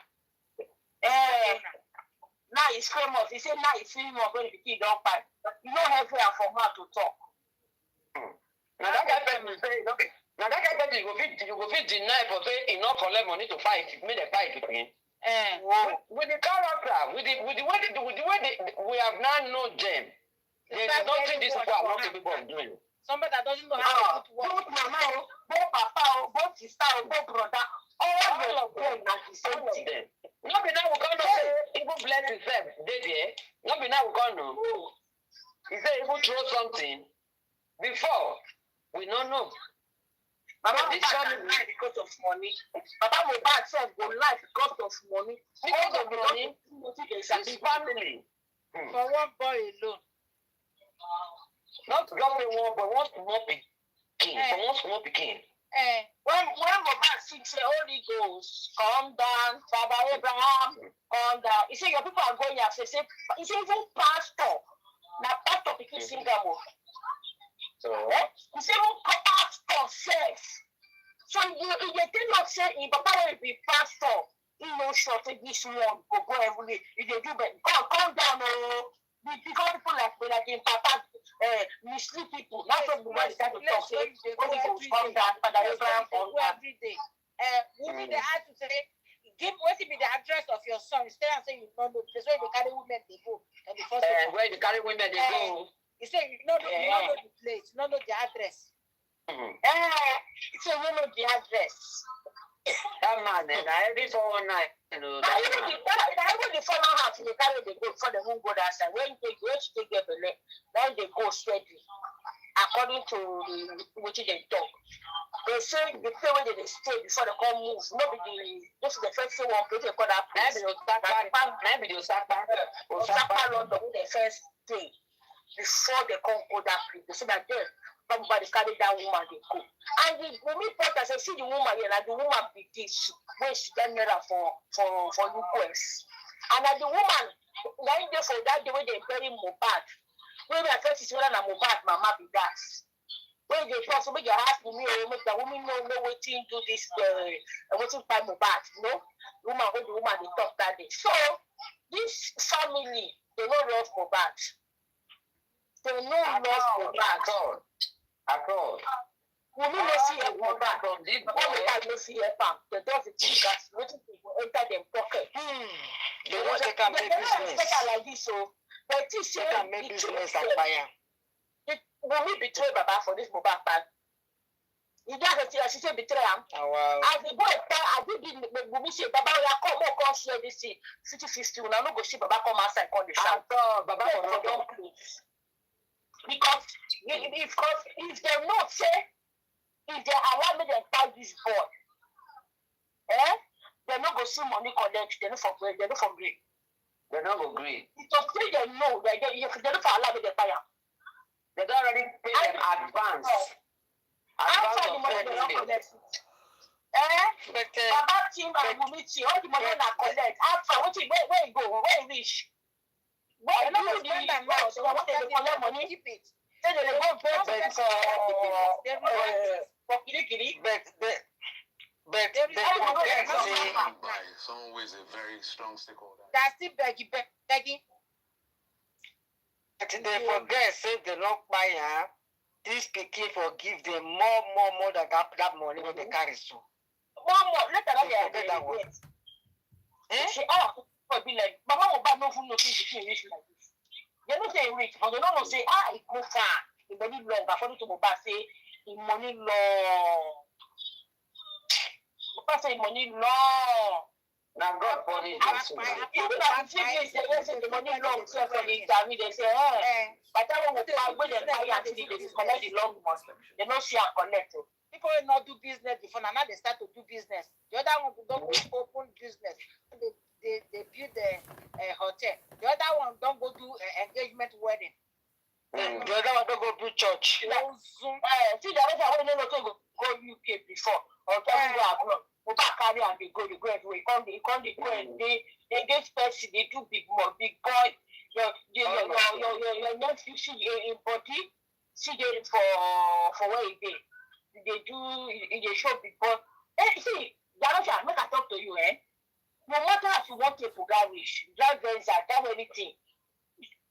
Now it's famous. He said now it's famous when the kid don't fight. You don't have here for her to talk. Now that guy will say, okay. Now that guy you go fit deny for say he not collect money to fight, make the fight between. With the character, with the way we have now known them, there is nothing this people are not capable of doing. Somebody that doesn't know how to work. Both mama, both papa, both sister, both brother, all of them are the same thing. Not be now we can't say even bless himself, they there. Not be now we can't know. He said even throw something before we don't know. Mama Mohbad lie because of money. Papa Mohbad said go lie because of money. Because of money, his family. For one boy alone. Not just one boy, one small Peking. For one small Peking. When Mohbad sings the Holy Ghost, calm down, Father Abraham, calm down. He said your people are going here. He said even pastor. Now pastor Peking sing that more. So he said pastor says. So if they tell us say if Papa will be pastor, he no short this one go every day. If they do but calm down, because people like in Papa mislead people. Not from the one that to talk. Say, They when go you every come day. down, Father Abraham, They go every day. Wunmi, they had to say, give what be the address of your son. Instead of saying you don't know, that's where they carry women they go. And the first where they carry women, they go. you say you don't know the place, you don't know the address. It's a woman the address. That man, every 419, you know. That even the former house, they carry the go for the moon go that side. When they get the leg, then they go steady. According to what they talk. They say the place where they stay before they come move. Nobody, this is the first thing one place they call that place. Maybe they'll start back. Osaka London the first day before they come go that place. They say that there, somebody carry that woman they go. And the Wunmi porter say, see the woman here, like the woman be this when she get naira for US. And like the woman, lying there for that day when they bury Mohbad. When I first is whether Mohbad mama be that. When they first make your ask me, make the woman know waiting do this waiting by Mohbad, you know? Woman when the woman they talk that day. So this family, they don't love Mohbad. They don't love Mohbad at all. Wunmi no see help Mohbad from this boy. Mohbad no see help am. They just the cheap as waiting to enter them pocket. They want to take and make business. Like this, so but it say they can make business and fire. Wunmi betray Baba for this Mohbad part. You just she say betray am. As the boy I did Wunmi say Baba come share this 50-50. Una no go see Baba come outside come the shout. Baba for don't close. Because if they not say if they allow me to buy this boy, they not go see money collect. They not for green. They don't go green. Because they know they don't allow me to buy am. They don't already pay them advance. After the money they don't collect. Baba team and Wunmi team, all the money na collect. After where you go, where you reach? Where you do the house? So what they collect money? Keep it. Then they go pay for Kirikiri. But someone who is a very strong stakeholder. That's still begging. they forget, say they don't buy her. This pikin forgive them more than that money when they carry so. More. Let her get that one. She be like, Mama Mohbad no food no thing to rich like this. They don't say rich, but they don't say it go far. The money long, according to Mohbad say the money long. Mohbad say money long. Now God for it. Even at the they say the money long. So for the interview, they say, but that one will when they buy actually they collect the long money. They don't see and collect it. People will not do business before now they start to do business. The other one don't open business. They build a hotel. The other one don't go do engagement wedding. The other one don't go do church. See the other one go UK before or go abroad. Go back carry and they go everywhere. They go and they engage person. They do big boy. Your nephew see in body. See them for where he is. They do in the show before. See, Darosha, make I talk to you, No matter if you want to garish, drive venza, that anything,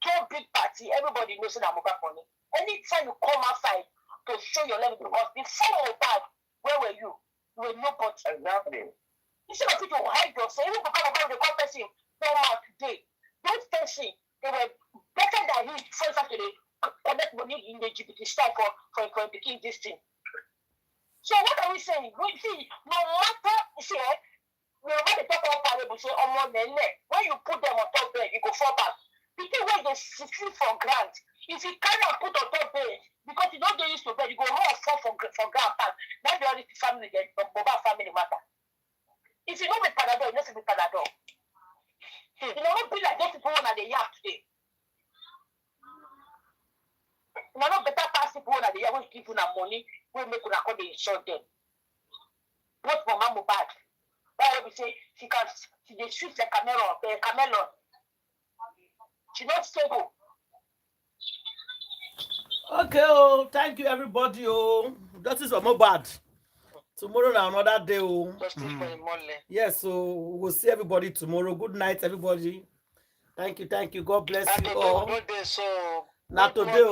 throw big party, everybody knows that Mohbad money. Anytime you come outside to show your level, because before Mohbad, where were you? You were nobody. Exactly. Instead of people hide yourself, even Mohbad, the one person, today, those person, they were better than him before they collect money in the LGBT style for picking this thing. So what are we saying? We see, no matter, we already talk about parable, say, when you put them on top bed, you go fall back. Because when they sleep for grant, if you cannot put on top bed, because you don't get used to bed, you go roll fall for grant back. That's the only family, the Mohbad family matter. If you don't be Panadol, you don't be Panadol. You know, not be like those people that they have today. You know, not better pass people that they have give you money, we make una call they insult them. What for Mama Mohbad? Why we say she dey shoot like camelo. She not stable. Okay, thank you everybody. That is for Mohbad. Tomorrow now another day. Yes, so we'll see everybody tomorrow. Good night, everybody. Thank you. God bless you all. Not today.